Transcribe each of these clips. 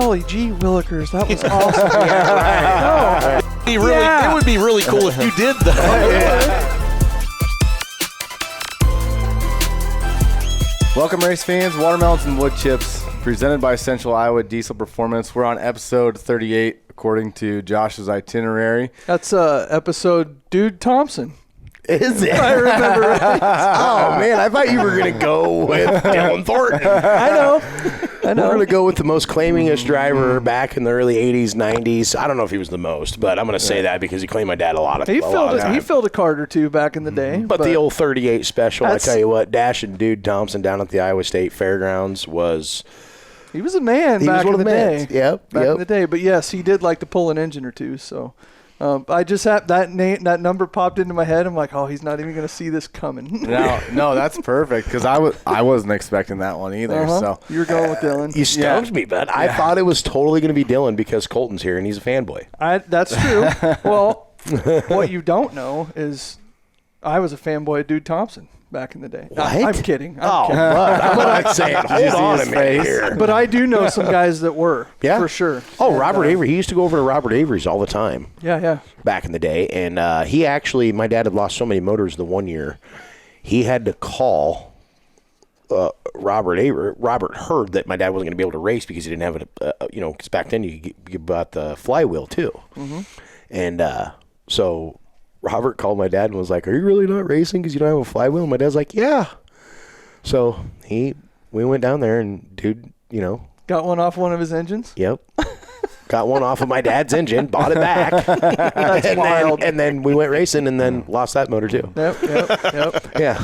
golly gee willikers, that was awesome. It would be really cool if you did that. Welcome, race fans. Watermelons and Woodchips, presented by Central Iowa Diesel Performance. We're on episode 38, according to Josh's itinerary. That's episode Dude Thompson. Is it? I remember right. Oh, man, I thought you were going to go with Dylan Thornton. I know. We're going to go with the most claimingest driver back in the early 80s, 90s. I don't know if he was the most, but I'm going to say that because he claimed my dad a lot of He time. filled a cart or two back in the day. But the old 38 special, I tell you what, dashing Dude Thompson down at the Iowa State Fairgrounds was... He was a man back in the day. Yep. In the day. But, yes, he did like to pull an engine or two, so... I just had that number popped into my head. I'm like, oh, he's not even going to see this coming. No, that's perfect because I wasn't expecting that one either. So you were going with Dylan. You stumped me, bud. I thought it was totally going to be Dylan because Colton's here and he's a fanboy. That's true. Well, what you don't know is I was a fanboy of Dude Thompson back in the day. What? I'm kidding. Bud, I'm not saying, hold on a minute here. But I do know some guys that were, for sure. Oh, And, Robert Avery. He used to go over to Robert Avery's all the time. Yeah. Back in the day. And he actually, my dad had lost so many motors the one year, he had to call Robert Avery. Robert heard that my dad wasn't going to be able to race because he didn't have it, because back then you bought the flywheel too. Mm-hmm. And so Robert called my dad and was like, "Are you really not racing because you don't have a flywheel?" And my dad's like, "Yeah." So we went down there and dude, got one off one of his engines? Yep. Got one off of my dad's engine, bought it back. That's wild. And then we went racing and then lost that motor too. Yep. Yeah.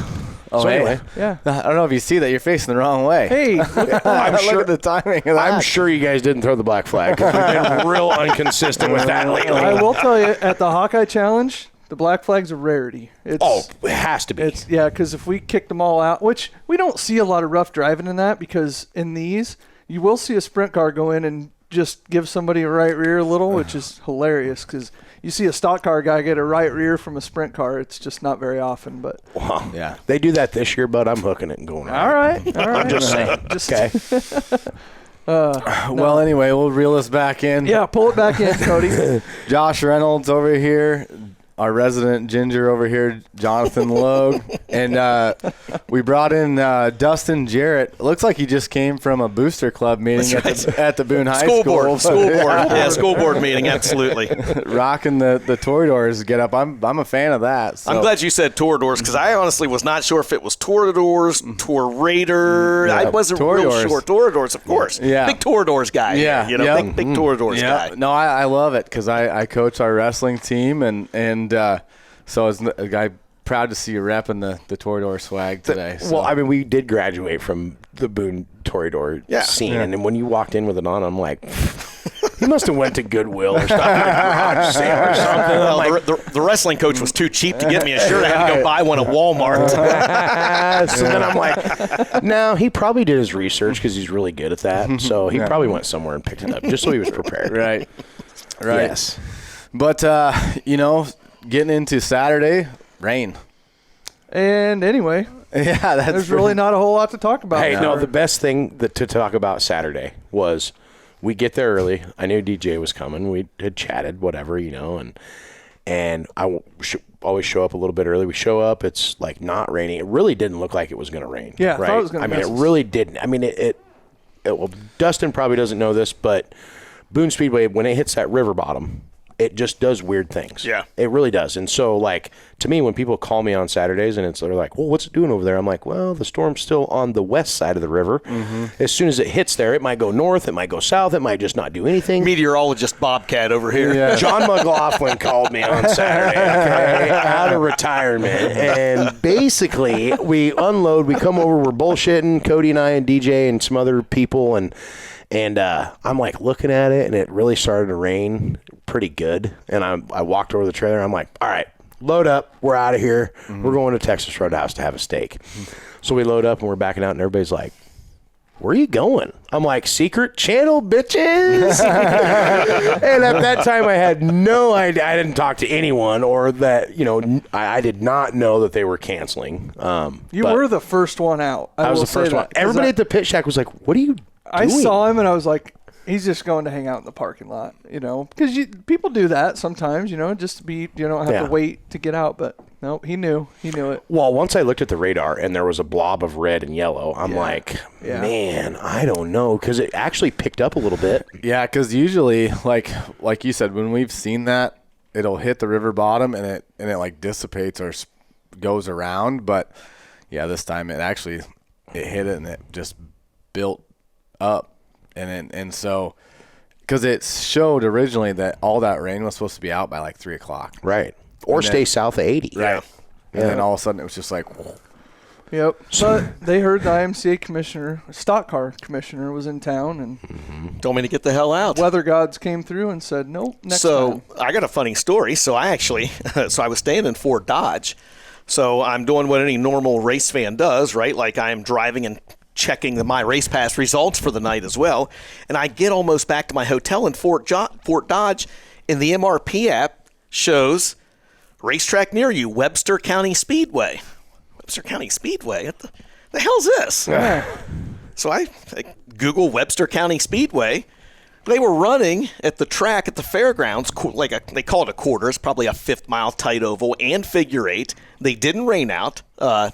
Oh, so anyway. Yeah. I don't know if you see that. You're facing the wrong way. Hey, look at that. Look at the timing of that. I'm sure you guys didn't throw the black flag because we've been real inconsistent with that lately. I will tell you, at the Hawkeye Challenge, the black flag's a rarity. It has to be. Because if we kicked them all out, which we don't see a lot of rough driving in that, because in these, you will see a sprint car go in and just give somebody a right rear a little, which is hilarious because you see a stock car guy get a right rear from a sprint car. It's just not very often. But wow. Yeah. They do that this year, but I'm hooking it and going All right. I'm just saying. Okay. Well, anyway, we'll reel this back in. Yeah, pull it back in, Cody. Josh Reynolds over here, our resident ginger over here, Jonathan Logue, and we brought in Dustin Jarrett. It looks like he just came from a booster club meeting at the Boone High School. School board. Yeah, school board meeting, absolutely. Rocking the Toreadors get up. I'm a fan of that. So. I'm glad you said Toreadors because I honestly was not sure if it was Toreadors, Torraider. I wasn't real sure. Toreadors, of course. Yeah. Big Toreadors guy. Yeah. Big Toreadors guy. No, I love it because I coach our wrestling team and so as a guy proud to see you repping the Toreador swag today. So. Well, I mean, we did graduate from the Boone Toreador scene, and when you walked in with it on, I'm like, he must have went to Goodwill or something, garage sale or something. Well, the wrestling coach was too cheap to get me a shirt. I had to go buy one at Walmart. So then I'm like, no, he probably did his research because he's really good at that. So he probably went somewhere and picked it up just so he was prepared. Right. Yes. But, getting into Saturday, rain. And anyway, there's really not a whole lot to talk about. Hey, no, the best thing to talk about Saturday was we get there early. I knew DJ was coming. We had chatted, whatever, and I always show up a little bit early. We show up. It's like not raining. It really didn't look like it was going to rain. Yeah, right? I thought it was going to it really didn't. I mean, well, Dustin probably doesn't know this, but Boone Speedway, when it hits that river bottom, it just does weird things. Yeah. It really does. And so, like, to me, when people call me on Saturdays and they're like, well, what's it doing over there? I'm like, well, the storm's still on the west side of the river. Mm-hmm. As soon as it hits there, it might go north, it might go south, it might just not do anything. Meteorologist Bobcat over here. Yeah. John McLaughlin called me on Saturday, out of retirement. And basically, we unload, we come over, we're bullshitting, Cody and I and DJ and some other people, and I'm like looking at it, and it really started to rain pretty good. And I walked over the trailer. I'm like, all right, load up. We're out of here. Mm-hmm. We're going to Texas Roadhouse to have a steak. Mm-hmm. So we load up and we're backing out, and everybody's like, where are you going? I'm like, secret channel, bitches. And at that time, I had no idea. I didn't talk to anyone, or that, I did not know that they were canceling. You were the first one out. I was the first one. Everybody at the pit shack was like, what are you doing? I saw him and I was like, he's just going to hang out in the parking lot, because people do that sometimes, just to be, you don't have to wait to get out. But no, he knew it. Well, once I looked at the radar and there was a blob of red and yellow, I'm like, man, I don't know, because it actually picked up a little bit. Yeah, because usually, like you said, when we've seen that, it'll hit the river bottom and it like dissipates or goes around. But yeah, this time it hit it and it just built up. And so, because it showed originally that all that rain was supposed to be out by like 3 o'clock. Right. Or stay south of 80. Right. And then all of a sudden it was just like, Yep. But they heard the IMCA commissioner, stock car commissioner, was in town and told me to get the hell out. Weather gods came through and said, nope, next time. I got a funny story. So I was staying in Fort Dodge. So I'm doing what any normal race fan does, right? Like I'm driving and checking my race pass results for the night as well. And I get almost back to my hotel in Fort Dodge, and the MRP app shows racetrack near you, Webster County Speedway. Webster County Speedway? What the hell's this? Yeah. So I Google Webster County Speedway. They were running at the track at the fairgrounds, they call it a quarter. It's probably a 5th-mile tight oval and figure 8. They didn't rain out.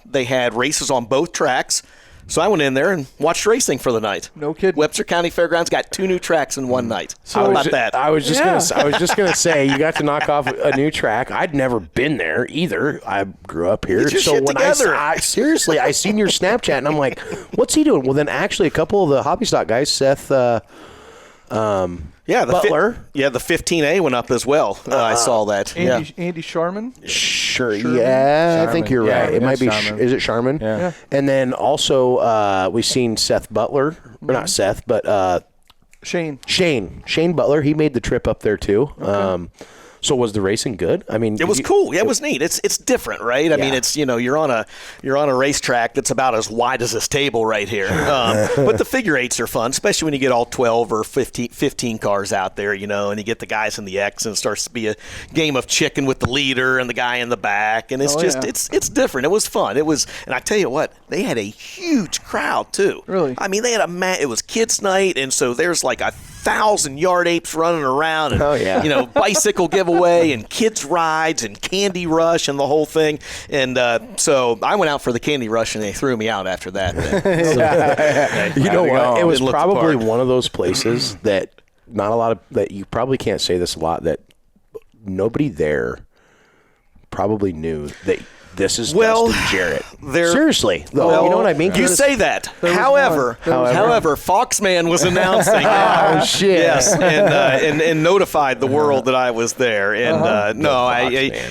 They had races on both tracks. So I went in there and watched racing for the night. No kidding. Webster County Fairgrounds got 2 new tracks in one night. So how about that? I was just gonna say you got to knock off a new track. I'd never been there either. I grew up here. Get your shit together. I seen your Snapchat and I'm like, what's he doing? Well, then actually a couple of the hobby stock guys, Seth Butler. The 15A went up as well. I saw that. Andy Sharman? Sure. Sherman? Yeah, Sharman. I think you're right. It might be. Sharman. Is it Sharman? Yeah. And then also we've seen Seth Butler, or not Seth, but Shane Butler. He made the trip up there too. Okay. So was the racing good? I mean, it was cool. Yeah, it was neat. It's different, right? I mean, it's you're on a racetrack that's about as wide as this table right here. But the figure 8s are fun, especially when you get all 12 or 15 cars out there, and you get the guys in the X, and it starts to be a game of chicken with the leader and the guy in the back, and it's it's different. It was fun. It was, and I tell you what, they had a huge crowd too. Really? I mean, they had it was kids' night, and so there's like 1,000 yard apes running around, and bicycle giveaway and kids rides and candy rush and the whole thing. And so I went out for the candy rush, and they threw me out after that. You know what? It was probably one of those places that that you probably can't say this a lot, that nobody there probably knew that this is Dustin Jarrett. Seriously, though, you know what I mean? You say that. However, Foxman was announcing. Oh shit! Yes, and notified the world that I was there. And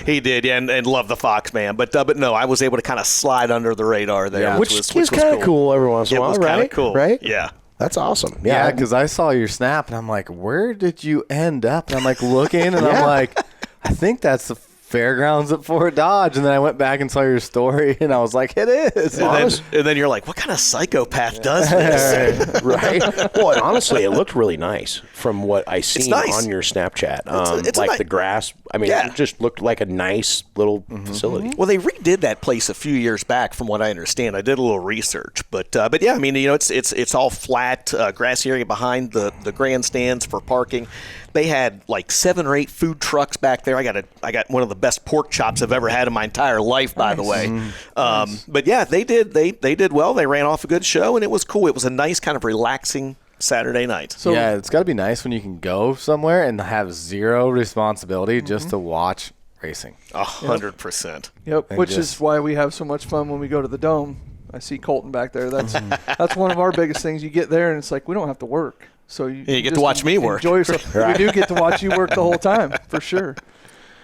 he did, and loved the Foxman. But no, I was able to kind of slide under the radar there, which was kind of cool every once in a while. It was kind of cool, right? Yeah. That's awesome. Yeah, because I saw your snap and I'm like, where did you end up? And I'm like looking and I'm like, I think that's the fairgrounds at Fort Dodge. And then I went back and saw your story and I was like, it is. And then you're like, what kind of psychopath does this? Right. Well, and honestly, it looked really nice from what I seen on your Snapchat. It's like the grass. I mean, it just looked like a nice little facility. Well, they redid that place a few years back, from what I understand. I did a little research, but yeah, I mean, it's all flat, grassy area behind the grandstands for parking. They had like 7 or 8 food trucks back there. I got one of the best pork chops I've ever had in my entire life, by the way. But yeah, they did well. They ran off a good show, and it was cool. It was a nice kind of relaxing Saturday night. So yeah, it's got to be nice when you can go somewhere and have zero responsibility just to watch racing. 100%. Yep, which is why we have so much fun when we go to the Dome. I see Colton back there. That's one of our biggest things. You get there, and it's like we don't have to work. So you get to watch me work. Enjoy yourself. We do get to watch you work the whole time, for sure.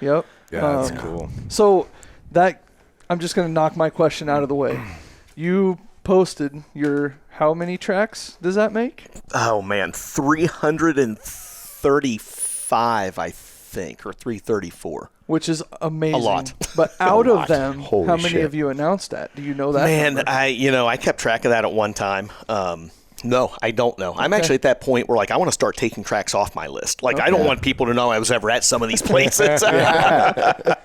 Yep. Yeah, that's cool. So I'm just going to knock my question out of the way. You posted your how many tracks does that make? Oh, man, 335, I think, or 334. Which is amazing. A lot. But out of them, Holy how many shit. have you announced at? Do you know that Man, number? I kept track of that at one time. No, I don't know. I'm actually at that point where, I want to start taking tracks off my list. I don't want people to know I was ever at some of these places. That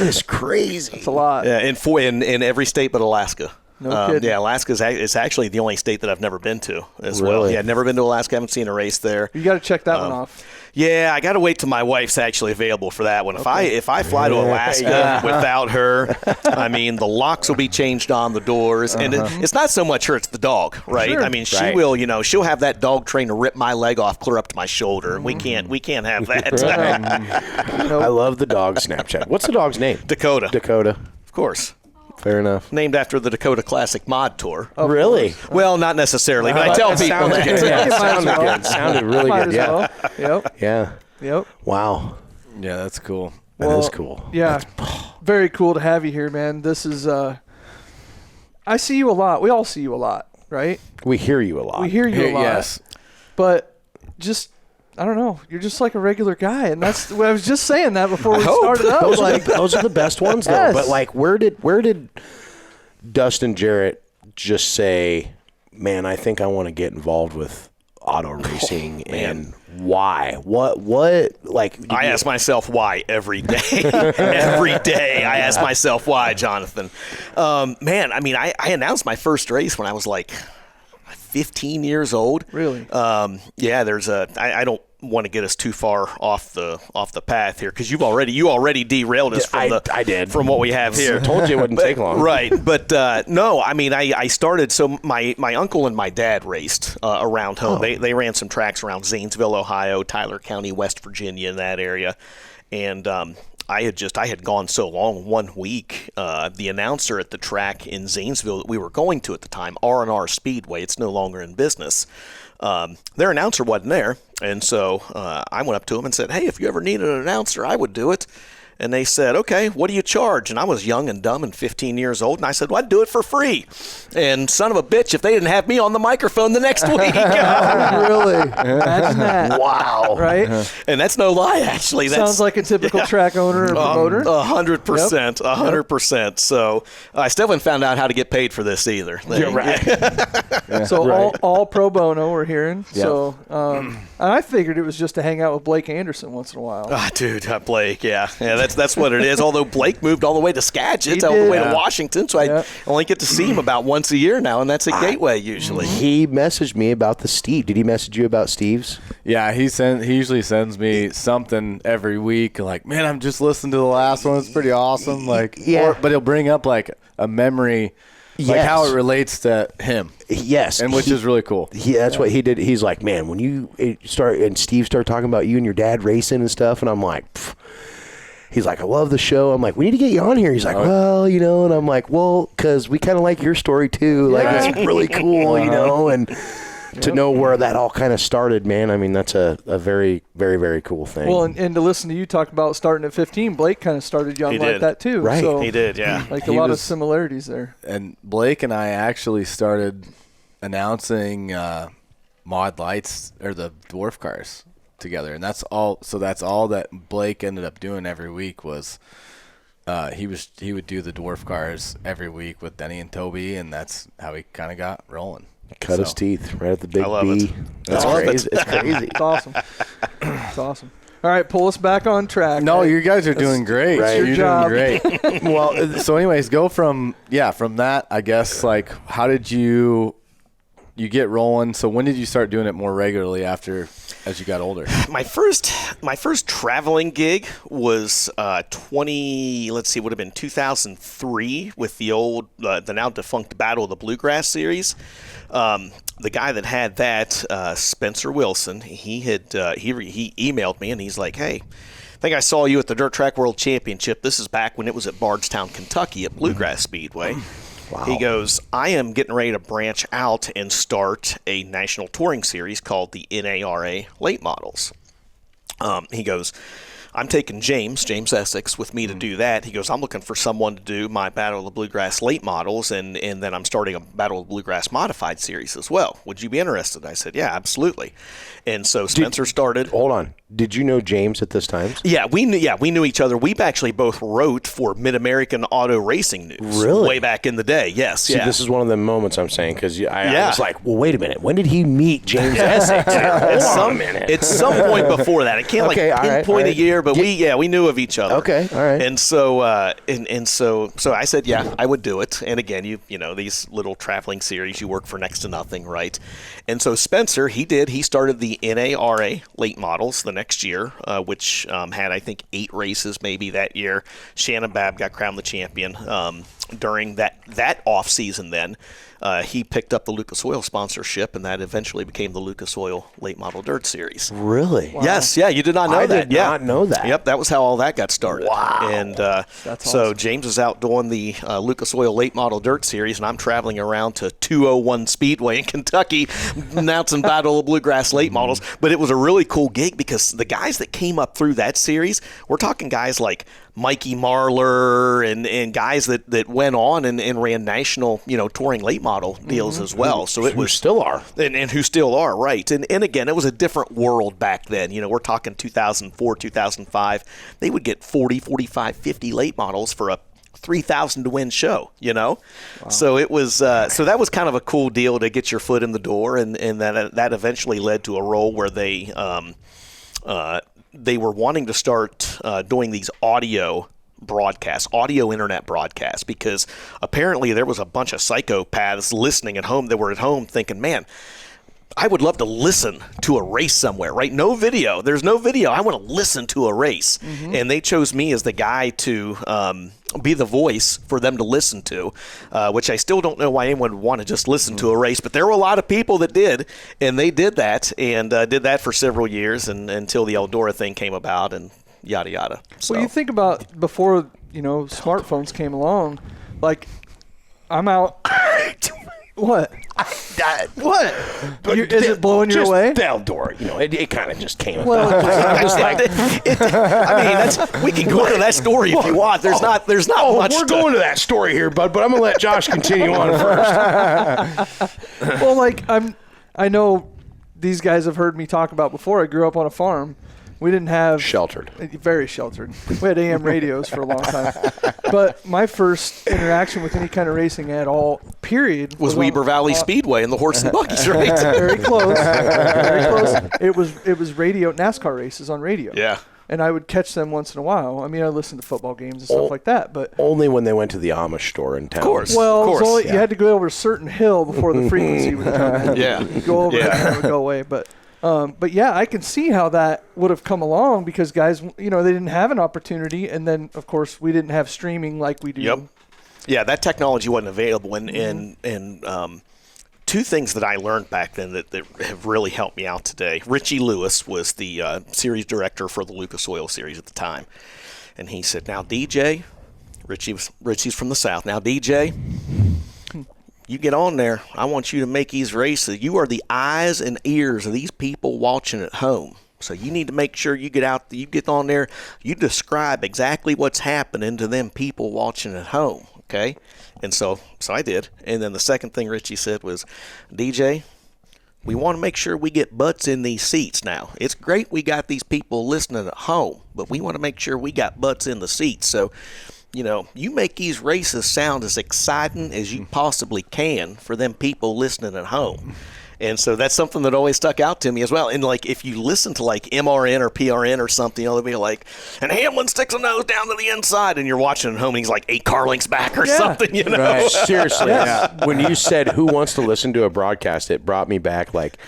is crazy. It's a lot. Yeah, in every state but Alaska. No kidding. Yeah, Alaska is actually the only state that I've never been to as well. Really? Yeah, never been to Alaska. Haven't seen a race there. You got to check that one off. Yeah, I got to wait till my wife's actually available for that one. If I fly to Alaska without her, I mean, the locks will be changed on the doors, and it's not so much her; it's the dog, right? Sure. I mean, she Right. will, she'll have that dog trained to rip my leg off clear up to my shoulder, and we can't have that. I love the dog Snapchat. What's the dog's name? Dakota, Dakota. of course, Fair enough. named after the Dakota Classic Mod Tour. Really? Well, not necessarily, but I tell It people sounded that. good. Yeah, it Might as sounded well. good. Sounded really Might good. as Yeah. well. Yep. Yeah. Yep. Wow. Yeah, that's cool. That Well, is cool. Yeah. Very cool to have you here, man. This is I see you a lot. We all see you a lot, right? We hear you a lot. We hear you a lot. Yes. But just I don't know. You're just like a regular guy, and that's. I was just saying that before we hope. started up. Those are the best ones, though. Yes. But like, where did Dustin Jarrett just say, "Man, I think I want to get involved with auto racing," and why? What? Like, I ask myself why every day. Every day I ask myself why, Jonathan. Man, I mean, I announced my first race when I was like 15 years old. Really? Yeah, there's I don't want to get us too far off the path here because you already derailed us from I did. from what we have here. I told you it wouldn't take long. Right, but no, I mean, I started. So my uncle and my dad raced around home. They ran some tracks around Zanesville, Ohio, Tyler County, West Virginia, in that area, and I had gone so long. 1 week, the announcer at the track in Zanesville that we were going to at the time, Eldora Speedway, it's no longer in business. Their announcer wasn't there, and so I went up to him and said, "Hey, if you ever needed an announcer, I would do it." And they said, "Okay, what do you charge?" And I was young and dumb and 15 years old, and I said, "Well, I'd do it for free." And son of a bitch, if they didn't have me on the microphone the next week. Really? Imagine that. Wow. Right? And that's no lie, actually. That's, Sounds like a typical track owner or promoter. 100%, 100%. So I still haven't found out how to get paid for this either. You're right. So Right. all pro bono we're hearing. Yeah. So and I figured it was just to hang out with Blake Anderson once in a while. Ah, dude, Blake, yeah, that's what it is. Although Blake moved all the way to Skagit, all the did. way to Washington, so I only get to see him about once a year now, and that's at Gateway usually. He messaged me about the Steve. Did he message you about Steve's? Yeah, he usually sends me something every week. Like, man, I'm just listening to the last one. It's pretty awesome. Like, Yeah. but he'll bring up like a memory, like Yes. how it relates to him. Yes. And which is really cool. That's what he did. He's like, man, when you start and Steve started talking about you and your dad racing and stuff, and I'm like, pff. He's like, I love the show. I'm like, we need to get you on here. He's like, well, and I'm like, well, because we kind of like your story too. Like, it's really cool, and to know where that all kind of started, man. I mean, that's a very, very, very cool thing. Well, and to listen to you talk about starting at 15, Blake kind of started young He like did. that too. Right. So, He did, yeah. Like He a lot of was- similarities there. And Blake and I actually started announcing mod lights or the dwarf cars together, and that's all. So that's all that Blake ended up doing every week was he would do the dwarf cars every week with Denny and Toby, and that's how he kind of got rolling. Cut his teeth right at the big I love B. it. That's I love crazy. it. It's crazy. It's awesome. It's awesome. All right, pull us back on track. No, Right? you guys are doing great. right. Your You're job. doing great. Well, so anyways, go from that, I guess, like how did you get rolling? So when did you start doing it more regularly as you got older? My first traveling gig was would have been 2003 with the old the now defunct Battle of the Bluegrass series. The guy that had that, Spencer Wilson, he emailed me and he's like, "Hey, I think I saw you at the Dirt Track World Championship. This is back when it was at Bardstown, Kentucky at Bluegrass Speedway." Wow. He goes, "I am getting ready to branch out and start a national touring series called the NARA Late Models." He goes, "I'm taking James Essex with me to do that." He goes, "I'm looking for someone to do my Battle of the Bluegrass Late Models, and then I'm starting a Battle of the Bluegrass Modified series as well. Would you be interested?" I said, "Yeah, absolutely." And so Spencer started. Hold on. Did you know James at this time? Yeah, we knew each other. We actually both wrote for Mid-American Auto Racing News. Really? Way back in the day, yes. See, yeah. this is one of the moments I'm saying because I was like, well, wait a minute. When did he meet James Essex? Hold on a minute. At some point before that. I can't Okay, all right, pinpoint all a right. year, but we knew of each other. Okay, all right. And so so I said, yeah, I would do it. And again, you know, these little traveling series, you work for next to nothing, right? And so Spencer, he started the NARA late models the next year, which had, I think, 8 races maybe that year. Shannon Babb got crowned the champion. During that off season then, he picked up the Lucas Oil sponsorship, and that eventually became the Lucas Oil Late Model Dirt Series. Really? Wow. Yes, yeah, you did not know I that. did not know that. Yep, that was how all that got started. Wow. And That's so awesome. James was out doing the Lucas Oil Late Model Dirt Series, and I'm traveling around to 201 Speedway in Kentucky, announcing Battle of Bluegrass Late Models. But it was a really cool gig because the guys that came up through that series, we're talking guys like Mikey Marler and guys that went on and ran national, you know, touring late model deals as well. So it Who was still are. and who still are, right. And again, it was a different world back then. You know, we're talking 2004, 2005. They would get 40, 45, 50 late models for a 3,000 to win show, you know? Wow. So it was so that was kind of a cool deal to get your foot in the door, and that eventually led to a role where they were wanting to start doing these audio internet broadcasts, because apparently there was a bunch of psychopaths listening at home that were at home thinking, man, I would love to listen to a race somewhere, right? No video. There's no video. I want to listen to a race. Mm-hmm. And they chose me as the guy to be the voice for them to listen to, which I still don't know why anyone would want to just listen to a race. But there were a lot of people that did, and they did that, and did that for several years and until the Eldora thing came about and yada, yada. So. Well, you think about before, you know, smartphones came along, like I'm out. What? What? Is it blowing your way? The Eldora, you know, it kind of just came. Well, I'm just like, we can go into that story if you want. There's not much. We're going to that story here, bud, but I'm going to let Josh continue on first. well, like I know these guys have heard me talk about before. I grew up on a farm. We didn't have Sheltered. Very sheltered. We had AM radios for a long time. But my first interaction with any kind of racing at all, period, was Weber Valley Speedway and the horse and buggies, right? Very close. Very close. It was radio NASCAR races on radio. Yeah. And I would catch them once in a while. I mean, I listened to football games and stuff like that, but only when they went to the Amish store in town. Of course. well, of course. you had to go over a certain hill before the frequency would come in. Yeah. You'd go over it and it would go away. But yeah, I can see how that would have come along because guys, you know, they didn't have an opportunity, and then of course we didn't have streaming like we do. Yep. Yeah, that technology wasn't available, and two things that I learned back then that have really helped me out today. Richie Lewis was the series director for the Lucas Oil series at the time, and he said, "Now DJ, Richie's from the South. Now DJ." You get on there. I want you to make these races. You are the eyes and ears of these people watching at home. So you need to make sure you get out, you get on there, you describe exactly what's happening to them people watching at home, okay? And so I did. And then the second thing Richie said was, DJ, we want to make sure we get butts in these seats now. It's great we got these people listening at home, but we want to make sure we got butts in the seats. So, you know, you make these races sound as exciting as you possibly can for them people listening at home. And so that's something that always stuck out to me as well. And, like, if you listen to, like, MRN or PRN or something, you know, they'll be like, and Hamlin sticks a nose down to the inside, and you're watching at home, and he's like 8 car lengths back or something, you know? Right. Seriously. When you said who wants to listen to a broadcast, it brought me back, like,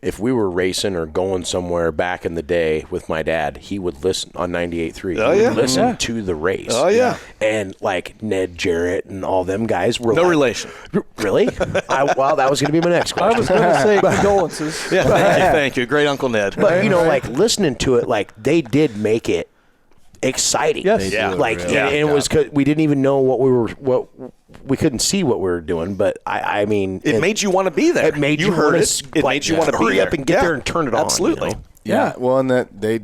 if we were racing or going somewhere back in the day with my dad, he would listen on 98.3. Oh, he yeah. would listen to the race. Oh, yeah. And like Ned Jarrett and all them guys were No like, relation. Really? Well, that was going to be my next question. I was going to say condolences. Yeah, thank you. Great Uncle Ned. But, you know, like listening to it, like they did make it exciting. Yes. Yeah. Like, Really. and it was, we didn't even know what we couldn't see what we were doing, but I mean, It made you want to be there. It made you heard wanna it. It made you want to hurry be up there. and get there and turn it on. Absolutely. You know? Yeah, well, and that they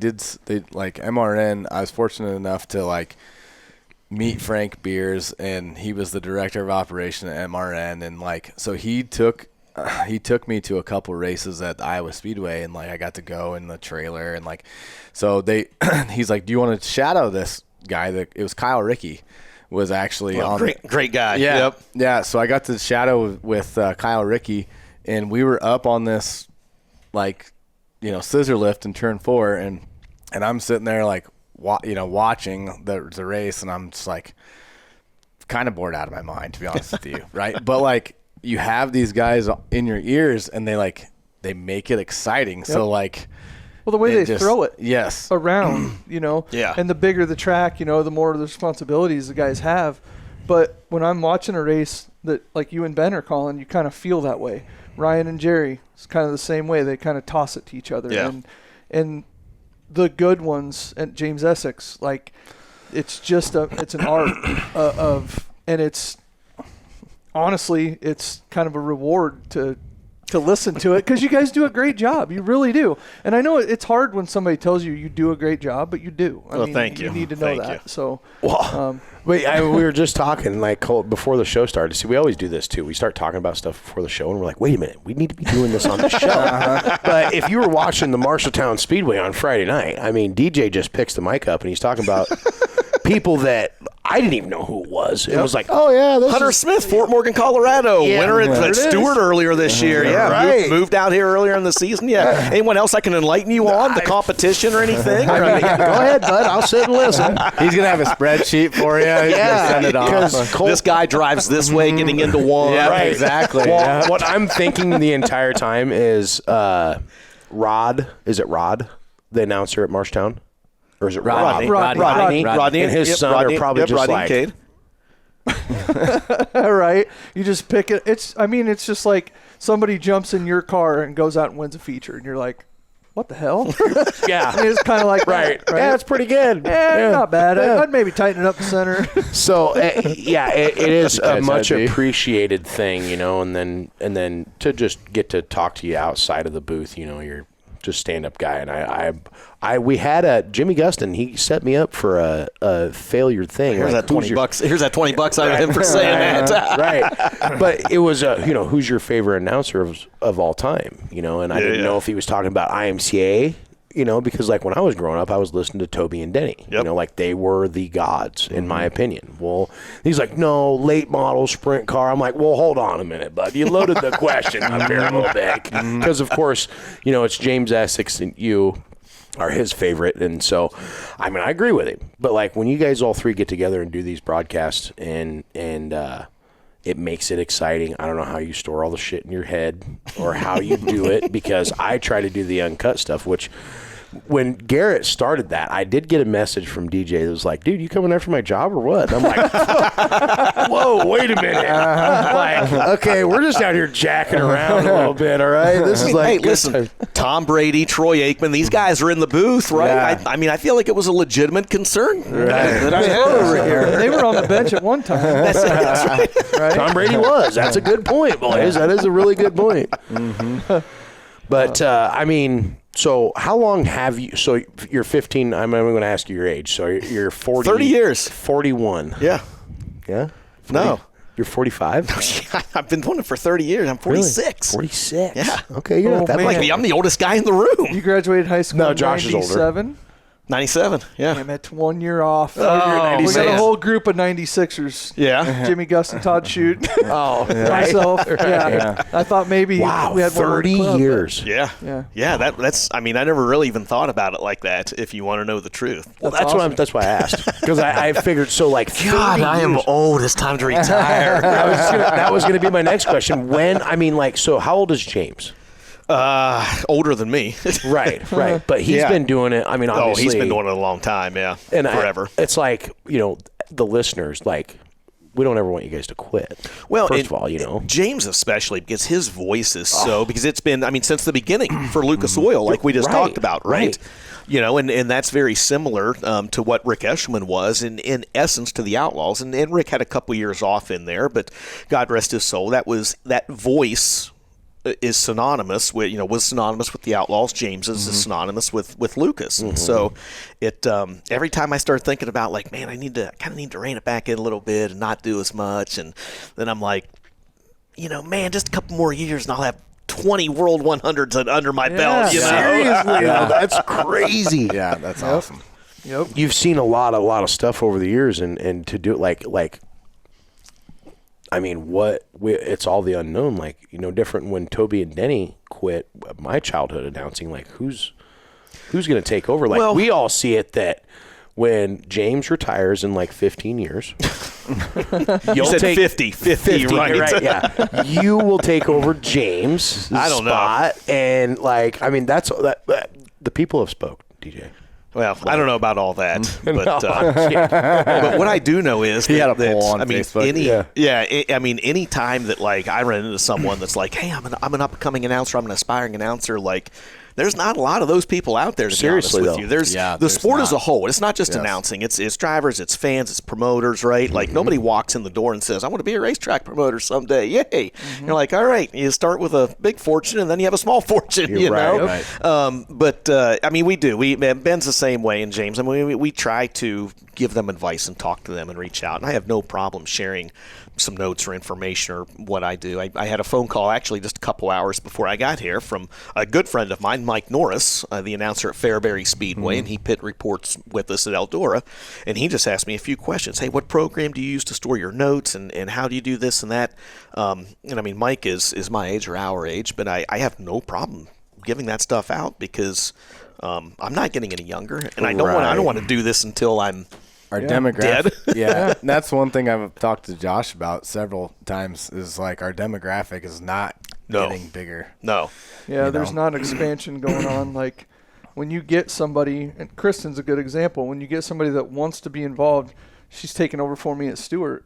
like MRN. I was fortunate enough to like meet Frank Beers, and he was the director of operation at MRN, and like so he took me to a couple races at Iowa Speedway, and like I got to go in the trailer, and like so he's like, do you want to shadow this guy? That it was Kyle Rickey was actually on great guy. Yeah, Yep. yeah. So I got to shadow with Kyle Rickey, and we were up on this like, you know, scissor lift in turn 4, and I'm sitting there like watching the race, and I'm just like kind of bored out of my mind, to be honest with you, right? But like you have these guys in your ears, and they make it exciting. Yep. So like, well, the way they throw it, yes, around, yeah, and the bigger the track, the more the responsibilities the guys have. But when I'm watching a race that like you and Ben are calling, you kind of feel that way. Ryan and Jerry, it's kind of the same way. They kind of toss it to each other. Yeah. And the good ones, and James Essex, like it's just it's an art and it's honestly, it's kind of a reward to listen to it, because you guys do a great job. You really do. And I know it's hard when somebody tells you do a great job, but you do. I mean, thank you. You need to know that. You. So, we were just talking like before the show started. See, we always do this too. We start talking about stuff before the show, and we're like, wait a minute, we need to be doing this on the show. But if you were watching the Marshalltown Speedway on Friday night, I mean, DJ just picks the mic up and he's talking about people that I didn't even know who it was. It was like, oh yeah, this Hunter is Smith, Fort Morgan, Colorado, winner at Stewart earlier this year. Yeah, right. moved out here earlier in the season. Yeah. Anyone else I can enlighten you on the competition or anything? Go ahead, bud. I'll sit and listen. He's gonna have a spreadsheet for you. Yeah, send it off. This guy drives this way, getting into one. Yeah, right. exactly. Well, what I'm thinking the entire time is Rod. Is it Rod, the announcer at Marshtown? Or is it Rodney? Rodney and his son are probably just Rodney like... Cade. right. You just pick it. It's just like somebody jumps in your car and goes out and wins a feature, and you're like, what the hell? Yeah. I mean, it's kind of like right. That, right? Yeah, it's pretty good. Yeah, not bad. I'd maybe tighten it up the center. So, it is a much appreciated thing, and then to just get to talk to you outside of the booth, you're just stand-up guy, and we had Jimmy Gustin. He set me up for a failure thing. Here's that $20. Here's that $20 out of him for saying that. Right, but it was who's your favorite announcer of all time? And I didn't know if he was talking about IMCA. Because like when I was growing up, I was listening to Toby and Denny. Yep. Like they were the gods in my opinion. Well, he's like, no, late model sprint car. I'm like, well, hold on a minute, bud. You loaded the question up here a little bit, because of course, it's James Essex and you are his favorite, and so I mean I agree with him. But like when you guys all three get together and do these broadcasts and it makes it exciting. I don't know how you store all the shit in your head or how you do it, because I try to do the uncut stuff, which when Garrett started that, I did get a message from DJ that was like, dude, you coming after my job or what? And I'm like, whoa, wait a minute. Like, okay, we're just out here jacking around a little bit, all right? This is like, hey, listen, Tom Brady, Troy Aikman, these guys are in the booth, right? Yeah. I mean, I feel like it was a legitimate concern that I had over here. They were on the bench at one time. That's right. Tom Brady was. That's a good point, boys. That is a really good point. Mm-hmm. But, I mean... So how long have you – so you're 15 – I'm going to ask you your age. So you're 40 – 30 years. 41. Yeah. Yeah? 40, no. You're 45? I've been doing it for 30 years. I'm 46. Really? 46? Yeah. Okay, you're not that like me. I'm the oldest guy in the room. You graduated high school in Josh is older. 97? 97, yeah. Damn it, 1 year off. Oh, we got a man. whole group of 96ers. Yeah. Jimmy, Gus, and Todd Shoot. Oh, Myself. Yeah. I thought maybe we had 30 years. Yeah. Yeah, that's I mean, I never really even thought about it like that, if you want to know the truth. Well, that's why I asked. Because I figured, so like 30 God, I am years. old. It's time to retire. That was going to be my next question. So how old is James? Older than me. Right. But he's been doing it. I mean, obviously. He's been doing it a long time, yeah. And forever. It's like, the listeners, like, we don't ever want you guys to quit. Well, first of all, James especially, because his voice is because it's been, I mean, since the beginning for Lucas Oil, like we just talked about, right? And that's very similar to what Rick Eschelman was in essence to the Outlaws. And Rick had a couple years off in there, but God rest his soul, that voice is synonymous with was synonymous with the Outlaws. James is synonymous with Lucas, and so it every time I start thinking about like, man, I kind of need to rein it back in a little bit and not do as much, and then I'm like, man, just a couple more years and I'll have 20 World 100s under my belt. Seriously, that's crazy. Yeah, that's awesome. Yep. You've seen a lot of stuff over the years, and to do it like. I mean, it's all the unknown. Like, different when Toby and Denny quit my childhood announcing, like, who's going to take over? Like, we all see it that when James retires in like 15 years, You said 50, right? Yeah, you will take over James' I don't know. spot, and like, I mean, that's the people have spoke, DJ. Well, I don't know about all that, but No, but what I do know is He had a that, poll on I mean, Facebook. I mean, any time that like I run into someone that's like, hey, I'm an up and coming announcer, I'm an aspiring announcer, like. There's not a lot of those people out there, to Seriously, be honest with though. you. Yeah, The there's sport as not. a whole. It's not just announcing. It's drivers, it's fans, it's promoters, right? Like, nobody walks in the door and says, I want to be a racetrack promoter someday. Yay. You're like, all right. You start with a big fortune, and then you have a small fortune, you know? right. But, I mean, we do. Ben's the same way, and James. I mean, we try to give them advice and talk to them and reach out. And I have no problem sharing some notes or information or what I do. I had a phone call actually just a couple hours before I got here from a good friend of mine, Mike Norris, the announcer at Fairbury Speedway, and he pit reports with us at Eldora. And he just asked me a few questions. Hey, what program do you use to store your notes, and how do you do this and that? And I mean, Mike is my age or our age, but I have no problem giving that stuff out because I'm not getting any younger, and I don't want to do this until I'm Our demographic, dead. and that's one thing I've talked to Josh about several times is like our demographic is not getting bigger. No. Yeah, there's not expansion going on. Like when you get somebody, and Kristen's a good example, when you get somebody that wants to be involved, she's taken over for me at Stewart.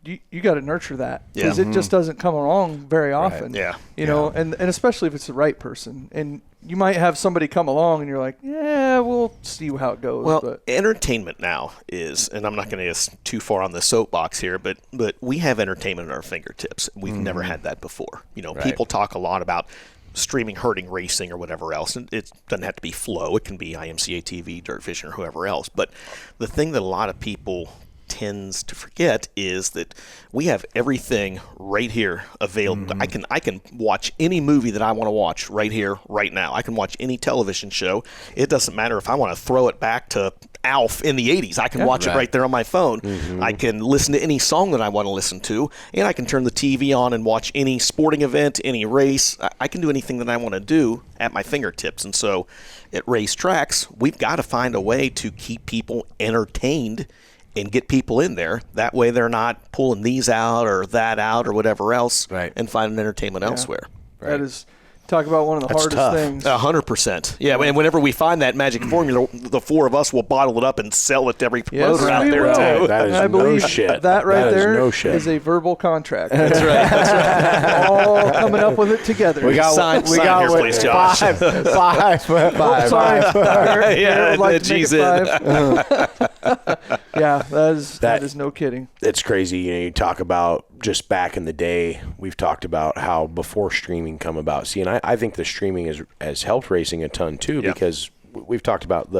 You got to nurture that because it just doesn't come along very often. Yeah. You know, and especially if it's the right person. And you might have somebody come along and you're like, yeah, we'll see how it goes. Well, but entertainment now is, and I'm not going to get too far on the soapbox here, but we have entertainment at our fingertips. We've never had that before. You know, people talk a lot about streaming hurting racing or whatever else, and it doesn't have to be Flow. It can be IMCA TV, Dirt Vision, or whoever else. But the thing that a lot of people tends to forget is that we have everything right here available. I can watch any movie that I want to watch right here, right now. I can watch any television show. It doesn't matter if I want to throw it back to Alf in the 80s. I can watch it right there on my phone. I can listen to any song that I want to listen to, and I can turn the TV on and watch any sporting event, any race. I can do anything that I want to do at my fingertips. And so at racetracks, we've got to find a way to keep people entertained and get people in there. That way they're not pulling these out or that out or whatever else and finding entertainment elsewhere. that is, talk about one of the hardest tough. things. 100%. Yeah, and whenever we find that magic formula, the four of us will bottle it up and sell it to every promoter out we there, will. too. That is I believe no shit. that right That is there no shit. is a verbal contract. That's right. That's right. All coming up with it together. We got Sign here, what, please, Josh. five. Sorry. Garrett Yeah, would like to make G's it in. 5. Yeah, that is no kidding. It's crazy. You know, you talk about just back in the day, we've talked about how before streaming come about. See, and I think the streaming has helped racing a ton too, because we've talked about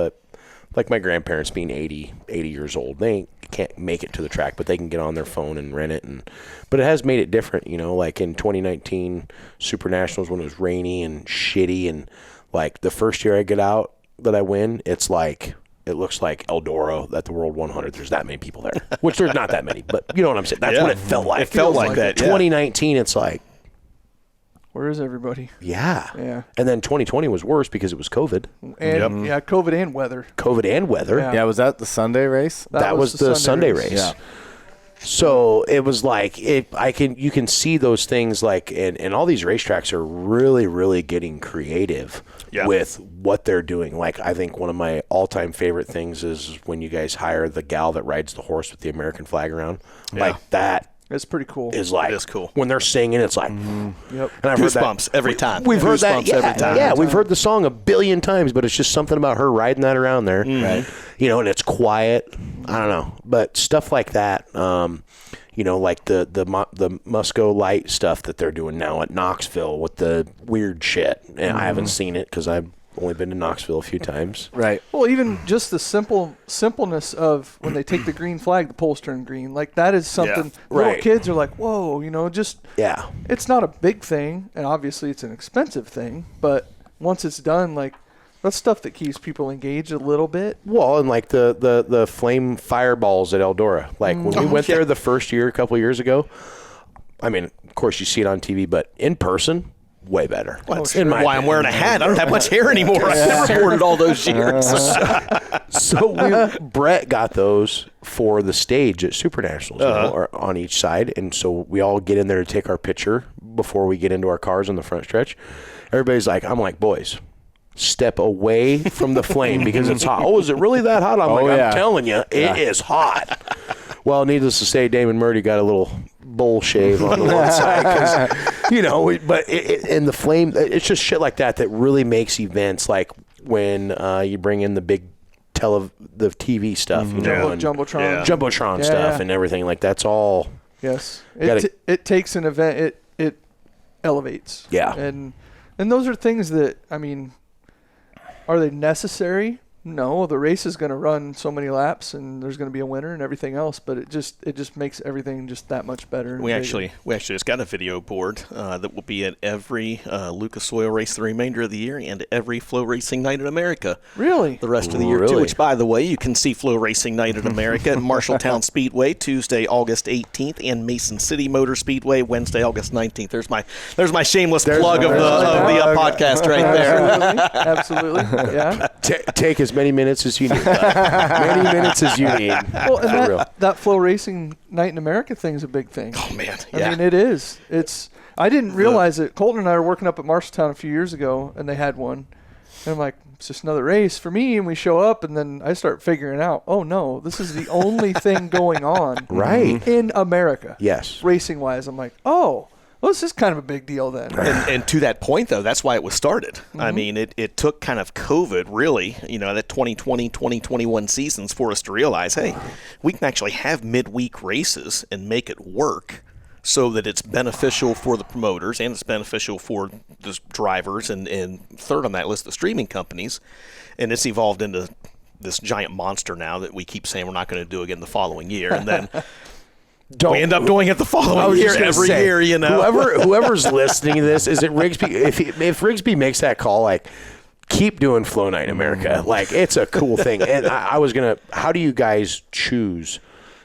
like my grandparents being 80 years old. They can't make it to the track, but they can get on their phone and rent it. But it has made it different, you know, like in 2019 Super Nationals when it was rainy and shitty, and like the first year I get out that I win, it's like, it looks like Eldora at the World 100. There's that many people there, which there's not that many, but you know what I'm saying? That's what it felt like. It felt like that, yeah. 2019, it's like, Where is everybody? yeah. Yeah. And then 2020 was worse because it was COVID. And COVID and weather. COVID and weather. Yeah. Yeah, was that the Sunday race? That was the Sunday race. Yeah. So it was like you can see those things like, and all these racetracks are really, really getting creative with what they're doing. Like, I think one of my all-time favorite things is when you guys hire the gal that rides the horse with the American flag around. Like that. It's pretty cool. Is like, It is cool. when they're singing, it's like, Yep. and I've heard that. Goosebumps every time. We've heard that, Goosebumps every time. Yeah, we've heard the song a billion times, but it's just something about her riding that around there, Right. you know, and it's quiet. I don't know, but stuff like that, you know, like the Musco Light stuff that they're doing now at Knoxville with the weird shit. And I haven't seen it because I've only been to Knoxville a few times. Right. Well, even just the simpleness of when they take the green flag, the poles turn green. Like, that is something little Right. kids are like, whoa, you know, just Yeah. it's not a big thing, and obviously it's an expensive thing, but once it's done, like, that's stuff that keeps people engaged a little bit. Well, and like the flame fireballs at Eldora. Like when we went there the first year, a couple of years ago, I mean, of course you see it on TV, but in person, way better. Well, that's why I'm wearing a hat. I don't have much hair anymore. I've reported all those years. So Brett got those for the stage at Super Nationals, or on each side, and so we all get in there to take our picture before we get into our cars on the front stretch. Everybody's like, I'm like, boys, step away from the flame because it's hot. Oh, is it really that hot? I'm I'm telling you, it is hot. Well, needless to say, Damon Murdy got a little bowl shave on the one side because, but in the flame, it's just shit like that really makes events like when you bring in the big the TV stuff, Jumbotron stuff and everything. Like, that's all. Yes. It takes an event, it elevates. Yeah. And those are things that, I mean, are they necessary? No, the race is going to run so many laps, and there's going to be a winner and everything else. But it just makes everything just that much better. We actually just got a video board that will be at every Lucas Oil race the remainder of the year and every FloRacing night in America. Really? The rest of the year too. Which, by the way, you can see FloRacing night in America at Marshalltown Speedway Tuesday, August 18th, and Mason City Motor Speedway Wednesday, August 19th. There's my shameless plug of the podcast right there. Absolutely. Yeah. Take as many minutes as you need. Many minutes as you need. Well, and that FloRacing Night in America thing is a big thing. Oh, man. I mean, it is. I didn't realize it. Colton and I were working up at Marshalltown a few years ago, and they had one. And I'm like, it's just another race for me. And we show up, and then I start figuring out, oh, no, this is the only thing going on in America. Yes. Racing-wise. I'm like, oh. Well, this is kind of a big deal then. And to that point, though, that's why it was started. I mean, it took kind of COVID, really, that 2020, 2021 seasons for us to realize, hey, we can actually have midweek races and make it work so that it's beneficial for the promoters and it's beneficial for the drivers and third on that list, the streaming companies. And it's evolved into this giant monster now that we keep saying we're not going to do again the following year. And then we end up doing it the following year, every year, Whoever's listening to this, is it Rigsby? If Rigsby makes that call, like, keep doing Flow Night in America. Like, it's a cool thing. And I was going to, how do you guys choose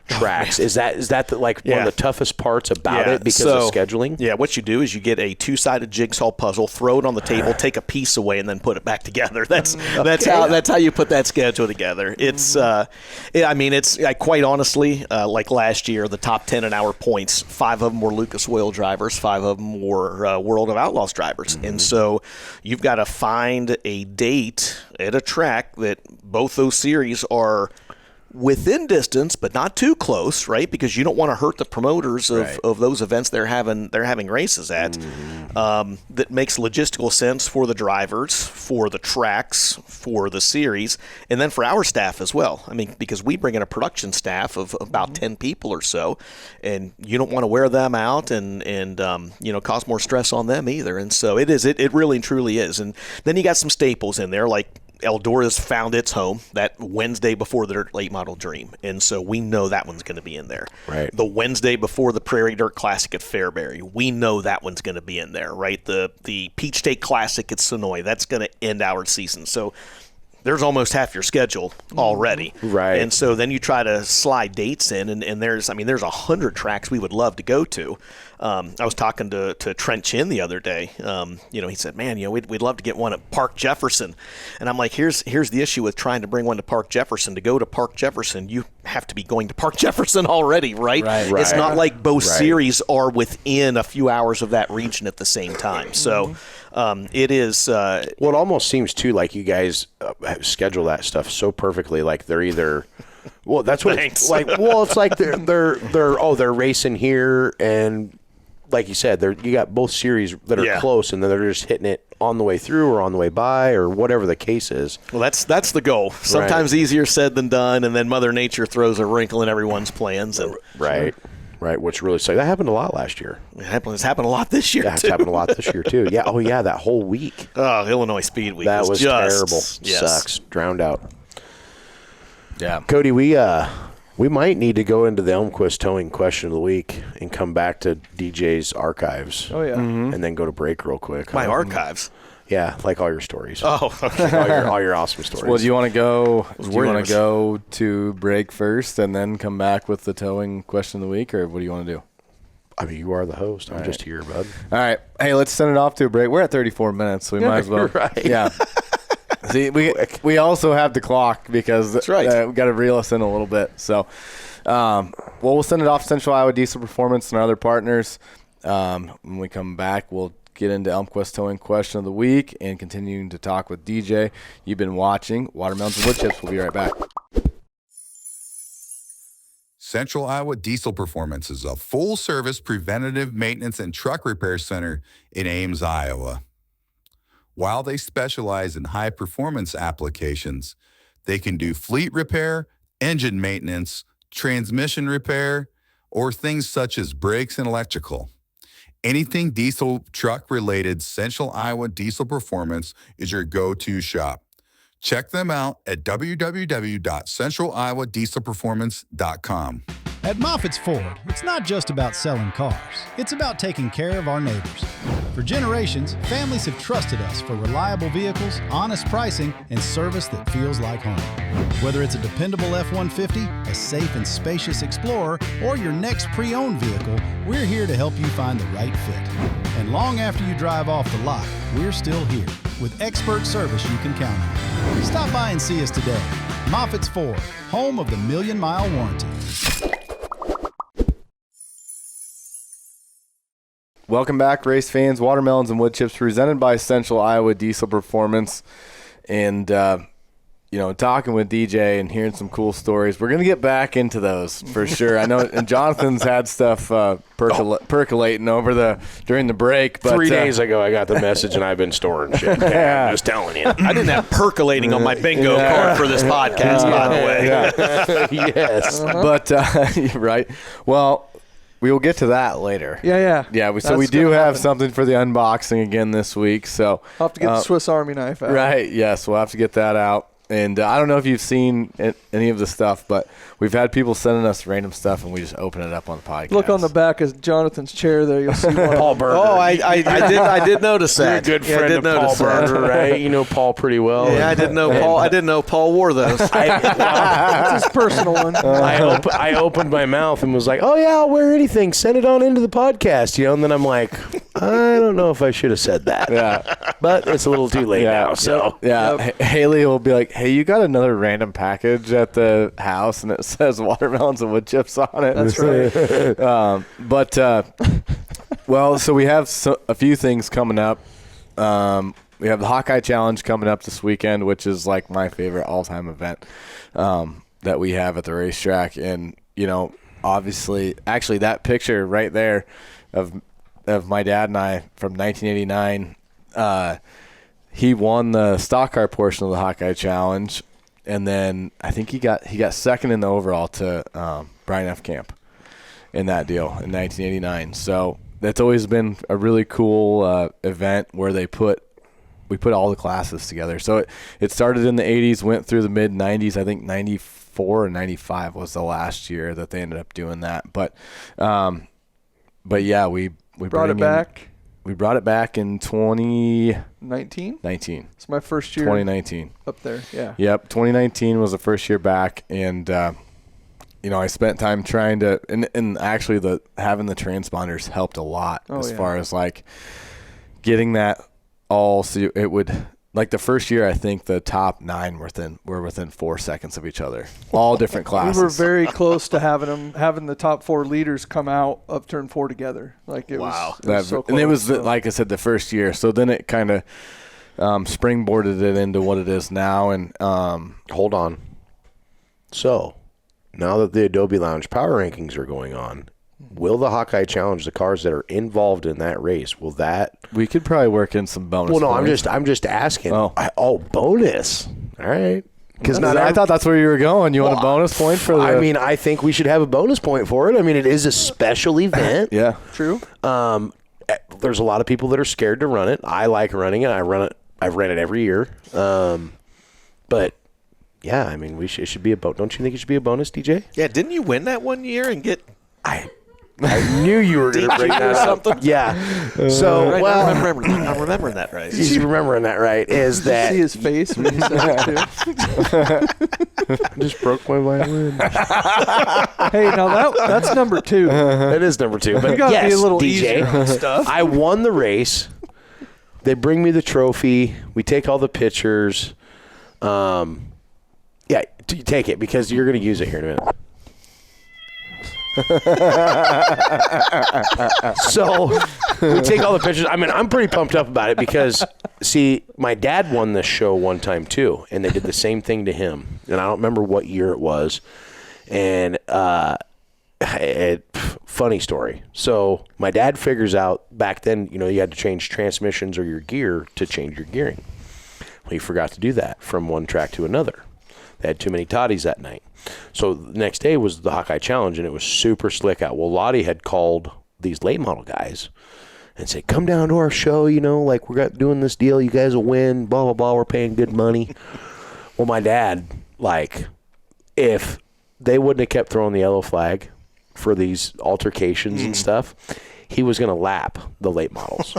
tracks? Is that one of the toughest parts about it because of scheduling? Yeah, what you do is you get a two-sided jigsaw puzzle, throw it on the table, take a piece away, and then put it back together. That's how you put that schedule together. It's it's quite honestly, like last year, the top 10 in our points, 5 of them were Lucas Oil drivers, 5 of them were World of Outlaws drivers, and so you've got to find a date at a track that both those series are within distance, but not too close, right? Because you don't want to hurt the promoters of those events they're having races at. That makes logistical sense for the drivers, for the tracks, for the series, and then for our staff as well. I mean, because we bring in a production staff of about 10 people or so, and you don't want to wear them out and cause more stress on them either. And so it really and truly is. And then you got some staples in there, like Eldora's found its home that Wednesday before their late model Dream, and so we know that one's going to be in there. Right. The Wednesday before the Prairie Dirt Classic at Fairbury, we know that one's going to be in there. Right. The Peach State Classic at Sonoy, that's going to end our season. So there's almost half your schedule already. Right. And so then you try to slide dates in, and there's 100 tracks we would love to go to. I was talking to Trent Chin the other day. He said, man, we'd love to get one at Park Jefferson. And I'm like, here's the issue with trying to bring one to Park Jefferson. To go to Park Jefferson, you have to be going to Park Jefferson already, right? It's not like both series are within a few hours of that region at the same time. So it is. Well, it almost seems too like you guys schedule that stuff so perfectly. Like they're either. Well, that's what it's like. Well, it's like they're racing here, and like you said, you got both series that are close, and then they're just hitting it on the way through or on the way by or whatever the case is. Well, that's the goal. Sometimes easier said than done, and then Mother Nature throws a wrinkle in everyone's plans. And Right, which really sucks. That happened a lot last year. It's happened a lot this year, too. It's happened a lot this year, too. Yeah, that whole week. Oh, Illinois Speed Week. That was just terrible. Yes. Sucks. Drowned out. Yeah. Cody, we might need to go into the Elmquist towing question of the week and come back to DJ's archives. Oh, yeah. And then go to break real quick. My archives? Yeah, like all your stories. Oh, okay. all your awesome stories. Well, do you want to go? Do you want to go to break first and then come back with the towing question of the week, or what do you want to do? I mean, you are the host. I'm just here, bud. All right. Hey, let's send it off to a break. We're at 34 minutes, so we might as well. Right. Yeah. See, we also have the clock because That's right. We got to reel us in a little bit. So, we'll send it off to Central Iowa Diesel Performance and our other partners. When we come back, we'll get into ElmQuest Towing Question of the Week and continuing to talk with DJ. You've been watching Watermelons and Woodchips. We'll be right back. Central Iowa Diesel Performance is a full-service preventative maintenance and truck repair center in Ames, Iowa. While they specialize in high-performance applications, they can do fleet repair, engine maintenance, transmission repair, or things such as brakes and electrical. Anything diesel truck related, Central Iowa Diesel Performance is your go-to shop. Check them out at www.centraliowadieselperformance.com. At Moffitt's Ford, it's not just about selling cars. It's about taking care of our neighbors. For generations, families have trusted us for reliable vehicles, honest pricing, and service that feels like home. Whether it's a dependable F-150, a safe and spacious Explorer, or your next pre-owned vehicle, we're here to help you find the right fit. And long after you drive off the lot, we're still here with expert service you can count on. Stop by and see us today. Moffitt's Ford, home of the million-mile warranty. Welcome back, race fans. Watermelons and Woodchips presented by Central Iowa Diesel Performance. And, talking with DJ and hearing some cool stories. We're going to get back into those for sure. I know, and Jonathan's had stuff percolating during the break. But 3 days ago, I got the message, and I've been storing shit. I'm just telling you. I didn't have percolating on my bingo card for this podcast, by the way. Yes. But, right. Well, we will get to that later. Yeah. We do have something for the unboxing again this week. So I'll have to get the Swiss Army knife out. Right. Yes, we'll have to get that out. And I don't know if you've seen any of the stuff, but we've had people sending us random stuff, and we just open it up on the podcast. Look on the back of Jonathan's chair there. You'll see one. Paul Berger. Oh, I did notice that. You're a good friend of Paul Berger, right? You know Paul pretty well. Yeah, I didn't know Paul. I didn't know Paul wore those. That's his personal one. I opened my mouth and was like, "Oh yeah, I'll wear anything. Send it on into the podcast," And then I'm like, I don't know if I should have said that. Yeah, but it's a little too late now. So Haley will be like, "Hey, you got another random package at the house, and it says watermelons and wood chips on it." That's right. So we have a few things coming up. We have the Hawkeye Challenge coming up this weekend, which is like my favorite all-time event that we have at the racetrack. And, obviously, actually that picture right there of my dad and I from 1989, he won the stock car portion of the Hawkeye Challenge. And then I think he got second in the overall to Brian F. Camp in that deal in 1989. So that's always been a really cool event where we put all the classes together. So it started in the 80s, went through the mid 90s. I think 94 or 95 was the last year that they ended up doing that. But yeah, we brought it back. We brought it back in 2019. It's my first year. 2019 up there. Yeah. Yep. 2019 was the first year back, and I spent time trying to, and actually having the transponders helped a lot as far as like getting that all. So it would, like the first year, I think the top 9 were within 4 seconds of each other, all different classes. We were very close to having the top 4 leaders come out of turn 4 together. Like it was so close. And it was like I said, the first year. So then it kind of springboarded it into what it is now. And hold on. So now that the Adobe Lounge Power Rankings are going on, will the Hawkeye Challenge, the cars that are involved in that race, will that? We could probably work in some bonus. Well, no, points. I'm just asking. Bonus. All right. Because I thought that's where you were going. You want a bonus point for the? I mean, I think we should have a bonus point for it. I mean, it is a special event. Yeah, true. There's a lot of people that are scared to run it. I like running it. I run it. I've ran it every year. But yeah, I mean, it should be a bonus. Don't you think it should be a bonus, DJ? Yeah, didn't you win that one year and get? I knew you were going to bring that up. something? Yeah. So, Right, well, I'm remembering that right. he's remembering that right. Is Did you that see his face when he said it too? I just broke my violin? Hey, now that's number 2. It is number 2. But You gotta yes, be a little DJ, easier on stuff. I won the race. They bring me the trophy. We take all the pictures. Yeah, you take it because you're going to use it here in a minute. So we take all the pictures. I mean, I'm pretty pumped up about it because, see, my dad won this show one time too, and they did the same thing to him. And I don't remember what year it was. And funny story. So my dad figures out back then, you had to change transmissions or your gear to change your gearing. Well, he forgot to do that from one track to another. They had too many toddies that night. So the next day was the Hawkeye Challenge, and it was super slick out. Well, Lottie had called these late model guys and said, come down to our show, like we're doing this deal. You guys will win, blah, blah, blah. We're paying good money. Well, my dad, if they wouldn't have kept throwing the yellow flag for these altercations and stuff, he was going to lap the late models.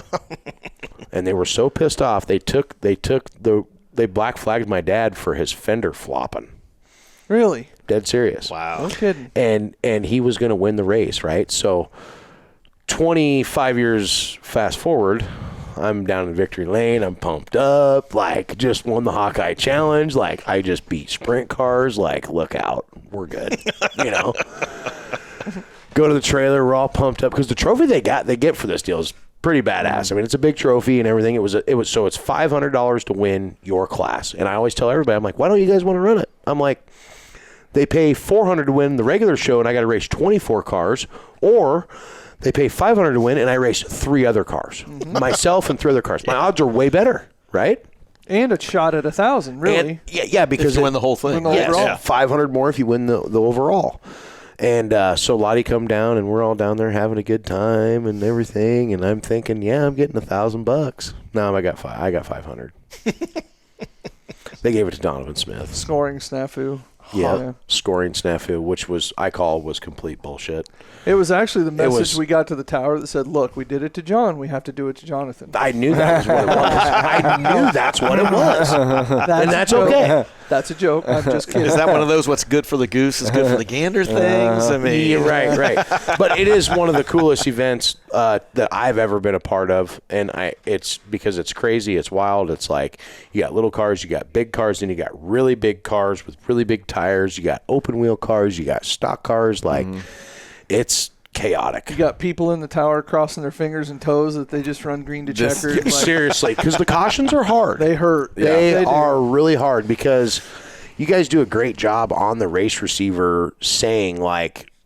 And they were so pissed off, they black flagged my dad for his fender flopping. Really? Dead serious. Wow. No kidding. And he was going to win the race, right? So 25 years fast forward, I'm down in victory lane. I'm pumped up, just won the Hawkeye Challenge. I just beat sprint cars. Look out. We're good. Go to the trailer. We're all pumped up because the trophy they get for this deal is pretty badass. I mean, it's a big trophy and everything. It was so it's $500 to win your class. And I always tell everybody, I'm like, why don't you guys want to run it? I'm like, they pay $400 to win the regular show and I got to race 24 cars, or they pay $500 to win and I race 3 other cars, myself and 3 other cars. My odds are way better, right? And a shot at 1,000, really. And, yeah, because If you win the whole thing. Yes, Yeah. 500 more if you win the overall. And so Lottie come down, and we're all down there having a good time and everything. And I'm thinking, yeah, I'm getting $1,000. No, I got 500. They gave it to Donovan Smith. Scoring snafu. Yeah, scoring snafu, which was complete bullshit. It was actually the message we got to the tower that said, look, we did it to John. We have to do it to Jonathan. I knew that was what it was. I knew that's what it was. And that's okay. That's a joke. I'm just kidding. Is that one of those what's good for the goose is good for the gander things? I mean, Yeah, right. But it is one of the coolest events that I've ever been a part of, and it's because it's crazy, it's wild. It's like you got little cars, you got big cars, then you got really big cars with really big tires. You got open wheel cars, you got stock cars. It's chaotic. You got people in the tower crossing their fingers and toes that they just run green to checkered. Seriously, because the cautions are hard. They hurt. They are really hard because you guys do a great job on the race receiver saying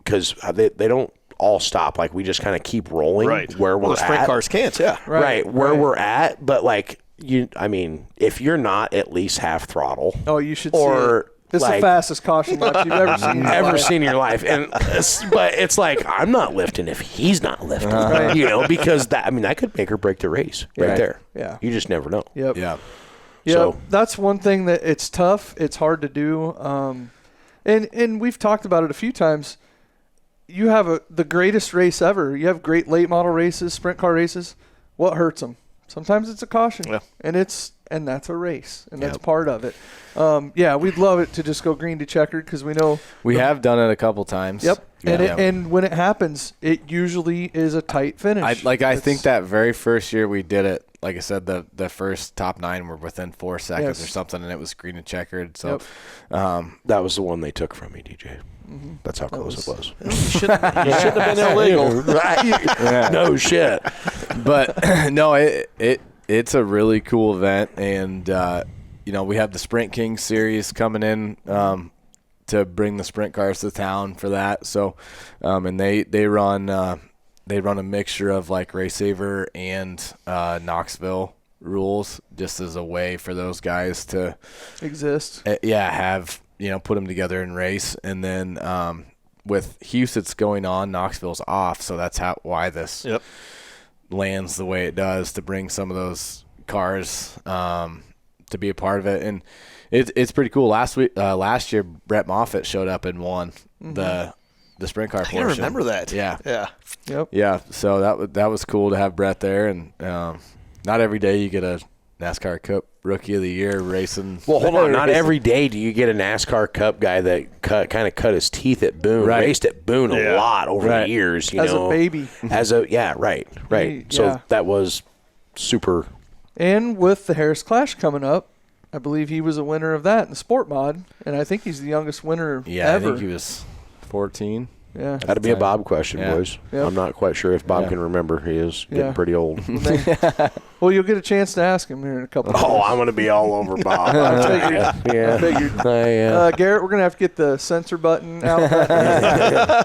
because they don't all stop. We just kind of keep rolling where we're the sprint at. cars can't, yeah. Right, where we're at. But if you're not at least half throttle. Oh, you should see it. It's the fastest caution lap you've ever seen in your life. But it's I'm not lifting if he's not lifting, because that could make or break the race right there. Yeah. You just never know. Yep. Yeah. Yeah, So that's one thing that it's tough. It's hard to do. And we've talked about it a few times. You have the greatest race ever. You have great late model races, sprint car races. What hurts them? Sometimes it's a caution. Yeah. And that's a race, and that's part of it. We'd love it to just go green to checkered because we know we have done it a couple times. Yep. Yeah. And when it happens, it usually is a tight finish. I think that very first year we did it, like I said, the first top 9 were within 4 seconds or something, and it was green and checkered. So that was the one they took from me, DJ. Mm-hmm. That's how close it was. You shouldn't have been illegal. Right. No shit. But no, it's a really cool event, and we have the Sprint King series coming in to bring the sprint cars to town for that. So, and they run a mixture of Race Saver and Knoxville rules, just as a way for those guys to exist. Have put them together and race, and then with Houston's going on, Knoxville's off, so that's why this lands the way it does, to bring some of those cars to be a part of it. And it's pretty cool. Last year Brett Moffitt showed up and won the the sprint car I portion. remember that. Yeah. Yep. Yeah, so that was cool to have Brett there, and not every day you get a NASCAR Cup Rookie of the Year racing. Well, hold on. Not every day do you get a NASCAR Cup guy that kind of cut his teeth at Boone. Right. Raced at Boone a lot over the years. As a baby. Right. So that was super. And with the Harris Clash coming up, I believe he was a winner of that in the sport mod, and I think he's the youngest winner ever. I think he was 14. Yeah. That'd be a Bob question, boys. Yep. I'm not quite sure if Bob can remember. He is getting pretty old. Well, you'll get a chance to ask him here in a couple of Oh, days. I'm going to be all over Bob. I figured. Yeah. I figured. Garrett, we're going to have to get the censor button out.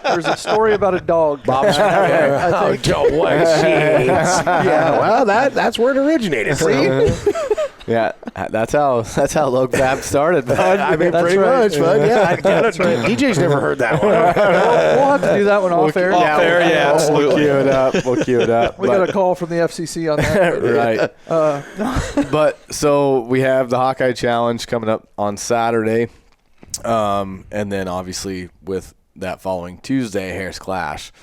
There's a story about a dog. Bob's I think. Yeah, well, that's where it originated. See? Yeah, that's how Logan Fab started, bud. I mean, That's pretty right. much, bud. Yeah, DJ's never heard that one. We'll have to do that one off air. We'll queue it up. We got a call from the FCC on that. Right. But so we have the Hawkeye Challenge coming up on Saturday. And then obviously with that following Tuesday, Harris Clash.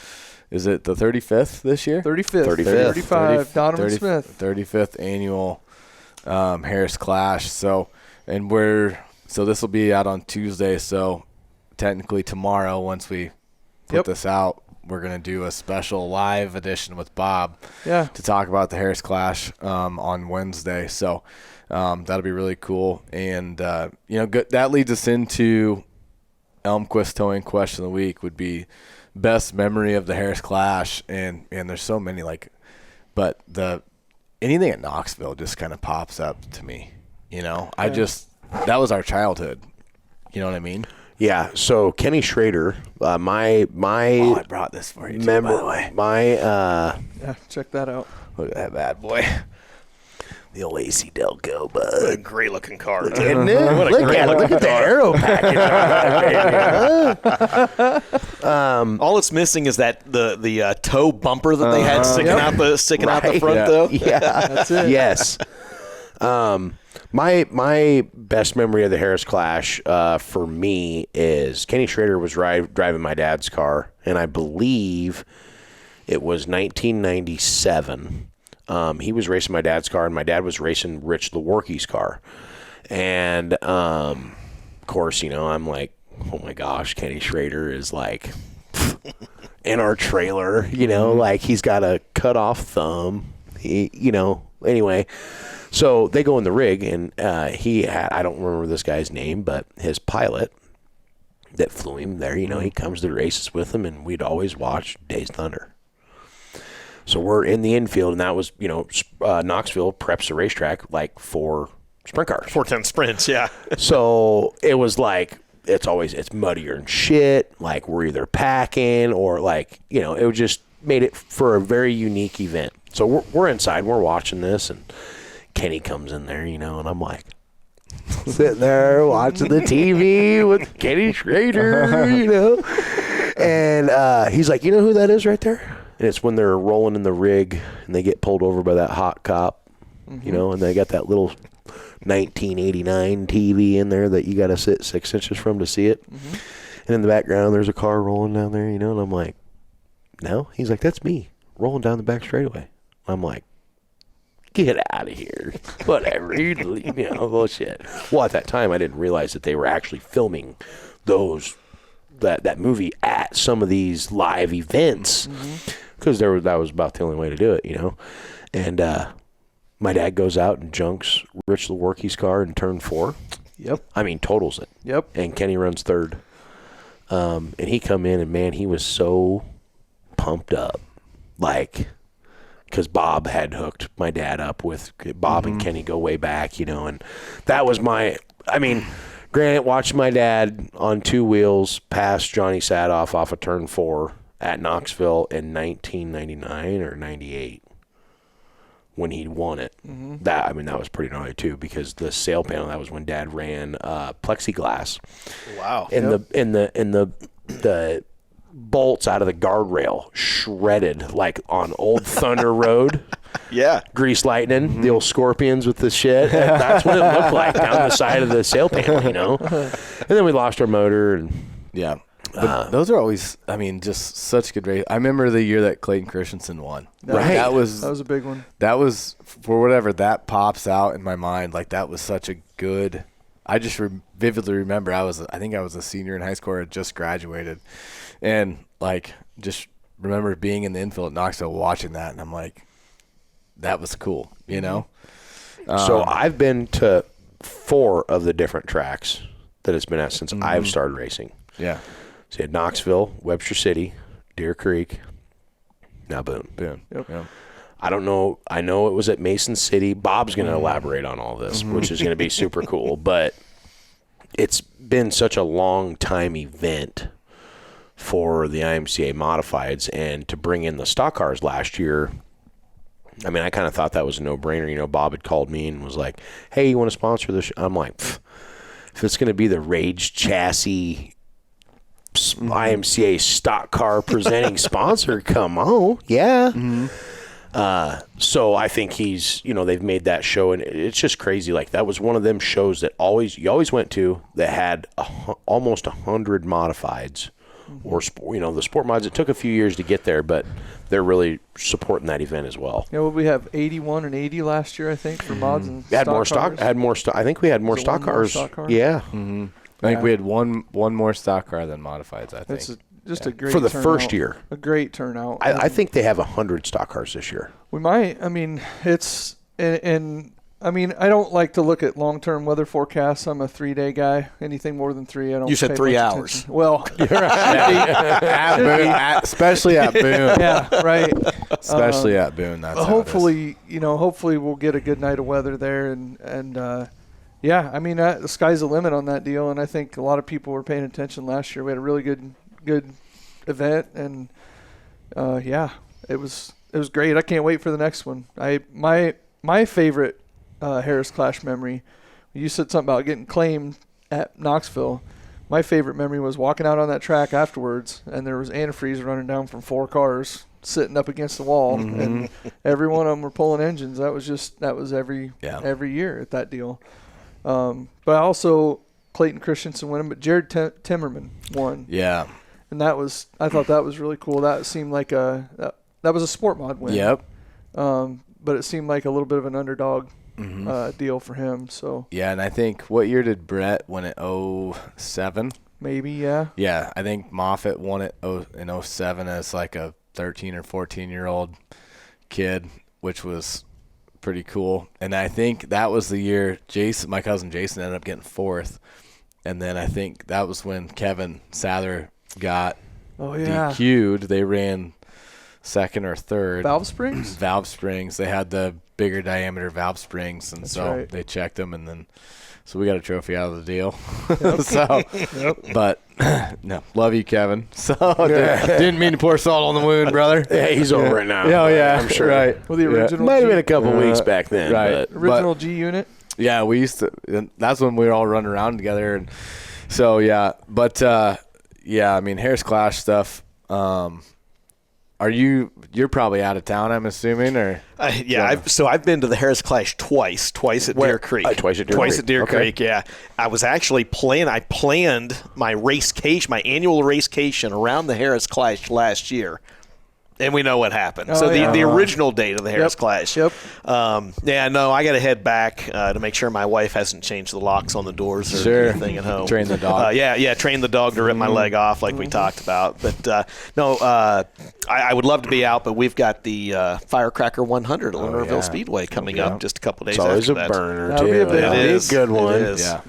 Is it the 35th this year? 35th. 35. Donovan Smith. 35th annual Harris Clash. So this will be out on Tuesday. So technically tomorrow, once we put this out, we're going to do a special live edition with Bob to talk about the Harris Clash on Wednesday. So that'll be really cool. And, that leads us into Elmquist Towing Question of the Week would be best memory of the Harris Clash. And there's so many, but anything at Knoxville just kind of pops up to me. That was our childhood. You know what I mean? Yeah, so Kenny Schrader, I brought this for you, too, by the way. Check that out. Look at that bad boy. The old AC Delco, bud. A great looking car. Isn't it? Look at the aero package on that baby. All it's missing is that the toe bumper that they had sticking out the front though. Yeah, That's it. Yes. My best memory of the Harris Clash for me is Kenny Schrader was driving my dad's car, and I believe it was 1997. He was racing my dad's car, and my dad was racing Rich Lewarke's car. And, of course, I'm like, oh, my gosh, Kenny Schrader is, in our trailer, like he's got a cut-off thumb, anyway. So they go in the rig, and I don't remember this guy's name, but his pilot that flew him there, he comes to the races with him, and we'd always watch Days Thunder. So we're in the infield, and that was, Knoxville preps the racetrack for sprint cars. 410 sprints, yeah. So it was it's muddier and shit. We're either packing or it just made it for a very unique event. So we're inside, we're watching this, and Kenny comes in there, and I'm sitting there watching the TV with Kenny Schrader, and he's like, you know who that is right there? And it's when they're rolling in the rig and they get pulled over by that hot cop, and they got that little 1989 TV in there that you got to sit 6 inches from to see it. And in the background, there's a car rolling down there, and I'm like, no? He's like, that's me rolling down the back straightaway. I'm like, get out of here. Whatever. Bullshit. Well, at that time, I didn't realize that they were actually filming that movie at some of these live events because that was about the only way to do it, And my dad goes out and junks Rich Lewarke's car in turn 4. Yep. I mean, totals it. Yep. And Kenny runs third. And he come in, and, man, he was so pumped up. Because Bob had hooked my dad up with Bob and Kenny go way back, and that was granted, watching my dad on 2 wheels pass Johnny Sadoff off of turn 4 at Knoxville in 1999 or 98 when he won it. That was pretty gnarly too, because the sail panel, that was when Dad ran plexiglass. Wow. And the bolts out of the guardrail shredded on Old Thunder Road. Yeah. Grease lightning, the old scorpions with the shit. That's what it looked like down the side of the sail panel, And then we lost our motor, and But those are always, I mean, just such good race. I remember the year that Clayton Christensen won. Right. That was a big one. That was, for whatever, that pops out in my mind. Like, that was such a good, I just vividly remember I think I was a senior in high school. I had just graduated. And, like, just remember being in the infield at Knoxville watching that. And I'm like, that was cool, you know? So I've been to 4 of the different tracks that it's been at since I've started racing. Yeah. So you had Knoxville, Webster City, Deer Creek, now Boone. Yep. Yeah. I don't know. I know it was at Mason City. Bob's going to elaborate on all this, which is going to be super cool. But it's been such a long time event for the IMCA Modifieds, and to bring in the stock cars last year, I mean, I kind of thought that was a no-brainer. You know, Bob had called me and was like, hey, you want to sponsor this? I'm like, if it's going to be the Rage Chassis IMCA stock car presenting sponsor, come on. Yeah. So I think they've made that show, and it's just crazy. Like, that was one of them shows that you always went to that had almost 100 modifieds, or the sport mods. It took a few years to get there, but they're really supporting that event as well. Yeah, we have 81 and 80 last year, I think, for mods and Had more cars. stock. I think we had more stock cars. Yeah. I think we had one more stock car than modifieds, I think. It's just a great For the turnout. first year. A great turnout. I think they have 100 stock cars this year. We might. I mean, it's and I mean, I don't like to look at long-term weather forecasts. I'm a 3-day guy. Anything more than 3, I don't. You said pay 3 much hours. attention. Well, At Boone, especially at Boone. yeah, right. Especially at Boone. That's how it is. Hopefully we'll get a good night of weather there, and yeah, I mean, the sky's the limit on that deal, and I think a lot of people were paying attention last year. We had a really good event, and yeah, it was great. I can't wait for the next one. My favorite Harris Clash memory, you said something about getting claimed at Knoxville. My favorite memory was walking out on that track afterwards, and there was antifreeze running down from 4 cars sitting up against the wall, and every one of them were pulling engines. That was every year at that deal. But also Clayton Christensen winning, but Jared Timmerman won. Yeah. And I thought that was really cool. That seemed like that was a sport mod win. Yep. But it seemed like a little bit of an underdog deal for him. So yeah, and I think, what year did Brett win it? 07? maybe, yeah. Yeah, I think Moffitt won it in 07 as like a 13 or 14-year-old kid, which was pretty cool. And I think that was the year my cousin Jason ended up getting 4th. And then I think that was when Kevin Sather got DQ'd. They ran 2nd or 3rd. Valve springs? Valve springs. They had the bigger diameter valve springs, and so they checked them, and then so we got a trophy out of the deal. But no, love you, Kevin. So didn't mean to pour salt on the wound, brother. Yeah, he's over it now. Oh yeah, I'm sure. Right. Well, the original Might have been a couple weeks back then. Right. But original G unit. Yeah, we used to. And that's when we were all running around together, and so yeah. But yeah, I mean, Harris Clash stuff. You're probably out of town, I'm assuming, or yeah. I've been to the Harris Clash twice at Deer Creek. Twice at Deer Creek. Creek. Yeah. I was actually I planned my annual racecation around the Harris Clash last year. And we know what happened. The original date of the Harris Clash. Yep. I got to head back to make sure my wife hasn't changed the locks on the doors or anything at home. Train the dog. Train the dog to rip my leg off like we talked about. But I would love to be out, but we've got the Firecracker 100 at Eldora Speedway coming up just a couple days after that. It's always a burner, That'll too. be a big That'll be a good one. It is. Yeah.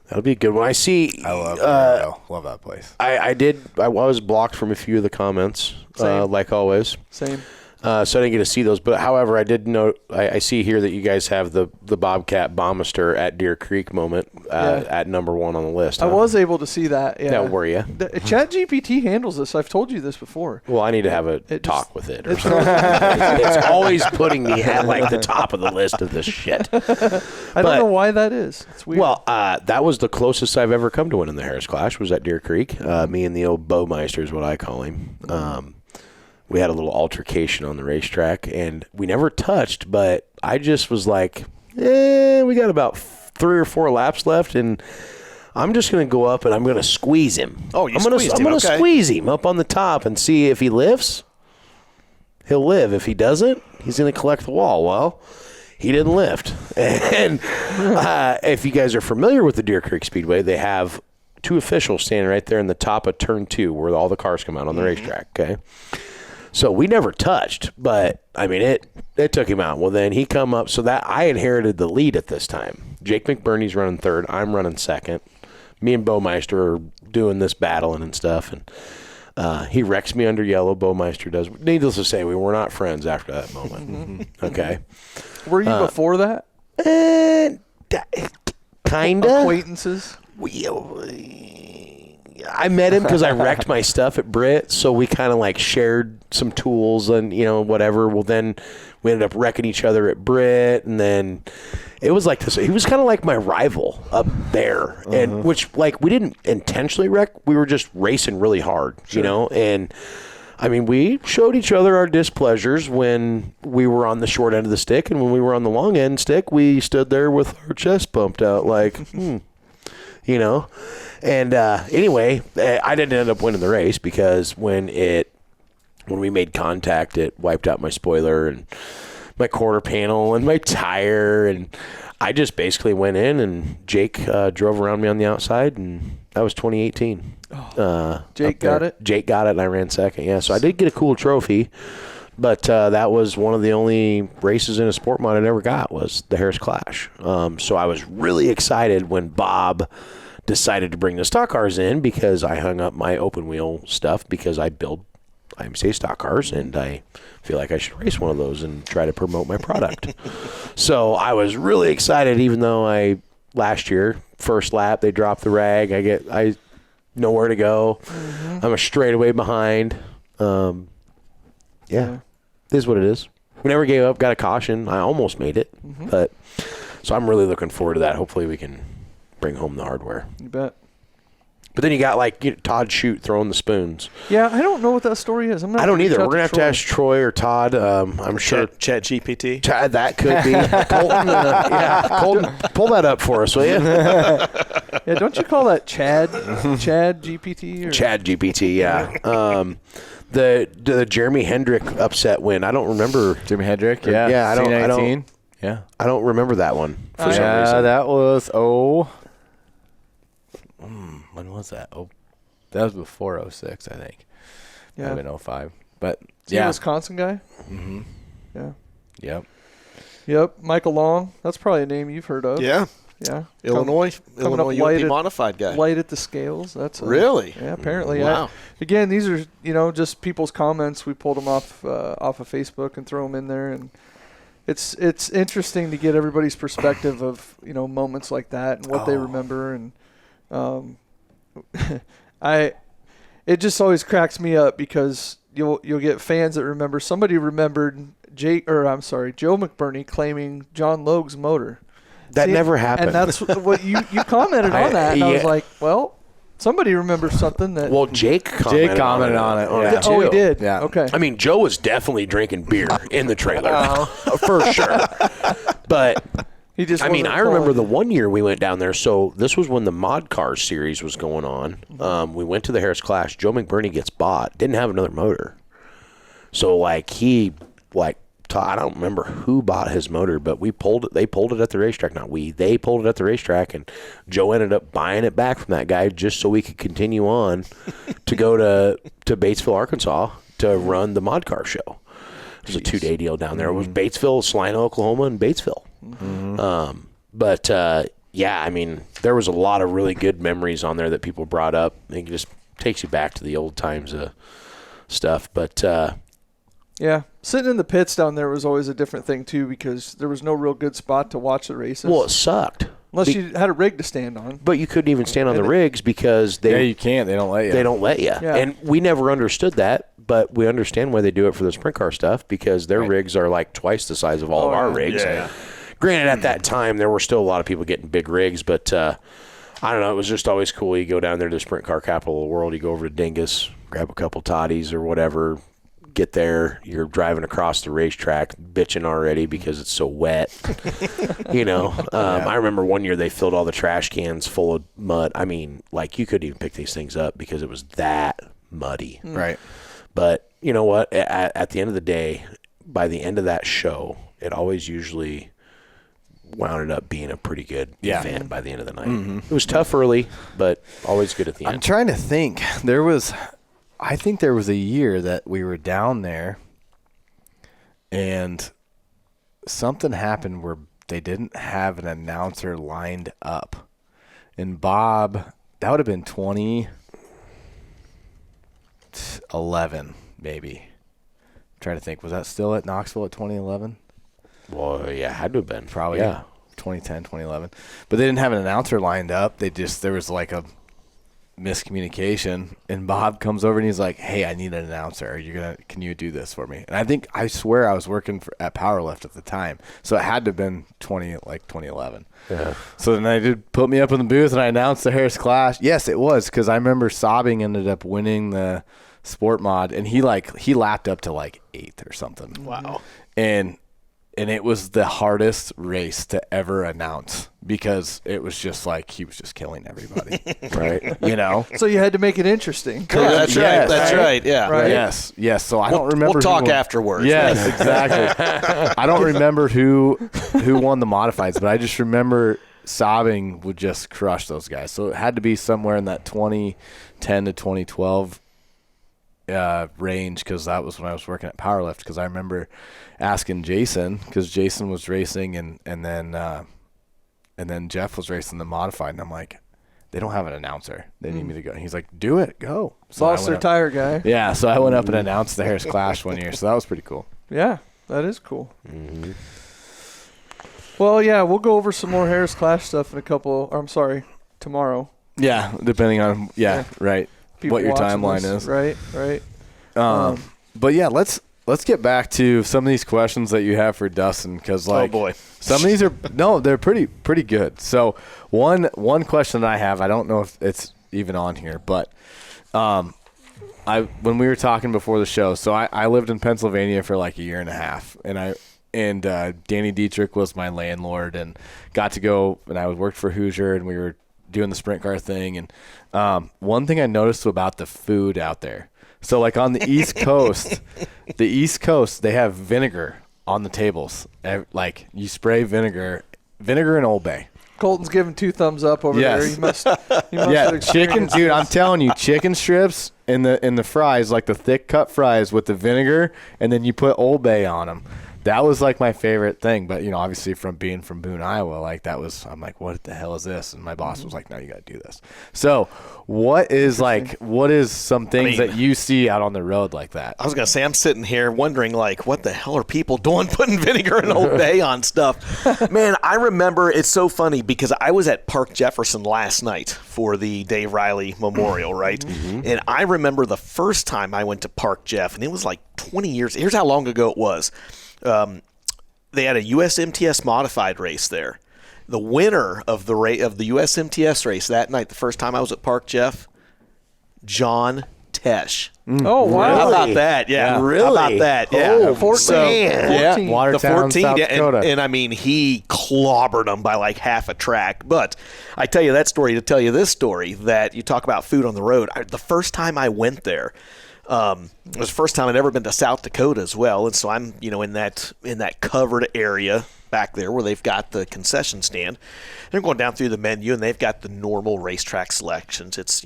That'll be a good one. I see. I love that place. I was blocked from a few of the comments, like always. Same. So I didn't get to see those. But however, I did note. I see here that you guys have the Bobcat Bombister at Deer Creek moment at number 1 on the list. I was able to see that. Yeah. Were you? ChatGPT handles this. I've told you this before. Well, I need to have a talk with it. Or something. It's always putting me at like the top of the list of this shit. I don't know why that is. It's weird. Well, that was the closest I've ever come to winning the Harris Clash, was at Deer Creek. Me and the old Bowmeister is what I call him. We had a little altercation on the racetrack, and we never touched, but I just was like, we got about 3 or 4 laps left, and I'm just going to go up and I'm going to squeeze him. Oh, you I'm gonna, squeezed I'm him, going to okay. squeeze him up on the top and see if he lifts. He'll live. If he doesn't, he's going to collect the wall. Well, he didn't lift. And if you guys are familiar with the Deer Creek Speedway, they have 2 officials standing right there in the top of turn 2 where all the cars come out on the racetrack, okay? So we never touched, but, I mean, it took him out. Well, then he come up. So that I inherited the lead at this time. Jake McBurney's running 3rd. I'm running 2nd. Me and Baumeister are doing this battling and stuff. And he wrecks me under yellow. Baumeister does. Needless to say, we were not friends after that moment. Okay. Were you before that? Kind of. Acquaintances? I met him because I wrecked my stuff at Britt, so we kind of like shared some tools and whatever. Well, then we ended up wrecking each other at Britt, and then it was like this. He was kind of like my rival up there, and which like we didn't intentionally wreck. We were just racing really hard, and. I mean, we showed each other our displeasures when we were on the short end of the stick, and when we were on the long end stick, we stood there with our chest pumped out like, And anyway, I didn't end up winning the race because when we made contact, it wiped out my spoiler and my quarter panel and my tire, and I just basically went in, and Jake drove around me on the outside, and that was 2018. Jake got it? Jake got it, and I ran 2nd. Yeah, so I did get a cool trophy, but that was one of the only races in a sport mod I never got was the Harris Clash. So I was really excited when Bob decided to bring the stock cars in because I hung up my open wheel stuff because I build IMCA Stock Cars, and I feel like I should race one of those and try to promote my product. So I was really excited, even though last year, first lap, they dropped the rag. I nowhere to go. I'm a straightaway behind. Yeah, it is what it is. We never gave up, got a caution. I almost made it. But so I'm really looking forward to that. Hopefully we can bring home the hardware. You bet. But then you got Todd Shute throwing the spoons. Yeah, I don't know what that story is. I don't either. We're going to have to ask Troy or Todd. I'm sure. Chat GPT. Chad, that could be. Colton, pull that up for us, will you? Yeah, don't you call that Chad? Chad GPT? Or? Chad GPT, yeah. The Jeremy Hendrick upset win. I don't remember. Jimi Hendrick, yeah. Yeah, I don't. C19. Yeah. I don't remember that one for some reason. That was when was that? That was before 06, I think. Yeah. Might have been 05. But Is he a Wisconsin guy? Mm-hmm. Yeah. Yep. Michael Long. That's probably a name you've heard of. Yeah. Yeah. Illinois light UMP modified guy. Light at the scales. That's Really? Yeah, apparently. Wow. Again, these are just people's comments. We pulled them off of Facebook and throw them in there, and it's interesting to get everybody's perspective of moments like that and what they remember, and it just always cracks me up because you'll get fans that remember. Somebody remembered Joe McBurney claiming John Logue's motor. That never happened. And that's what you commented on that. And I was like, well, somebody remembers something that. Well, Jake commented on it. Yeah. Oh, he did? Yeah. Okay. I mean, Joe was definitely drinking beer in the trailer. For sure. But, he just I wasn't remember calling the it. one year we went down there. So this was when the Mod Cars series was going on. We went to the Harris Clash. Joe McBurney gets bought. Didn't have another motor. So, I don't remember who bought his motor, but they pulled it at the racetrack. They pulled it at the racetrack, and Joe ended up buying it back from that guy just so we could continue on to go to Batesville, Arkansas to run the Mod Car show. It was a 2-day deal down there. It was Batesville, Salina, Oklahoma, and Batesville. There was a lot of really good memories on there that people brought up. I think it just takes you back to the old times of stuff. But yeah, sitting in the pits down there was always a different thing too because there was no real good spot to watch the races. Well, it sucked. Unless you had a rig to stand on. But you couldn't even stand on the rigs because you can't. They don't let you. They don't let you. Yeah. And we never understood that, but we understand why they do it for the sprint car stuff because their rigs are like twice the size of all of our rigs. Yeah. Granted, at that time, there were still a lot of people getting big rigs, but I don't know. It was just always cool. You go down there to the sprint car capital of the world. You go over to Dingus, grab a couple toddies or whatever, get there, you're driving across the racetrack bitching already because it's so wet. I remember one year they filled all the trash cans full of mud. I mean, like, you couldn't even pick these things up because it was that muddy. Right. But you know what? At the end of the day, by the end of that show, it always usually wound up being a pretty good event by the end of the night. Mm-hmm. It was tough early, but always good at the end. I'm trying to think. I think there was a year that we were down there and something happened where they didn't have an announcer lined up. And Bob, that would have been 2011, maybe. I'm trying to think. Was that still at Knoxville at 2011? Well, yeah, had to have been. Probably, yeah. 2010, 2011. But they didn't have an announcer lined up. There was like a miscommunication, and Bob comes over and he's like, "Hey, I need an announcer. Can you do this for me?" And I swear I was working at Powerlift at the time, so it had to have been 2011. Yeah. So then they did put me up in the booth and I announced the Harris Clash. Yes, it was, because I remember Sobbing ended up winning the sport mod, and he lapped up to like 8th or something. Wow. And it was the hardest race to ever announce because it was just like he was just killing everybody, right? So you had to make it interesting. Yeah, that's right. That's right. Yeah. Right. Yes. So I don't remember. We'll talk afterwards. Yes, exactly. I don't remember who won the modifieds, but I just remember Sobbing would just crush those guys. So it had to be somewhere in that 2010 to 2012 range, because that was when I was working at Powerlift. Because I remember asking Jason, because Jason was racing and then Jeff was racing the modified, and I'm like, they don't have an announcer. They need me to go. And he's like, do it, go. So Lost their tire guy. Yeah, so I went up and announced the Harris Clash one year. So that was pretty cool. Yeah, that is cool. Mm-hmm. Well, yeah, we'll go over some more Harris Clash stuff in tomorrow. Yeah, depending on right. People what your watching timeline this. is. Right. But yeah, let's get back to some of these questions that you have for Dustin, because Oh boy, some of these are they're pretty good. So one question that I have, I don't know if it's even on here, but when we were talking before the show, so I lived in Pennsylvania for like a year and a half, and Danny Dietrich was my landlord, and got to go, and I worked for Hoosier, and we were doing the sprint car thing. And one thing I noticed about the food out there, so like on the East Coast, they have vinegar on the tables. Like you spray vinegar and Old Bay. Colton's giving 2 thumbs up over there. He must have chicken, dude. I'm telling you, chicken strips in the fries, like the thick cut fries with the vinegar, and then you put Old Bay on them. That was like my favorite thing. But obviously from being from Boone, Iowa, like I'm like, what the hell is this? And my boss was like, no, you got to do this. So what is some things that you see out on the road like that? I was going to say, I'm sitting here wondering, like, what the hell are people doing putting vinegar and Old Bay on stuff? Man, I remember, it's so funny because I was at Park Jefferson last night for the Dave Riley Memorial, right? Mm-hmm. And I remember the first time I went to Park Jeff, and it was like 20 years. Here's how long ago it was. They had a USMTS modified race there. The winner of the USMTS race that night, the first time I was at Park Jeff, John Tesh. Oh, wow. How about that? Yeah. Really? How about that? Yeah. Oh, 14. Yeah, Watertown, the 14, South yeah, Dakota. and I mean, he clobbered them by like half a track. But I tell you that story to tell you this story, that you talk about food on the road. The first time I went there, it was the first time I'd ever been to South Dakota as well, and so I'm in that covered area back there where they've got the concession stand. They're going down through the menu, and they've got the normal racetrack selections. It's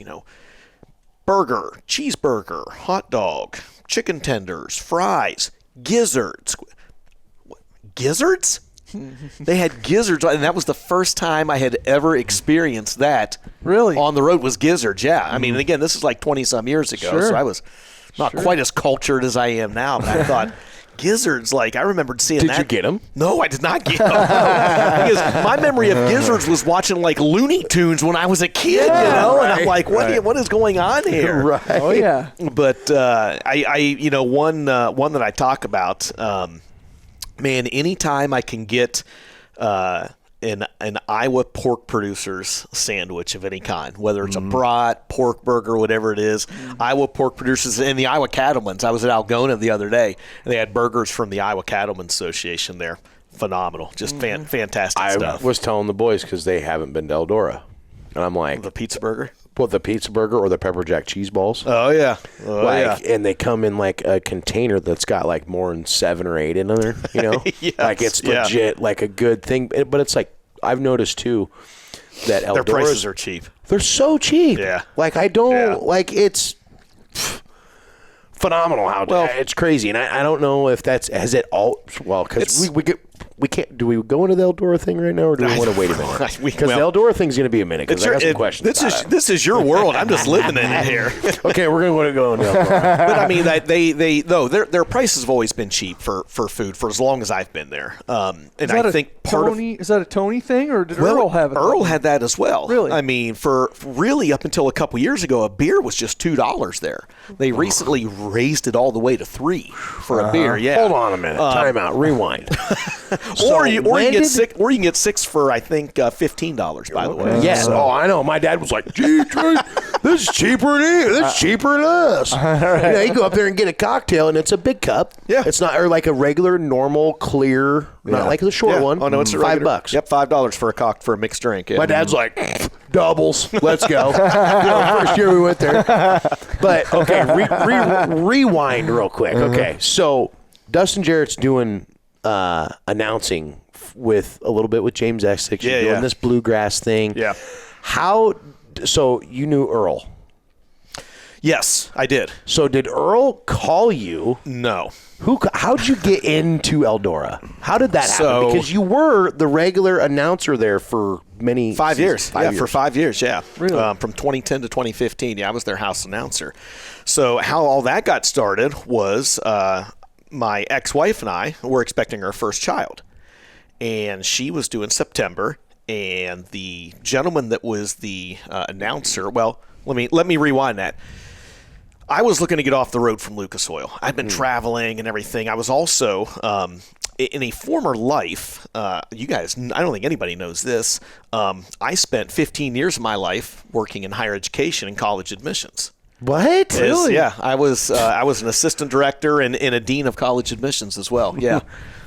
burger, cheeseburger, hot dog, chicken tenders, fries, gizzards. Gizzards? They had gizzards, and that was the first time I had ever experienced that. Really? On the road was gizzards, yeah. I mean, again, this is like 20-some years ago, Sure. so I was not quite as cultured as I am now, but I thought, gizzards, like, I remembered seeing that. Did you get them? No, I did not get them. Because my memory of gizzards was watching, like, Looney Tunes when I was a kid, and I'm like, what is going on here? Right. Oh, yeah. But one that I talk about, man, anytime I can get an Iowa pork producer's sandwich of any kind, whether it's a brat, pork burger, whatever it is. Iowa pork producers and the Iowa Cattlemen's. I was at Algona the other day, and they had burgers from the Iowa Cattlemen's Association there. Phenomenal. Just fantastic stuff. I was telling the boys because they haven't been to Eldora. And I'm like, The pizza burger? well, the pizza burger or the pepper jack cheese balls. Oh, yeah. And they come in like a container that's got like more than 7 or 8 in there, you know? Yes, like it's legit, like a good thing. But it's like, I've noticed too that Their Eldora's, prices are cheap. they're so cheap. Yeah. Like I don't, like it's phenomenal how it's crazy. And I don't know if that's, has it all, well, because we can't, do we go into the Eldora thing right now or do we want to wait a minute? Because the Eldora thing's going to be a minute because I got some questions. This is your world. I'm just living in it here. Okay, we're going to go into Eldora. But I mean, their prices have always been cheap for food for as long as I've been there. And I think is that a Tony thing, or did Earl have it? Earl had that as well. Really? I mean, for really up until a couple years ago, a beer was just $2 there. They recently raised it all the way to $3 for a beer. Yeah. Hold on a minute. Time out. Rewind. Or you can get 6 for I think $15. By the way. Yes. So, I know. My dad was like, "Gee, this is cheaper than you. This is cheaper than us." You go up there and get a cocktail, and it's a big cup. Yeah. It's not or like a regular, normal, clear, not like the short one. Oh no, it's a $5. Yep, $5 for a mixed drink. Yeah. My dad's like, doubles. Let's go. First year we went there. But okay, rewind real quick. Okay, so Dustin Jarrett's doing announcing with a little bit with James Essex. You're doing this bluegrass thing. Yeah. So you knew Earl? Yes, I did. So did Earl call you? No. How'd you get into Eldora? How did that happen? Because you were the regular announcer there for 5 years. For 5 years, yeah. Really? From 2010 to 2015, I was their house announcer. So how all that got started was my ex-wife and I were expecting our first child. And she was due in September. And the gentleman that was the announcer, well, let me rewind that. I was looking to get off the road from Lucas Oil. I'd been traveling and everything. I was also, in a former life, you guys, I don't think anybody knows this, I spent 15 years of my life working in higher education and college admissions. What? Really? Yeah, I was an assistant director and a dean of college admissions as well. Yeah.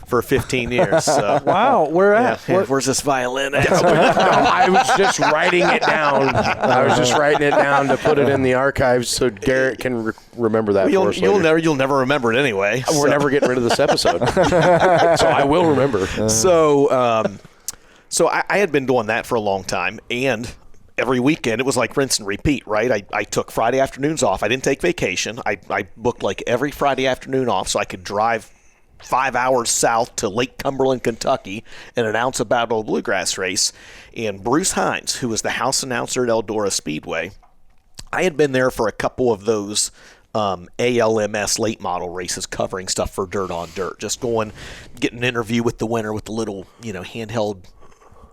For 15 years. So. Wow, where at? Yeah, where's this violin at? I was just writing it down. I was just writing it down to put it in the archives so Garrett can remember that. You'll never remember it anyway. We're never getting rid of this episode, so I will remember. So I had been doing that for a long time, and every weekend it was like rinse and repeat, right? I took Friday afternoons off. I didn't take vacation. I booked like every Friday afternoon off so I could drive 5 hours south to Lake Cumberland, Kentucky, and announce a Battle of Bluegrass race. And Bruce Hines, who was the house announcer at Eldora Speedway, I had been there for a couple of those ALMS late model races covering stuff for Dirt on Dirt. Just getting an interview with the winner with the little, handheld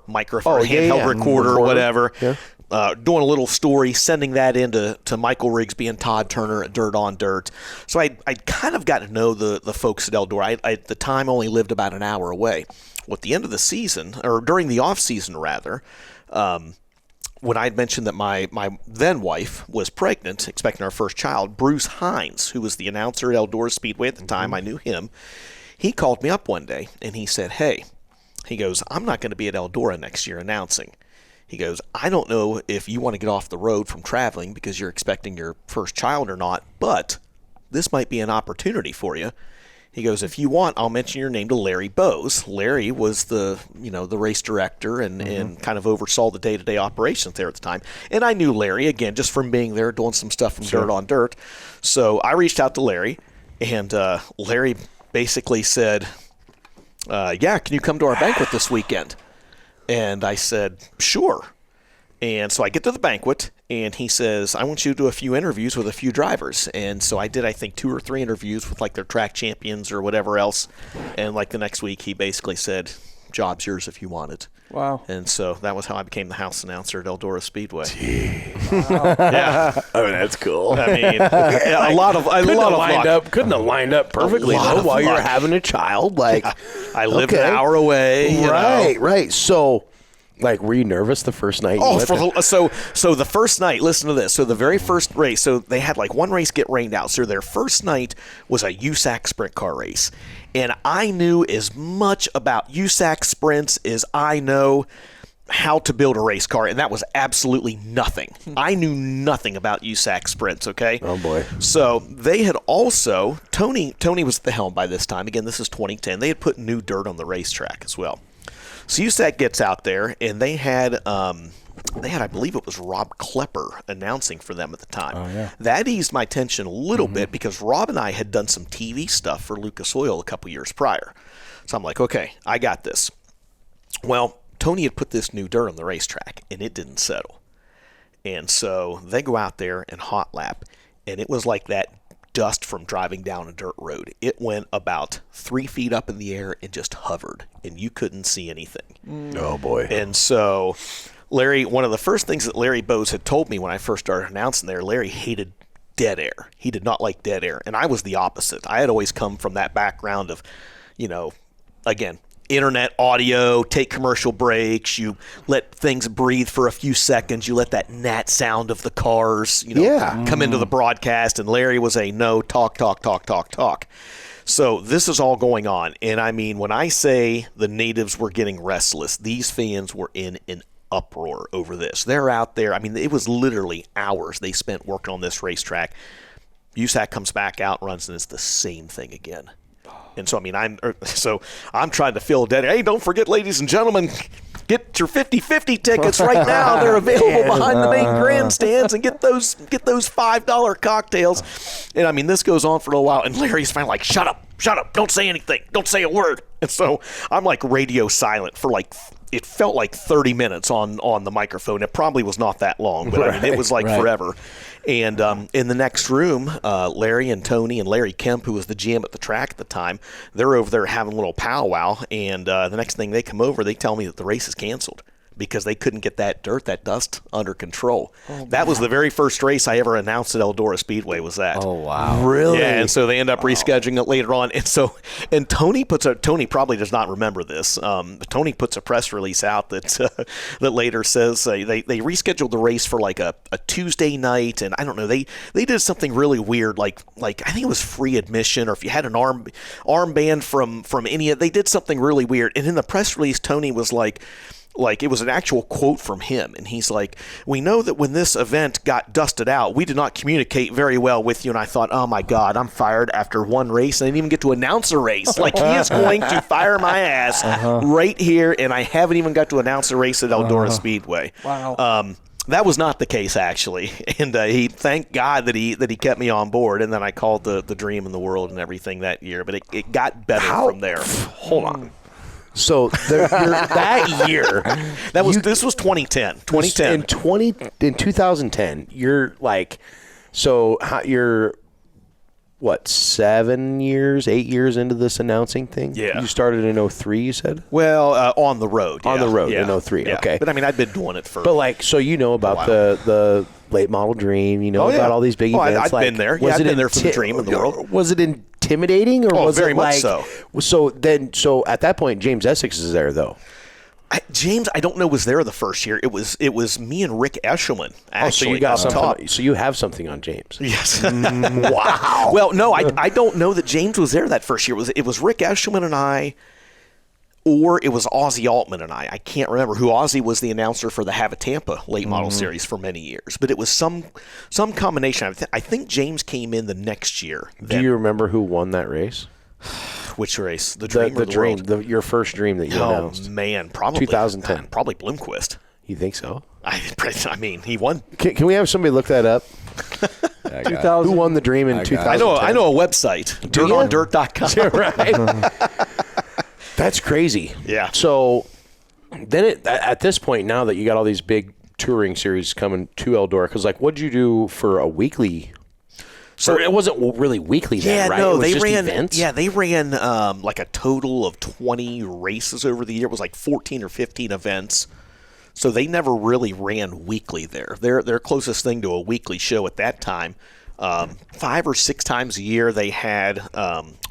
microphone, recorder or whatever. Yeah. Doing a little story, sending that into Michael Rigsby and Todd Turner at Dirt on Dirt. So I kind of got to know the folks at Eldora. I at the time only lived about an hour away. Well, at the end of the season, or during the off season rather, when I had mentioned that my then wife was pregnant, expecting our first child, Bruce Hines, who was the announcer at Eldora Speedway at the time, I knew him. He called me up one day and he said, "Hey," he goes, "I'm not going to be at Eldora next year announcing." He goes, "I don't know if you want to get off the road from traveling because you're expecting your first child or not, but this might be an opportunity for you." He goes, "If you want, I'll mention your name to Larry Bowes." Larry was the race director and kind of oversaw the day-to-day operations there at the time. And I knew Larry, again, just from being there, doing some stuff from Dirt on Dirt. So I reached out to Larry, and Larry basically said, "Yeah, can you come to our banquet this weekend?" And I said, "Sure." And so I get to the banquet, and he says, "I want you to do a few interviews with a few drivers." And so I did, I think, 2 or 3 interviews with, like, their track champions or whatever else. And, like, the next week, he basically said, job's yours if you want it. Wow. And so that was how I became the house announcer at Eldora Speedway. Yeah. Oh, that's cool. I mean, a lot of luck. Couldn't have lined up perfectly though, while you're having a child. Like, I lived an hour away. You know. Right. So, like, were you nervous the first night? So the first night, listen to this. So the very first race, so they had like one race get rained out. So their first night was a USAC sprint car race. And I knew as much about USAC sprints as I know how to build a race car, and that was absolutely nothing. I knew nothing about USAC sprints, okay? Oh, boy. So they had also, Tony was at the helm by this time. Again, this is 2010. They had put new dirt on the racetrack as well. So USAC gets out there, and they had, I believe it was Rob Klepper announcing for them at the time. Oh, yeah. That eased my tension a little bit because Rob and I had done some TV stuff for Lucas Oil a couple years prior. So I'm like, okay, I got this. Well, Tony had put this new dirt on the racetrack, and it didn't settle. And so they go out there and hot lap, and it was like that dust from driving down a dirt road. It went about 3 feet up in the air and just hovered, and you couldn't see anything. Oh, boy. And so Larry, one of the first things that Larry Bowes had told me when I first started announcing there, Larry hated dead air. He did not like dead air, and I was the opposite. I had always come from that background of, again, internet audio, take commercial breaks, you let things breathe for a few seconds, you let that gnat sound of the cars, come into the broadcast, and Larry was a no, talk. So this is all going on, and I mean, when I say the natives were getting restless, these fans were in an uproar over this. They're out there, I mean, it was literally hours they spent working on this racetrack. USAC comes back out, runs, and it's the same thing again. And so, I mean, I'm trying to fill dead air. Hey, don't forget, ladies and gentlemen, get your 50-50 tickets right now. They're available behind the main grandstands, and get those $5 cocktails. And I mean, this goes on for a little while, and Larry's finally like, shut up, don't say anything, don't say a word. And so I'm like radio silent for like, it felt like 30 minutes on the microphone. It probably was not that long, but I mean, it was like forever. And in the next room, Larry and Tony and Larry Kemp, who was the GM at the track at the time, they're over there having a little powwow. And the next thing they come over, they tell me that the race is canceled because they couldn't get that dust under control. That was the very first race I ever announced at Eldora Speedway was that. Oh, wow. Really? Yeah, and so they end up rescheduling it later on. And Tony probably does not remember this. Tony puts a press release out that later says they rescheduled the race for like a Tuesday night, and I don't know, they did something really weird, like I think it was free admission, or if you had an armband from any, they did something really weird. And in the press release, Tony was like it was an actual quote from him, and he's like, we know that when this event got dusted out, we did not communicate very well with you. And I thought, oh my God, I'm fired after one race. I didn't even get to announce a race. Like, he is going to fire my ass right here, and I haven't even got to announce a race at Eldora Speedway. Wow. That was not the case, actually, and he thanked God that he kept me on board, and then I called the dream in the world and everything that year. But it got better from there. Hold on. So that year, this was 2010. 2010. In 2010, you're like, you're what, 8 years into this announcing thing? Yeah. You started in 2003, you said? Well, on the road. On the road yeah. in 2003. Yeah. Okay. But I mean, I've been doing it for. But like, so you know about the late model dream, about all these big events. I've been there. Yeah, I've been there for the dream in the world. Was it intimidating, or was very it much like? so. So at that point, James Essex is there though. James, I don't know, was there the first year. It was me and Rick Eshelman. Actually, so you got something. So you have something on James. Yes. Wow. Well, no, I don't know that James was there that first year. It was Rick Eshelman and I, or it was Ozzy Altman and I. I can't remember who. Ozzy was the announcer for the Have a Tampa late model series for many years, but it was some combination. I think James came in the next year. Do you remember who won that race? Which race? The Dream or the Dream, World? your first Dream that you announced. Oh, man, probably. 2010. Probably Bloomquist. You think so? I mean, he won. Can we have somebody look that up? Who won the Dream in 2010? I know a website, dirtondirt.com. Right. That's crazy. Yeah. So then at this point, now that you got all these big touring series coming to Eldora, because like, what'd you do for a weekly? So it wasn't really weekly then, right? No, it was they just ran events? Yeah, they ran like a total of 20 races over the year. It was like 14 or 15 events. So they never really ran weekly there. Their closest thing to a weekly show at that time, 5 or 6 times a year, they had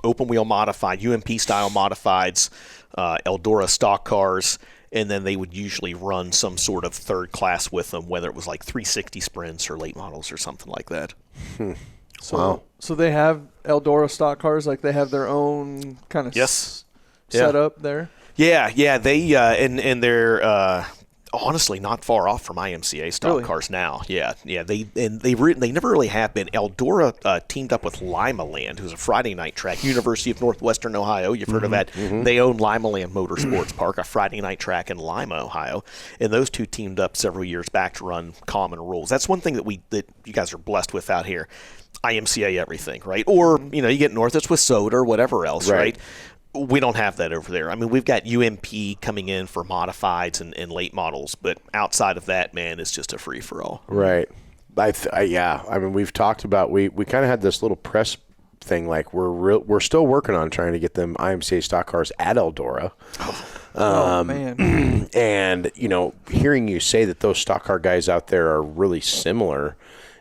open wheel modified, UMP style modifieds, Eldora Stock Cars, and then they would usually run some sort of third class with them, whether it was like 360 sprints or late models or something like that. So they have Eldora Stock Cars, like they have their own kind of setup there. Yeah, they and they're honestly not far off from IMCA Stock Cars now. Yeah, they never really have been. Eldora teamed up with Lima Land, who's a Friday night track, University of Northwestern Ohio. You've heard of that. They own Lima Land Motorsports Park, a Friday night track in Lima, Ohio, and those two teamed up several years back to run common rules. That's one thing that you guys are blessed with out here. IMCA everything, right? Or you get North, it's with Soda or whatever else, right? We don't have that over there. I mean, we've got UMP coming in for modifieds and late models, but outside of that, man, it's just a free-for-all. Right. I mean, we've talked about, we kind of had this little press thing, like we're still working on trying to get them IMCA Stock Cars at Eldora. Oh, man. And, hearing you say that those stock car guys out there are really similar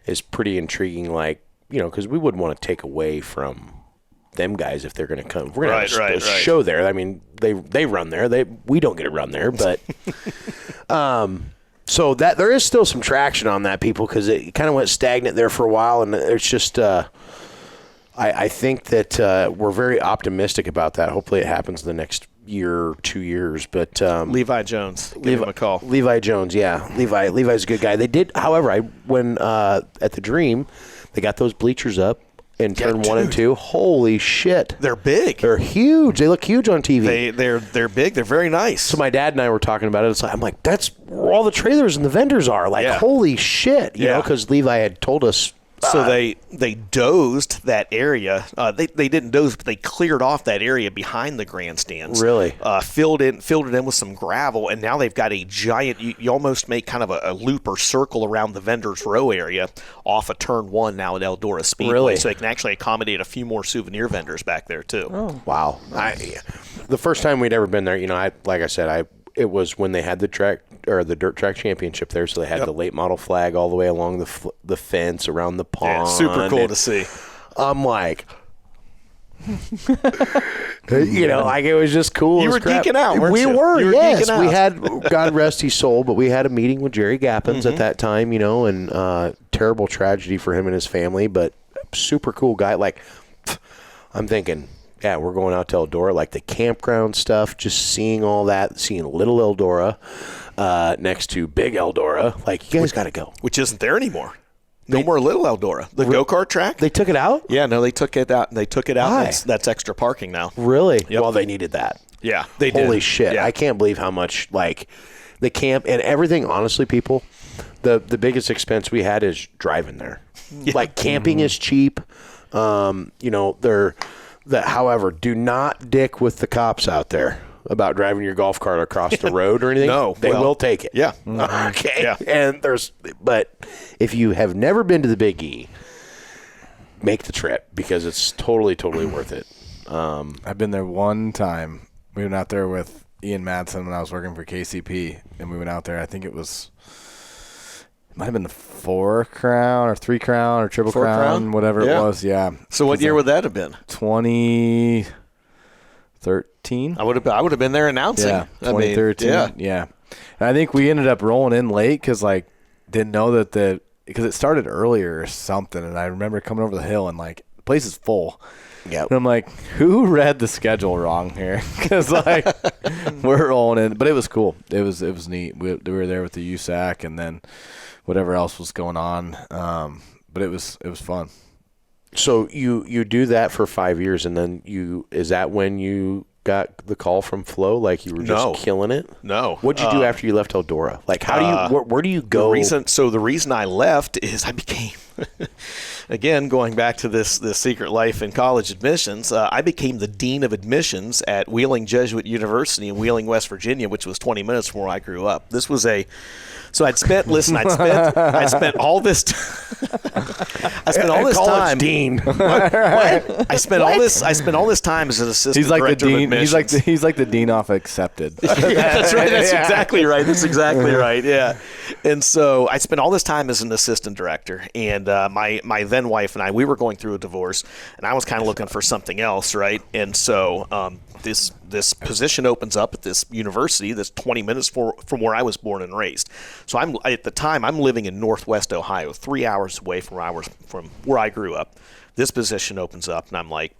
is pretty intriguing, like, because we wouldn't want to take away from them guys if they're going to come. We're going to have a show there. I mean, they run there. We don't get to run there, but so that there is still some traction on that, people, because it kind of went stagnant there for a while, and it's just I think that we're very optimistic about that. Hopefully, it happens in the next year or 2 years. But Levi Jones, give him a call. Levi Jones, yeah, Levi's a good guy. They did, however, when at the Dream, they got those bleachers up. In turn 1 and 2, holy shit! They're big. They're huge. They look huge on TV. They're big. They're very nice. So my dad and I were talking about it. I'm like, that's where all the trailers and the vendors are. Like, holy shit! You know, because Levi had told us. So they dozed that area. They didn't doze, but they cleared off that area behind the grandstands. Really? Filled it in with some gravel, and now they've got a giant. You almost make kind of a loop or circle around the vendors row area off of turn 1 now at Eldora Speedway. Really? So they can actually accommodate a few more souvenir vendors back there too. Oh, wow! The first time we'd ever been there, like I said, it was when they had the track or the dirt track championship there, so they had the late model flag all the way along the fence around the pond. Yeah, super cool to see. I'm like, like it was just cool. You were geeking out, weren't you? We were, you were yes. geeking out. We had, God rest his soul, but we had a meeting with Jerry Gappens at that time, and terrible tragedy for him and his family, but super cool guy. Like, I'm thinking, yeah, we're going out to Eldora, like the campground stuff, just seeing all that, seeing little Eldora next to big Eldora. Like, you guys got to go. Which isn't there anymore. No more little Eldora. The go-kart track? They took it out? Yeah, no, they took it out. Why? That's extra parking now. Really? Yep. Well, they needed that. Yeah, they did. Holy shit. Yeah. I can't believe how much, like, the camp and everything, honestly, people, the biggest expense we had is driving there. Yeah. Like, camping is cheap. However, do not dick with the cops out there about driving your golf cart across the road or anything. No. They will take it. Yeah. Okay. Yeah. And but if you have never been to the Big E, make the trip because it's totally, totally worth it. I've been there one time. We went out there with Ian Madsen when I was working for KCP, and we went out there. I think it might have been the 4 Crown or 3 Crown or Triple Crown, whatever it was. Yeah. So what year would that have been? 2013. I would have been there announcing. Yeah, 2013. Yeah. And I think we ended up rolling in late because didn't know that because it started earlier or something. And I remember coming over the hill and the place is full. Yep. And I'm like, who read the schedule wrong here? Because we're rolling in, but it was cool. It was neat. We were there with the USAC and then whatever else was going on. But it was fun. So you do that for 5 years, and then is that when you got the call from Flo? Like you were just killing it? No. What'd you do after you left Eldora? Like how do you where do you go? The reason I left is I became again, going back to this secret life in college admissions, I became the dean of admissions at Wheeling Jesuit University in Wheeling, West Virginia, which was 20 minutes from where I grew up. This was so I'd spent all this time. Dean. What? I spent all this time as an assistant He's like the director of dean. admissions. He's like the dean off Accepted. Yeah, that's right. That's exactly right. That's exactly right. Yeah. And so I spent all this time as an assistant director, and my then wife and I, we were going through a divorce, and I was kind of looking for something else, right? And so this position opens up at this university that's 20 minutes from where I was born and raised. So at the time I'm living in Northwest Ohio, 3 hours away from where I grew up. This position opens up, and I'm like,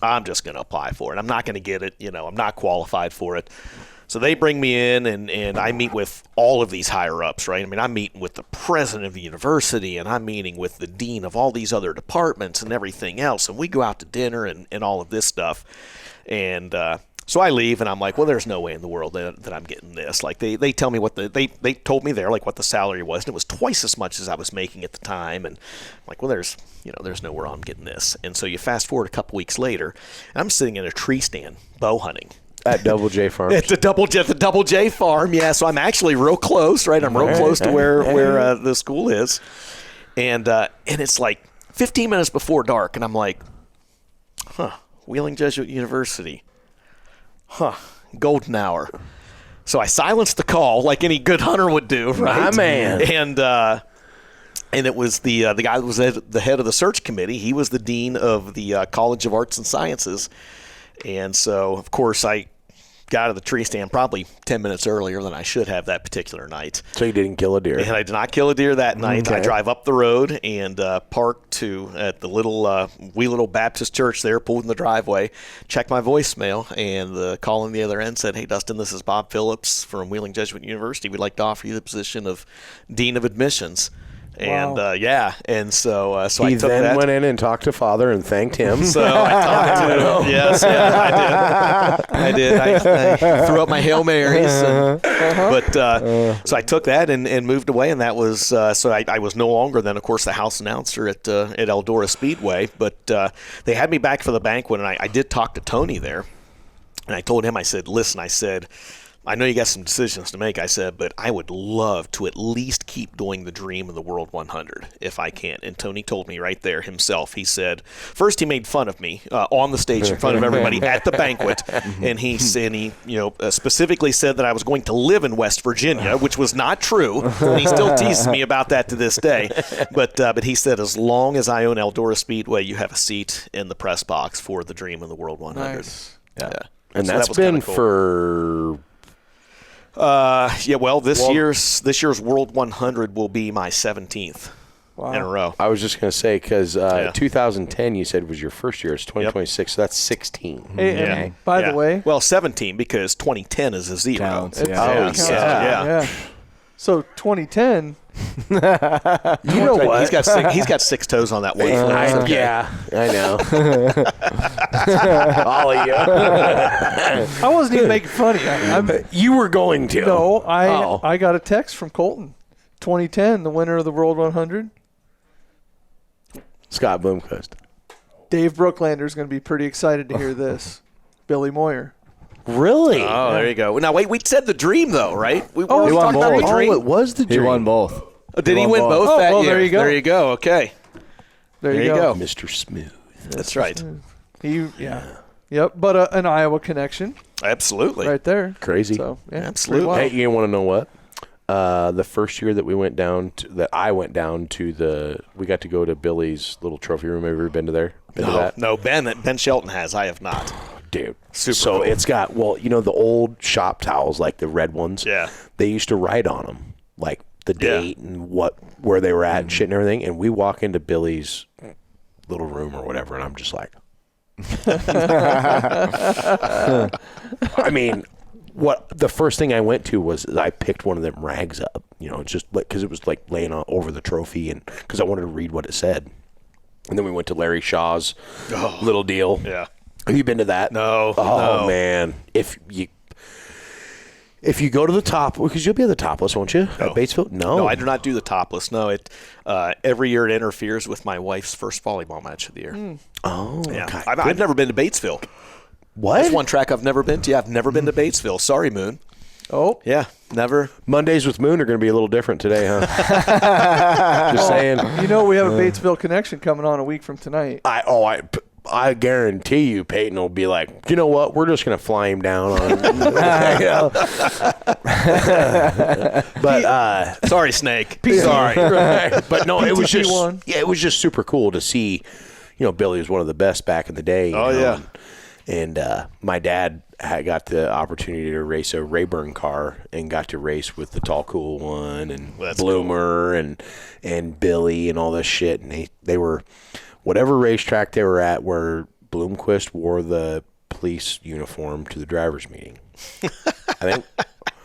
I'm just going to apply for it. I'm not going to get it. I'm not qualified for it. So they bring me in, and I meet with all of these higher-ups, right? I mean, I'm meeting with the president of the university, and I'm meeting with the dean of all these other departments and everything else, and we go out to dinner and all of this stuff. And so I leave, and I'm like, well, there's no way in the world that I'm getting this. Like, they tell me they told me there, like, what the salary was, and it was twice as much as I was making at the time. And I'm like, well, there's nowhere I'm getting this. And so you fast forward a couple weeks later, and I'm sitting in a tree stand bow hunting. At Double J Farm. At the Double J Farm, yeah. So I'm actually real close, right? I'm real close to where the school is. And it's like 15 minutes before dark, and I'm like, Wheeling Jesuit University. Golden hour. So I silenced the call like any good hunter would do, right? My man. And it was the guy that was the head of the search committee. He was the dean of the College of Arts and Sciences. And so, of course, I got out of the tree stand probably 10 minutes earlier than I should have that particular night. So you didn't kill a deer? And I did not kill a deer that night. Okay. I drive up the road and parked at the wee little Baptist church there, pulled in the driveway, checked my voicemail, and the call on the other end said, "Hey, Dustin, this is Bob Phillips from Wheeling Jesuit University. We'd like to offer you the position of Dean of Admissions." And and so I he took then that. went in and talked to Father and thanked him. So I talked to him. Yes, I did. I threw up my Hail Marys. So I took that and moved away, and that was so I was no longer then, of course, the house announcer at Eldora Speedway. But they had me back for the banquet, and I did talk to Tony there, and I told him, I said, "Listen," I said, "I know you got some decisions to make," I said, "but I would love to at least keep doing the dream of the World 100 if I can." And Tony told me right there himself, he said, first he made fun of me on the stage in front of everybody at the banquet, and he specifically said that I was going to live in West Virginia, which was not true, and he still teases me about that to this day. But he said, as long as I own Eldora Speedway, you have a seat in the press box for the dream of the World 100. Nice. Yeah. And So that's that was been kinda cool. for... This year's World 100 will be my 17th in a row. I was just going to say, because 2010 you said was your first year. It's 2026, so that's 16. Hey, and by the way, well, 17 because 2010 is a zero. Counts, it's- yeah. it counts. Yeah. So 2010. You know what? He's got six toes on that one. Yeah, I know. All of you. I wasn't even making fun of you. You were going to. No, I got a text from Colton. 2010, the winner of the World 100. Scott Bloomquist. Dave Brooklander is going to be pretty excited to hear this. Billy Moyer. Really? Oh, there you go. Now, wait, we said the dream, though, right? We he won talking about both. the dream. Oh, it was the He dream. won both. Oh, did he win both Oh, that well, year? there you go. There you go. Okay. There you you go. go. Mr. Smooth. That's right. Yep, but an Iowa connection Absolutely. right there. Crazy. So, yeah, Absolutely. pretty Hey, wild. you want to know what? The first year that we went down to, we got to go to Billy's little trophy room. Have you ever been to there? Been to that? No, Ben Shelton has. I have not. Dude. Super So cool. it's got, the old shop towels, like the red ones. Yeah. They used to write on them, like the date and where they were at and shit and everything. And we walk into Billy's little room or whatever, and I'm just like, I mean, the first thing I went to was I picked one of them rags up, just because it was like laying over the trophy, and because I wanted to read what it said. And then we went to Larry Shaw's little deal. Yeah. Have you been to that? No. Oh no. man, if If you go to the top, because you'll be at the topless, won't you? No. At Batesville? No, I do not do the topless. No, every year it interferes with my wife's first volleyball match of the year. Oh, Yeah, okay. I've never been to Batesville. What? That's one track I've never been to. Yeah, I've never been to Batesville. Sorry, Moon. Oh, Yeah, never. Mondays with Moon are going to be a little different today, huh? Just saying. you know we have a Batesville connection coming on a week from tonight. I guarantee you Peyton will be like, you know what? We're just going to fly him down on. But Sorry, Snake. sorry, right. But no, it was PTP just one. it was just super cool to see. Billy was one of the best back in the day. you know, yeah. and my dad got the opportunity to race a Rayburn car and got to race with the Tall Cool One and That's Bloomer and Billy and all this shit. And they were whatever racetrack they were at where Bloomquist wore the police uniform to the driver's meeting. I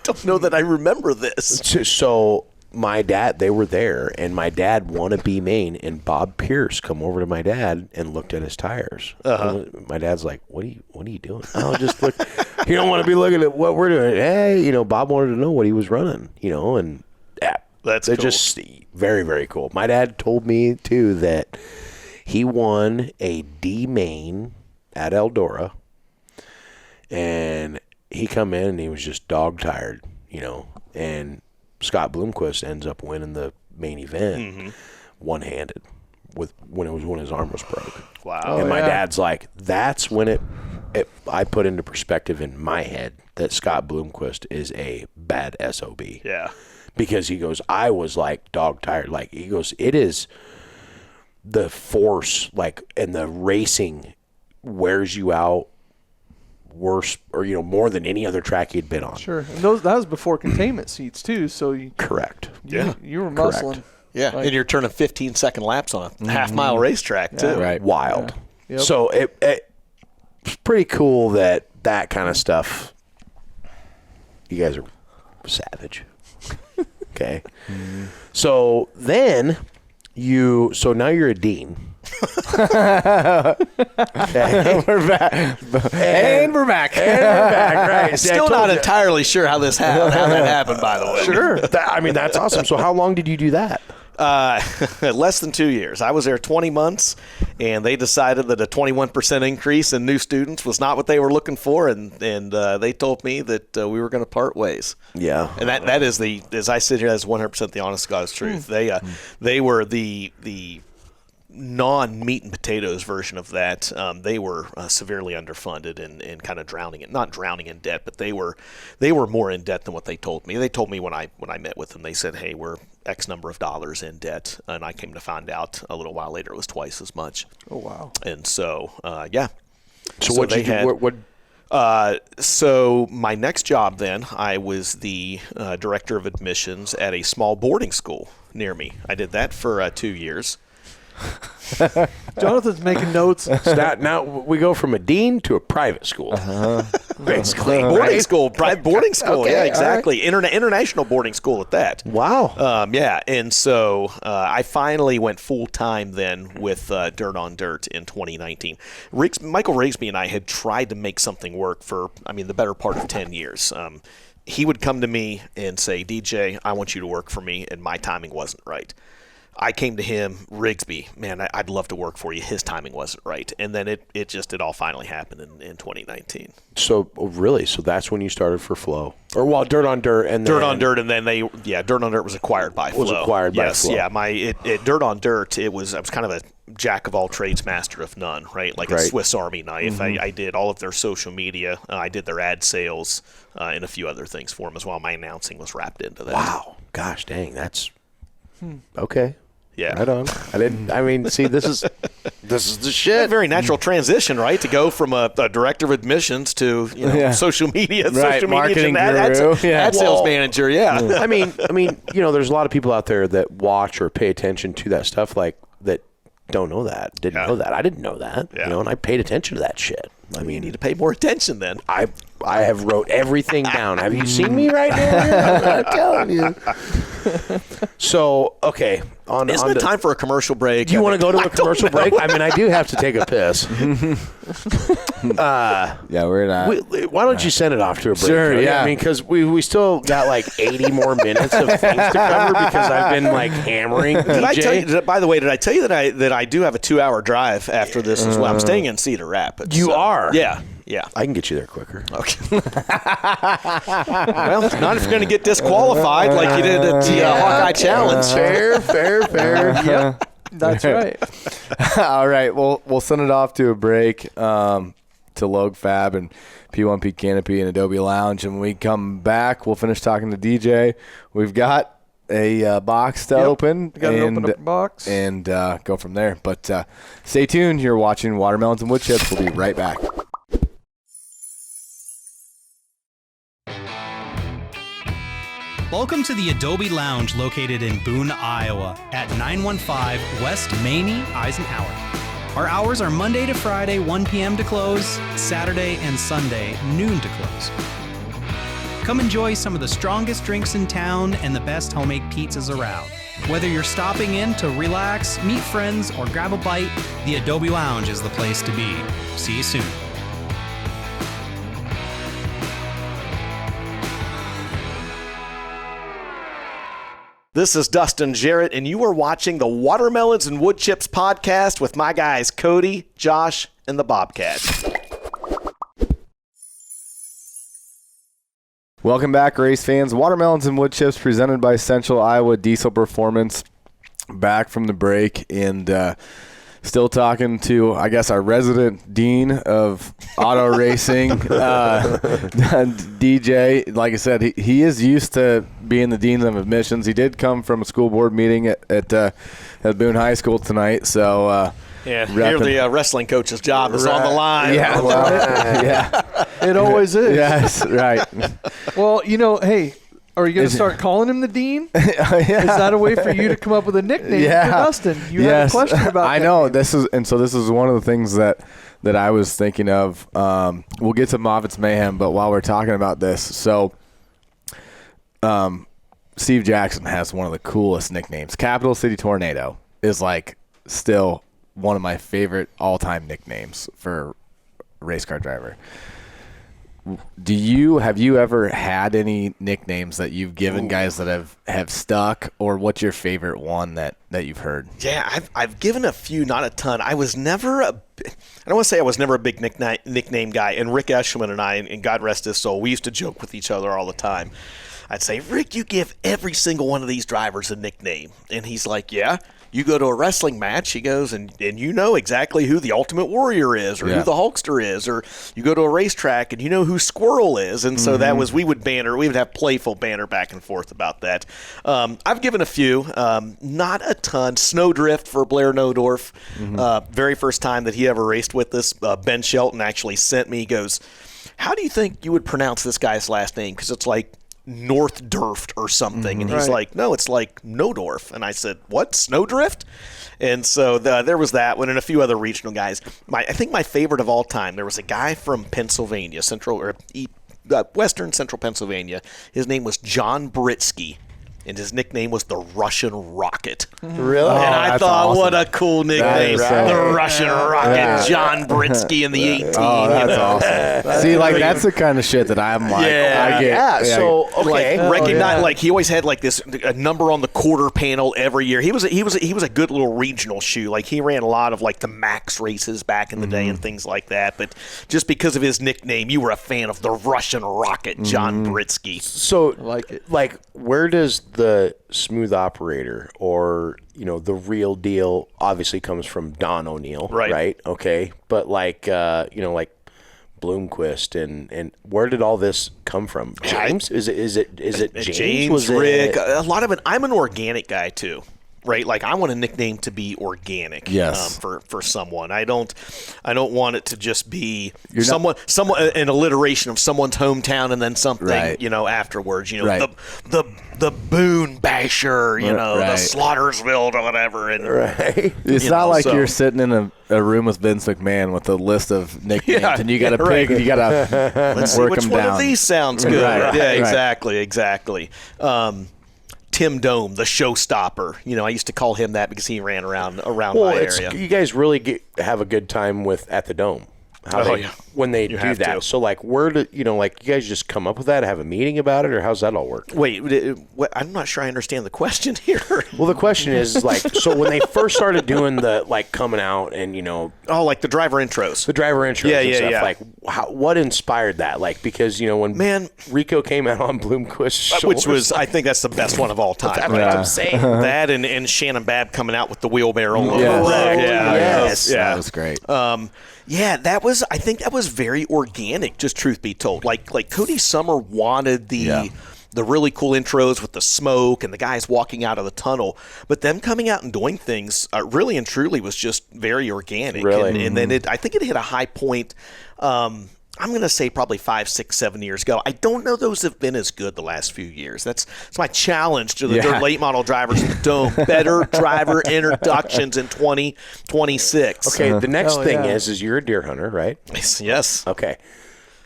Don't know that I remember this. think so. My dad, they were there, and my dad won a B main, and Bob Pierce come over to my dad and looked at his tires. My dad's like, "What are you doing?" Oh, just look. You don't want to be looking at what we're doing. Hey, Bob wanted to know what he was running. And yeah, That's they're cool. just very, very cool. My dad told me too that he won a D main at Eldora, and he come in and he was just dog tired, and Scott Bloomquist ends up winning the main event one-handed when his arm was broke. Wow. And my yeah. dad's like, that's when I put into perspective in my head that Scott Bloomquist is a bad SOB. Yeah. Because he goes, I was like dog tired. Like he goes, it is the force, and the racing wears you out worse or more than any other track he'd been on. Sure, and that was before containment seats too. So you Correct. were muscling. Yeah, Like- and you're turning 15-second laps on a half-mile racetrack, too. Right. Wild. Yeah. Yep. So it's pretty cool that kind of stuff. You guys are savage. Okay. So then so now you're a dean. Okay. We're back. And we're back. Right. Still not entirely sure how that happened, by the way. Sure. That's awesome. So how long did you do that? Less than 2 years. I was there 20 months, and they decided that a 21% increase in new students was not what they were looking for, and they told me that we were going to part ways. Yeah. And that is as I sit here, that's 100% the honest to God's truth. They were the non-meat and potatoes version of that. They were severely underfunded and kind of not drowning in debt, but they were more in debt than what they told me. They told me when I met with them, they said, "Hey, we're X number of dollars in debt," and I came to find out a little while later it was twice as much. Oh wow! And so, yeah. So what they you had? do? So my next job then, I was the director of admissions at a small boarding school near me. I did that for 2 years. Jonathan's making notes. Now we go from a dean to a private school. Basically. Boarding school, private boarding school. Okay, yeah, all exactly. International boarding school at that. Wow. Yeah, and so I finally went full time then with Dirt on Dirt in 2019. Michael Rigsby and I had tried to make something work for, the better part of 10 years. He would come to me and say, "DJ, I want you to work for me," and my timing wasn't right. I came to him, Rigsby, man, I'd love to work for you. His timing wasn't right. And then it all finally happened in 2019. So really, that's when you started for Flo, or Dirt on Dirt, and Dirt on Dirt, and then Dirt on Dirt was acquired by Flo. Was acquired by Flo. Yeah. Dirt on Dirt, I was kind of a jack of all trades, master of none, right? Like a Swiss Army knife. I did all of their social media. I did their ad sales and a few other things for them as well. My announcing was wrapped into that. Wow, gosh dang, that's okay. Yeah. Right on. See, this is the A shit. very natural transition, right? To go from a director of admissions to social media, marketing ad guru. sales manager. Yeah. There's a lot of people out there that watch or pay attention to that stuff, that don't know that, didn't know that. I didn't know that, and I paid attention to that shit. You need to pay more attention then. I have wrote everything down. Have you seen me right now? I'm telling you. So, okay. Isn't it time for a commercial break? Do you want to go to a commercial break? I mean, I do have to take a piss. Yeah, we're not. Why don't you send it off to a break? Sure, Cody? yeah. I mean, because we still got like 80 more minutes of things to cover because I've been like hammering DJ. Did I tell you, by the way, did I tell you that I do have a 2-hour drive after this as well? I'm staying in Cedar Rapids. You are? Yeah. I can get you there quicker. Okay. Well, not if you're going to get disqualified like you did at the Hawkeye Challenge. Fair. Yep. That's right. All right, we'll send it off to a break to Logue Fab and P1P Canopy and Adobe Lounge. And when we come back, we'll finish talking to DJ. We've got a box to open. We got to open up the box. And go from there. But stay tuned. You're watching Watermelons and Woodchips. We'll be right back. Welcome to the Adobe Lounge located in Boone, Iowa at 915 West Maney Eisenhower. Our hours are Monday to Friday, 1 p.m. to close, Saturday and Sunday, noon to close. Come enjoy some of the strongest drinks in town and the best homemade pizzas around. Whether you're stopping in to relax, meet friends, or grab a bite, the Adobe Lounge is the place to be. See you soon. This is Dustin Jarrett, and you are watching the Watermelons and Woodchips podcast with my guys Cody, Josh, and the Bobcat. Welcome back, race fans. Watermelons and Woodchips presented by Central Iowa Diesel Performance. Back from the break and still talking to, I guess, our resident dean of auto racing, DJ. Like I said, he is used to being the dean of admissions. He did come from a school board meeting at Boone High School tonight, so here the wrestling coach's job is on the line. Yeah, well, yeah, It always is. yes, right. Well, hey, are you going to start calling him the dean? Yeah. Is that a way for you to come up with a nickname for Dustin? You had a question about I that know. name. This is one of the things that I was thinking of. We'll get to Moffitt's Mayhem, but while we're talking about this, so Steve Jackson has one of the coolest nicknames. Capital City Tornado is like still one of my favorite all-time nicknames for a race car driver. Have you ever had any nicknames that you've given guys that have stuck, or what's your favorite one that you've heard? Yeah, I've given a few, not a ton. I was never I don't want to say I was never a big nickname guy. And Rick Eschelman and I, and God rest his soul, we used to joke with each other all the time. I'd say, Rick, you give every single one of these drivers a nickname. And he's like, yeah. You go to a wrestling match, he goes, and you know exactly who the Ultimate Warrior is, or who the Hulkster is, or you go to a racetrack and you know who Squirrel is. And so that was, we would have playful banter back and forth about that. I've given a few, not a ton. Snowdrift for Blair Nodorf. Very first time that he ever raced with us, Ben Shelton actually sent me, he goes, how do you think you would pronounce this guy's last name? Because it's like North Durft or something. And he's like, no, it's like Nodorf. And I said, what, Snowdrift? And so there was that one and a few other regional guys. I think my favorite of all time, there was a guy from Pennsylvania, Western Central Pennsylvania. His name was John Britsky. And his nickname was the Russian Rocket. Really? And I thought, awesome. what a cool nickname. Right. The Russian Rocket, John Britsky in the 18. Oh, that's awesome. See, like, that's the kind of shit that I'm like, I get. So, okay. Like, recognize, like, he always had, like, a number on the quarter panel every year. He was a good little regional shoe. Like, he ran a lot of, like, the Max races back in the day and things like that. But just because of his nickname, you were a fan of the Russian Rocket, John Britsky. So, I like it. Like, where does the smooth operator or, the real deal obviously comes from Don O'Neill, right? Okay. But like, like Bloomquist and where did all this come from? James? Is it James? James, Rick, a lot of it. I'm an organic guy too. Right, like I want a nickname to be organic. Yes. For someone, I don't want it to just be someone an alliteration of someone's hometown and then something afterwards. The Boone Basher, the Slaughtersville or whatever. And it's not like you're sitting in a room with Vince McMahon with a list of nicknames and you got to pick and you got to work them down. Which one of these sounds good? Right. Yeah, exactly. Tim Dome, the showstopper. You know, I used to call him that because he ran around Well, my area. you guys really have a good time at the Dome. When they do have that. to. So, like, where do you guys just come up with that, have a meeting about it, or how's that all work? Wait, I'm not sure I understand the question here. Well, the question is, like, so when they first started doing the, like, coming out and, like the driver intros. the driver intros Yeah, and yeah, stuff, yeah. like, what inspired that? Like, because, when Rico came out on Bloomquist's show, Which was, I think that's the best one of all time. that's what I'm saying. That and Shannon Babb coming out with the wheelbarrow. Yes. Yeah. That was great. I think that was very organic, just truth be told. Like Cody Summer wanted the really cool intros with the smoke and the guys walking out of the tunnel, but them coming out and doing things really and truly was just very organic. Really? And then I think it hit a high point. I'm going to say probably 5, 6, 7 years ago. I don't know those have been as good the last few years. That's my challenge to the dirt late model drivers in the Dome. Better driver introductions in 2026. Okay, the next thing is you're a deer hunter, right? Yes. Okay.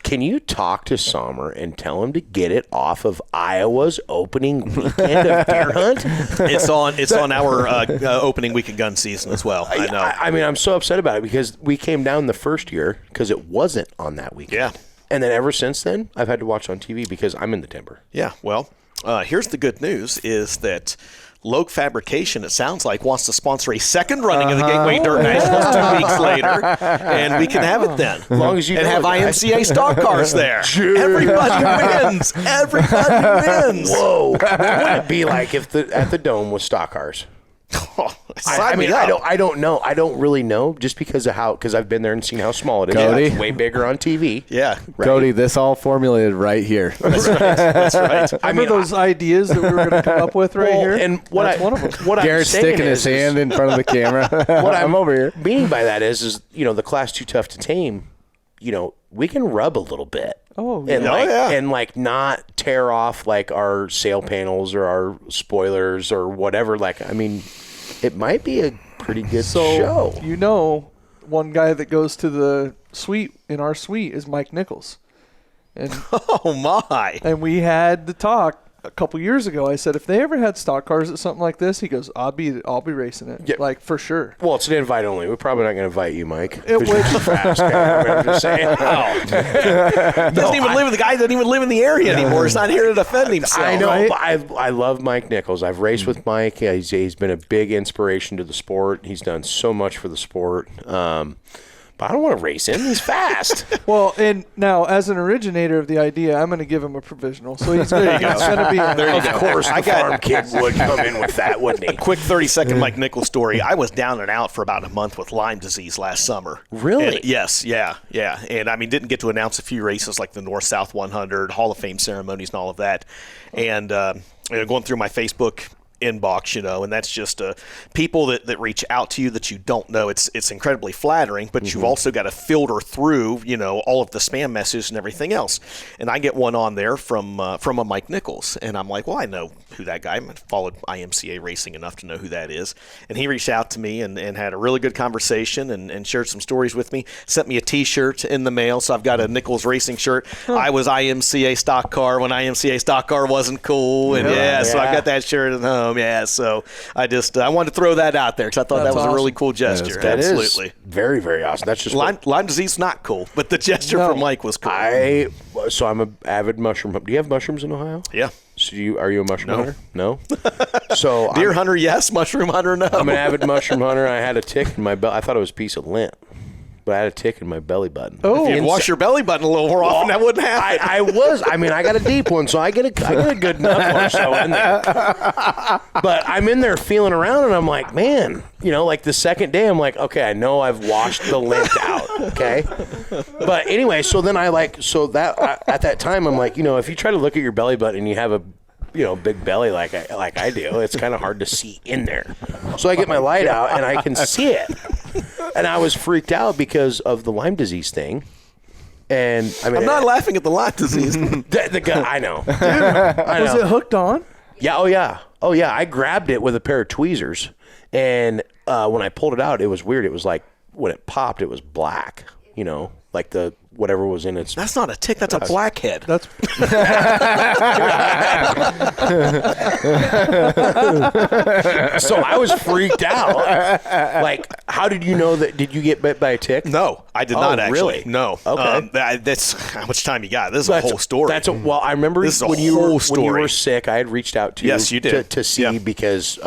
Can you talk to Sommer and tell him to get it off of Iowa's opening weekend of deer hunt? It's on our opening week of gun season as well. I know. I mean, I'm so upset about it because we came down the first year because it wasn't on that weekend. Yeah. And then ever since then, I've had to watch on TV because I'm in the timber. Yeah. Well, here's the good news is that Logue Fabrication, it sounds like, wants to sponsor a second running of the Gateway Dirt Nationals 2 weeks later, and we can have it then. As long as you and know have it, IMCA Stock Cars there. Everybody wins. Everybody wins. Whoa. What would it be like if at the Dome was stock cars? I mean, I don't know. I don't really know just because I've been there and seen how small it is. Cody? It's way bigger on TV. Yeah. Right. Cody, this all formulated right here. That's right. Remember those ideas that we were going to come up with here? And That's one of them. What Garrett's I'm saying sticking his hand in front of the camera. what I'm over here. meaning by that is the Class 2 Tough to Tame, we can rub a little bit. Oh, and yeah. like not tear off like our sail panels or our spoilers or whatever. Like, I mean, it might be a pretty good show. One guy that goes to the suite in our suite is Mike Nichols. And Oh, my. and we had the talk a couple years ago. I said, if they ever had stock cars at something like this, he goes, I'll be racing it. Yeah. Like, for sure. Well, it's an invite only. We're probably not going to invite you, Mike. It would. Fast, okay? I'm just saying. Doesn't even live in the guy doesn't even live in the area anymore. He's not here to defend himself. I know. Right? But I love Mike Nichols. I've raced with Mike. He's been a big inspiration to the sport. He's done so much for the sport. But I don't want to race him. He's fast. Well, and now, as an originator of the idea, I'm going to give him a provisional. So he's going to be in. There you go. Of course, I the farm kid would come in with that, wouldn't he? Quick 30-second Mike Nichols story. I was down and out for about a month with Lyme disease last summer. Really? And yes, yeah. And I mean, didn't get to announce a few races like the North-South 100, Hall of Fame ceremonies and all of that. And going through my Facebook inbox, and that's just people that reach out to you that you don't know. It's incredibly flattering, but you've also got to filter through, all of the spam messages and everything else. And I get one on there from a Mike Nichols, and I'm like, well, I know who that guy. I followed IMCA racing enough to know who that is. And he reached out to me and had a really good conversation and shared some stories with me. Sent me a T-shirt in the mail, so I've got a Nichols racing shirt. I was IMCA Stock Car when IMCA Stock Car wasn't cool, and so I got that shirt at home. Yeah, so I wanted to throw that out there because I thought that was a really cool gesture. That is Absolutely. very, very awesome. That's just Lyme disease not cool, but the gesture from Mike was cool. So I'm an avid mushroom. Do you have mushrooms in Ohio? Yeah. So are you a mushroom hunter? No. So Deer hunter, yes. Mushroom hunter, no. I'm an avid mushroom hunter. I had a tick in my belly. I thought it was a piece of lint, but I had a tick in my belly button. Oh. If you'd wash your belly button a little more often, that wouldn't happen. I got a deep one, so I get a good knuckle or so in there. But I'm in there feeling around, and I'm like, man, like the second day, I'm like, okay, I know I've washed the lint out, okay? But anyway, so then at that time, I'm like, if you try to look at your belly button and you have a big belly like I do, it's kind of hard to see in there. So I get my light out and I can see it. And I was freaked out because of the Lyme disease thing. And I mean, I'm not laughing at the Lyme disease. the guy, I know. Dude, I know. Was it hooked on? Yeah. Oh yeah. I grabbed it with a pair of tweezers, and when I pulled it out, it was weird. It was like when it popped, it was black. you know, like the whatever was in its. That's not a tick. That's a blackhead. That's So I was freaked out. Like, how did you know that? Did you get bit by a tick? No, I did not actually. Really? No. Okay. That's how much time you got. This is a whole story. Well, I remember This is a when you whole were story. sick, I had reached out to you. Yes, you did. To see because you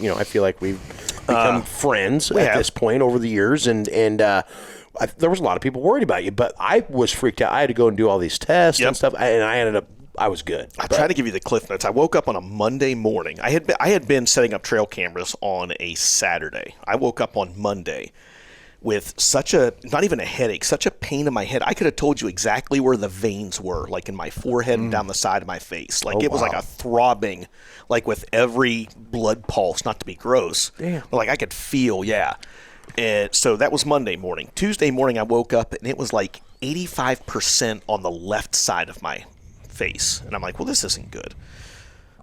know, I feel like we've become friends at have. this point over the years, and there was a lot of people worried about you, but I was freaked out. I had to go and do all these tests and stuff, and I ended up. I was good. I try to give you the cliff notes. I woke up on a Monday morning. I had been setting up trail cameras on a Saturday. I woke up on Monday with such a, not even a headache, such a pain in my head. I could have told you exactly where the veins were, like in my forehead and down the side of my face. Like it was like a throbbing, like with every blood pulse, not to be gross. Damn. But like I could feel, And so that was Monday morning. Tuesday morning I woke up and it was like 85% on the left side of my face. And I'm like, well, this isn't good.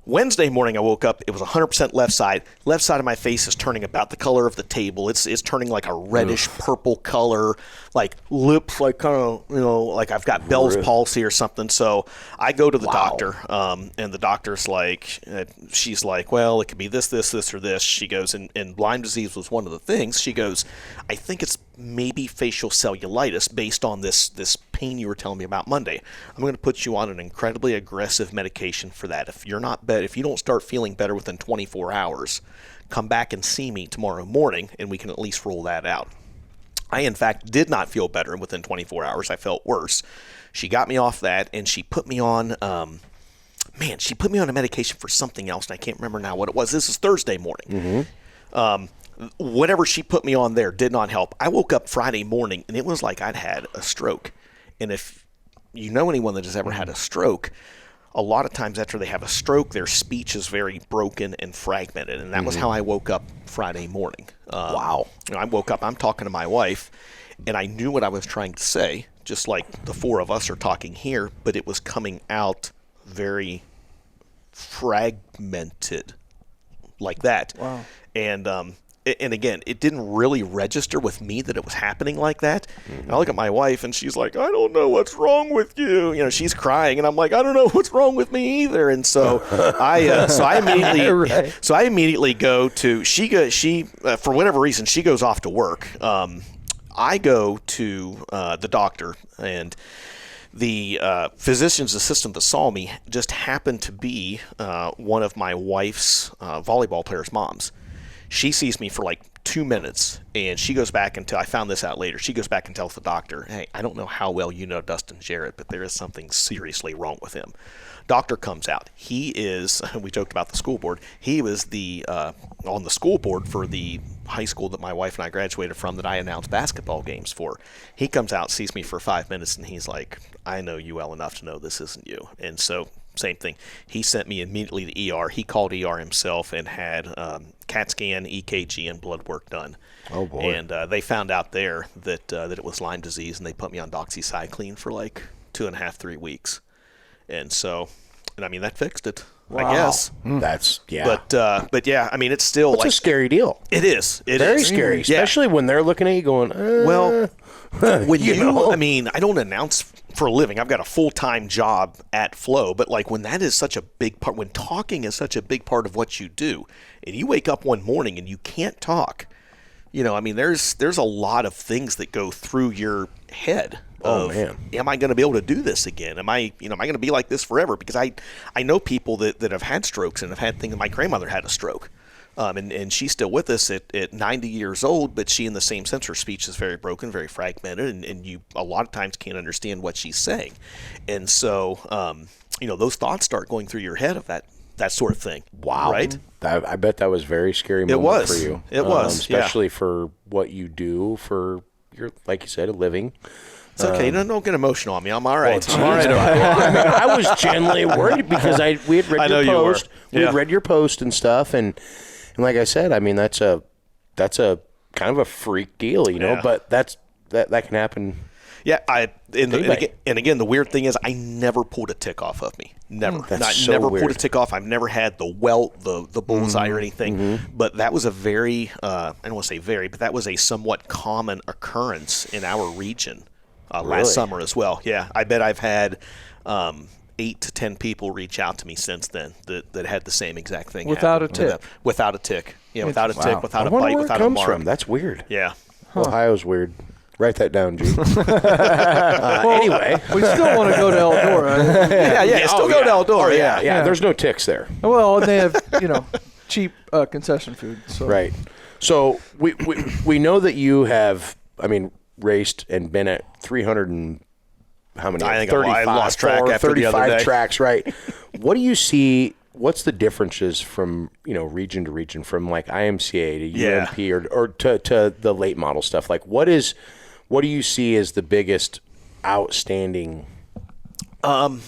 Wednesday morning I woke up, it was 100% left side. Left side of my face is turning about the color of the table. It's turning like a reddish purple color, like lips, like kind of, you know, like I've got Bell's palsy or something. So I go to the doctor, and the doctor's like, she's like, well, it could be this, or this. She goes, and Lyme disease was one of the things. She goes, I think it's maybe facial cellulitis based on this pain you were telling me about Monday. I'm going to put you on an incredibly aggressive medication for that. If you're not if you don't start feeling better within 24 hours, come back and see me tomorrow morning and we can at least rule that out. I, in fact, did not feel better within 24 hours. I felt worse. She got me off that and she put me on, she put me on a medication for something else and I can't remember now what it was. This is Thursday morning. Whatever she put me on there did not help. I woke up Friday morning and it was like I'd had a stroke. And if you know anyone that has ever had a stroke, a lot of times after they have a stroke, their speech is very broken and fragmented. And that was how I woke up Friday morning. Wow. You know, I woke up, I'm talking to my wife, and I knew what I was trying to say, just like the four of us are talking here, but it was coming out very fragmented like that. Wow. And again, it didn't really register with me that it was happening like that. And I look at my wife, and she's like, I don't know what's wrong with you. You know, she's crying, and I'm like, I don't know what's wrong with me either. And so I immediately go to she for whatever reason she goes off to work. I go to the doctor, and the physician's assistant that saw me just happened to be one of my wife's volleyball players' moms. She sees me for like 2 minutes, and she goes back and I found this out later. She goes back and tells the doctor, hey, I don't know how well you know Dustin Jarrett, but there is something seriously wrong with him. Doctor comes out. He is, we joked about the school board, he was on the school board for the high school that my wife and I graduated from that I announced basketball games for. He comes out, sees me for 5 minutes, and he's like, I know you well enough to know this isn't you. And so same thing. He sent me immediately to ER. He called ER himself and had CAT scan, EKG, and blood work done. Oh, boy. And they found out there that it was Lyme disease, and they put me on doxycycline for like 2.5, 3 weeks. And so, I mean, that fixed it, I guess. That's, yeah. But yeah, I mean, it's still It's a scary deal. It is. Very scary, especially when they're looking at you going, well, when I mean, I don't announce for a living. I've got a full-time job at Flo, but like when that is such a big part, when talking is such a big part of what you do, and you wake up one morning and you can't talk, you know, I mean, there's a lot of things that go through your head. Man. Am I going to be able to do this again? Am I going to be like this forever? Because I know people that have had strokes and have had things. My grandmother had a stroke. And she's still with us at 90 years old, but she, in the same sense, her speech is very broken, very fragmented, and you a lot of times can't understand what she's saying. And so, those thoughts start going through your head of that sort of thing. Wow. Right? I bet that was a very scary moment for you. It was. Especially for what you do for your, like you said, a living. It's okay. Don't get emotional on me. I'm all right. I'm all right. I was genuinely worried because we had read your post. We had read your post and stuff, and like I said, I mean that's a kind of a freak deal, you know. But that can happen Yeah, and again, the weird thing is I never pulled a tick off of me. Never. That's so never weird. pulled a tick off. I've never had the welt, the bullseye or anything. But that was a very, I don't want to say very, but that was a somewhat common occurrence in our region last summer as well. Yeah, I bet I've had 8 to 10 people reach out to me since then that had the same exact thing. Without happen a to tick. them. Without a tick. Yeah, without a tick, without I a wonder bite, where without it a comes mark. from. That's weird. Yeah. Ohio's weird. Write that down, G. Anyway. We still want to go to Eldora. Yeah, still go to Eldora. Yeah, there's no ticks there. Well, and they have, cheap concession food. So. Right. So we know that you have, raced and been at 300 and how many? I think 35, I lost track after the other 35 day. tracks, right? What do you see? What's the differences from region to region, from like IMCA to UMP or to the late model stuff? Like what do you see as the biggest outstanding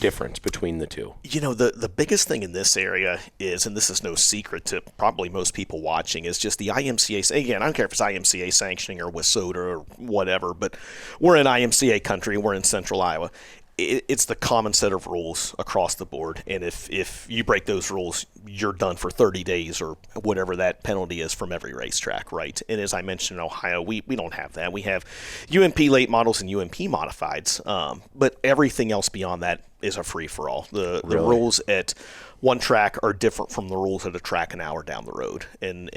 difference between the two? The biggest thing in this area is, and this is no secret to probably most people watching, is just the IMCA. Again, I don't care if it's IMCA sanctioning or WISSOTA or whatever, but we're in IMCA country. We're in central Iowa. It's the common set of rules across the board, and if you break those rules, you're done for 30 days or whatever that penalty is from every racetrack, right? And as I mentioned, in Ohio, we don't have that. We have UMP late models and UMP modifieds, but everything else beyond that is a free-for-all. The rules at one track are different from the rules at a track an hour down the road, and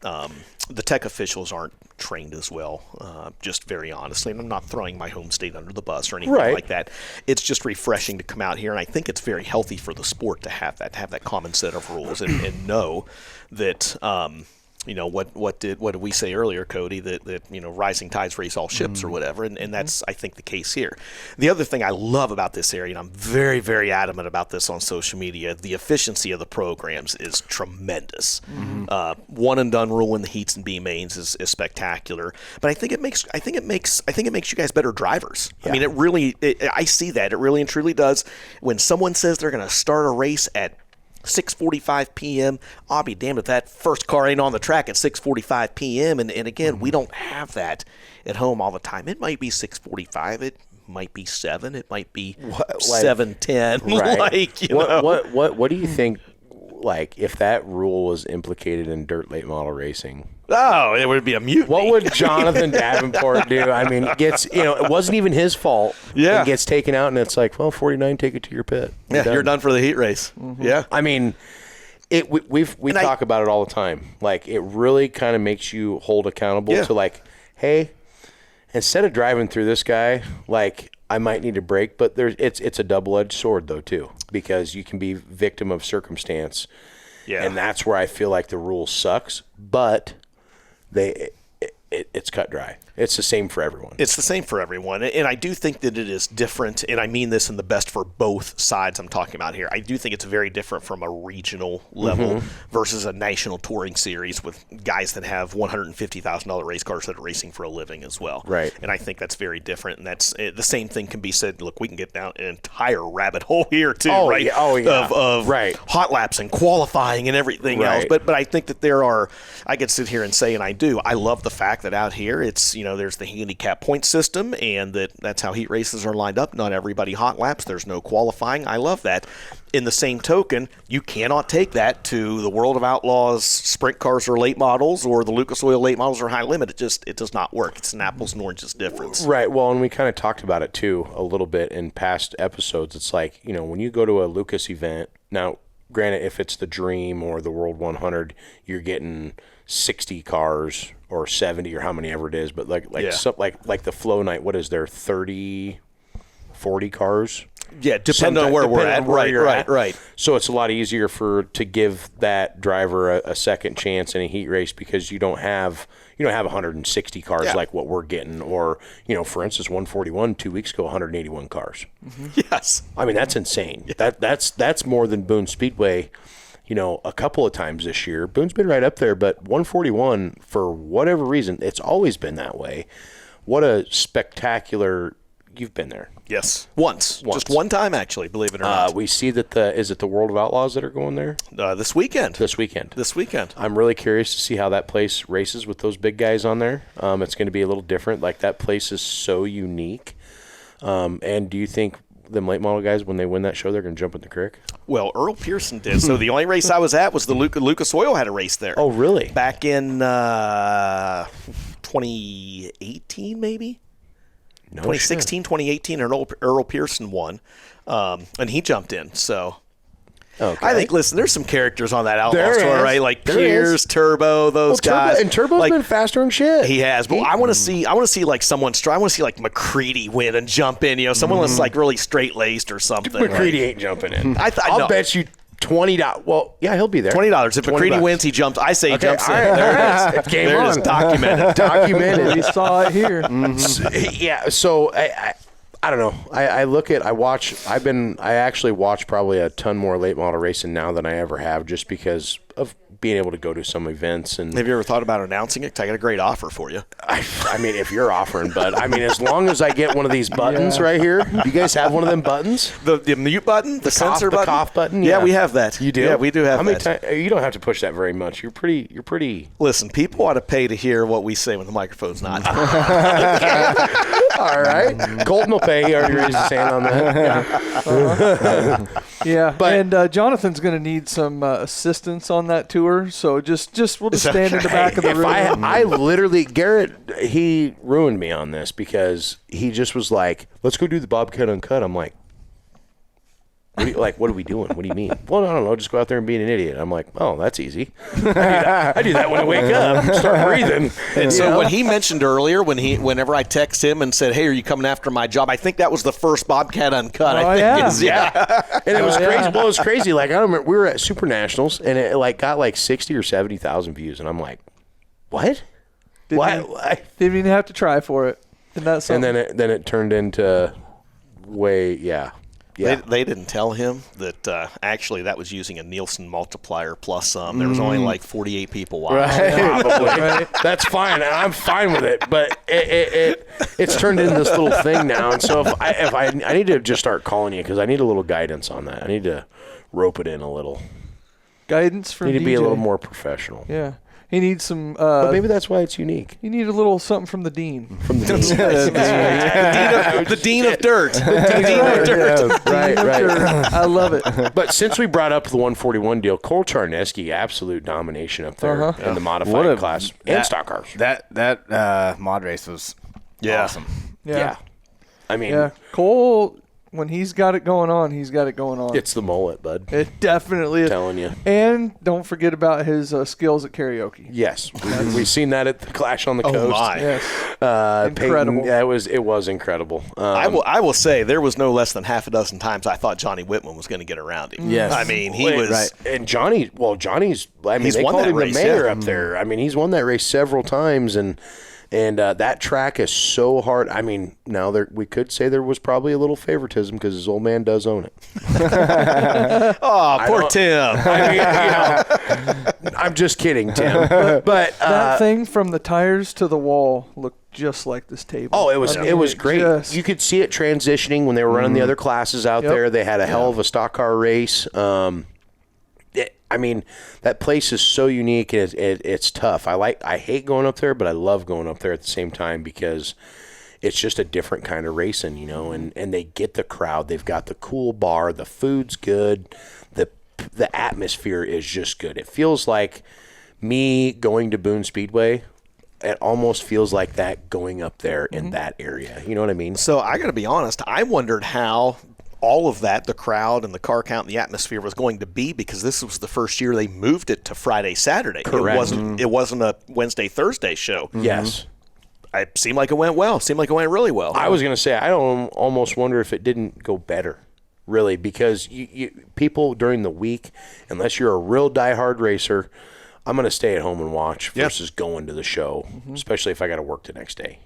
the tech officials aren't trained as well, just very honestly, and I'm not throwing my home state under the bus or anything like that. It's just refreshing to come out here, and I think it's very healthy for the sport to have that common set of rules and know that what did we say earlier, Cody, that rising tides raise all ships or whatever, and that's I think the case here. The other thing I love about this area, and I'm very, very adamant about this on social media, the efficiency of the programs is tremendous. One and done rule in the heats and B mains is spectacular, but I think it makes you guys better drivers. I mean, I see that it really and truly does. When someone says they're going to start a race at 6:45 p.m. I'll be damned if that first car ain't on the track at 6:45 p.m. And again, we don't have that at home all the time. It might be 6:45. It might be 7. It might be 7:10. Right. What do you think? Like, if that rule was implicated in dirt late model racing, it would be a mutiny. what would Jonathan Davenport do? I mean, it wasn't even his fault. Yeah. It gets taken out, and it's like, well, 49, take it to your pit. You're done for the heat race. Yeah. I mean, we talk about it all the time. Like, it really kind of makes you hold accountable to like, hey, instead of driving through this guy, like, I might need a break, but it's a double-edged sword though too, because you can be victim of circumstance, and that's where I feel like the rule sucks. But it's cut dry. It's the same for everyone. It's the same for everyone. And I do think that it is different, and I mean this in the best for both sides I'm talking about here. I do think it's very different from a regional level versus a national touring series with guys that have $150,000 race cars that are racing for a living as well. Right. And I think that's very different. And that's the same thing can be said. Look, we can get down an entire rabbit hole here too, right? Yeah. Oh, yeah. Of hot laps and qualifying and everything else. But I think that I could sit here and say, and I do, I love the fact that out here it's, there's the handicap point system, and that's how heat races are lined up. Not everybody hot laps. There's no qualifying. I love that. In the same token, you cannot take that to the World of Outlaws sprint cars or late models, or the Lucas Oil late models or high limit. It does not work. It's an apples and oranges difference. Right. Well, and we kind of talked about it too a little bit in past episodes. It's like, when you go to a Lucas event, now granted, if it's the Dream or the World 100, you're getting 60 cars or 70 or how many ever it is, but like the Flow Night, what is there, 30, 40 cars? Yeah, depending on where we're at. Right. So it's a lot easier to give that driver a second chance in a heat race, because you don't have 160 cars like what we're getting, or for instance, 141 2 weeks ago, 181 cars. Yes. I mean, that's insane. Yeah. That's more than Boone Speedway. A couple of times this year. Boone's been right up there, but 141, for whatever reason, it's always been that way. What a spectacular... You've been there. Yes. Once. Just one time, actually, believe it or not. We see that is it the World of Outlaws that are going there? This weekend. This weekend. I'm really curious to see how that place races with those big guys on there. It's going to be a little different. Like, that place is so unique. And do you think them late model guys, when they win that show, they're going to jump in the creek? Well, Earl Pearson did. So the only race I was at was the Lucas Oil had a race there. Oh, really? Back in 2018, maybe? No 2016, 2018, and Earl Pearson won. And he jumped in, so... Okay. I think, listen, there's some characters on that Outlaw There tour, is. right? Like There Pierce, is. Turbo, those guys. And Turbo's like, been faster than shit. He has, but I want to see like someone. I want to see like McCready win and jump in. Someone that's like really straight laced or something. McCready ain't jumping in. I'll bet you $20. Well, yeah, he'll be there. $20. If McCready $20. wins, he jumps. I say he Okay, jumps all in. right. There it is. It's game there it is. on. Documented. We saw it here. Yeah, so I don't know. I actually watch probably a ton more late model racing now than I ever have, just because of being able to go to some events. And have you ever thought about announcing it? 'Cause I got a great offer for you. I mean, if you're offering, but I mean, as long as I get one of these buttons right here. You guys have one of them buttons? The mute button, the sensor button, the cough button. Yeah, we have that. You do? Yeah, we do have How many that. times? You don't have to push that very much. You're pretty. Listen, people ought to pay to hear what we say when the microphone's not. All right. Colton will pay. He already raised his hand on that. Yeah, But- and Jonathan's going to need some assistance on that tour, so we'll just stand in the back of the room. I literally, Garrett, he ruined me on this because he just was like, let's go do the Bobcat Uncut. I'm like, what are we doing? What do you mean? Well, I don't know. Just go out there and be an idiot. I'm like, oh, that's easy. I do that when I wake up, start breathing. And so what he mentioned earlier, whenever I text him and said, "Hey, are you coming after my job?" I think that was the first Bobcat Uncut. Oh, I think yeah. is, yeah. And it was crazy. Well, it was crazy. Like, I remember we were at Super Nationals, and it got like 60 or 70,000 views, and I'm like, what? Didn't even have to try for it. And that's And then it turned into Yeah. They didn't tell him that actually that was using a Nielsen multiplier plus some. There was only like 48 people watching. Probably. That's fine, and I'm fine with it. But it's turned into this little thing now, and so if I need to just start calling you because I need a little guidance on that. I need to rope it in a little. guidance from Need to DJ. be a little more professional. Yeah, he needs some. But maybe that's why it's unique. You need a little something from the dean. From the dean. The Dean of Dirt. The Dean of Dirt. Right. I love it. But since we brought up the 141 deal, Cole Charneski, absolute domination up there in the modified class and stock cars. That mod race was awesome. Yeah. I mean, Yeah, Cole, when he's got it going on, he's got it going on. it's the mullet, bud. It definitely is. Telling you. And don't forget about his skills at karaoke. Yes, we've seen that at the Clash on the Oh Coast. my! Yes. Incredible. Incredible. It was incredible. I will say there was no less than half a dozen times I thought Johnny Whitman was going to get around him. Yes. I mean he was. right. And Johnny's. I mean, He's they won called that him race, the mayor yeah. up there. I mean, he's won that race several times, and that track is so hard. I mean, now we could say there was probably a little favoritism because his old man does own it. Oh, poor Tim. I mean, I'm just kidding, Tim. But That thing from the tires to the wall looked just like this table. oh, it was great. just- You could see it transitioning when they were running the other classes out Yep. there. They had a hell of a stock car race. I mean, that place is so unique and it's tough. I hate going up there, but I love going up there at the same time because it's just a different kind of racing, and they get the crowd. They've got the cool bar. The food's good. The atmosphere is just good. It feels like me going to Boone Speedway. It almost feels like that going up there in that area. You know what I mean? So I got to be honest. I wondered how all of that, the crowd and the car count and the atmosphere was going to be because this was the first year they moved it to Friday, Saturday. Correct. It wasn't a Wednesday, Thursday show. Yes. It seemed like it went well. Seemed like it went really well. I was going to say, I almost wonder if it didn't go better, really, because you people during the week, unless you're a real diehard racer, I'm going to stay at home and watch versus going to the show, especially if I got to work the next day.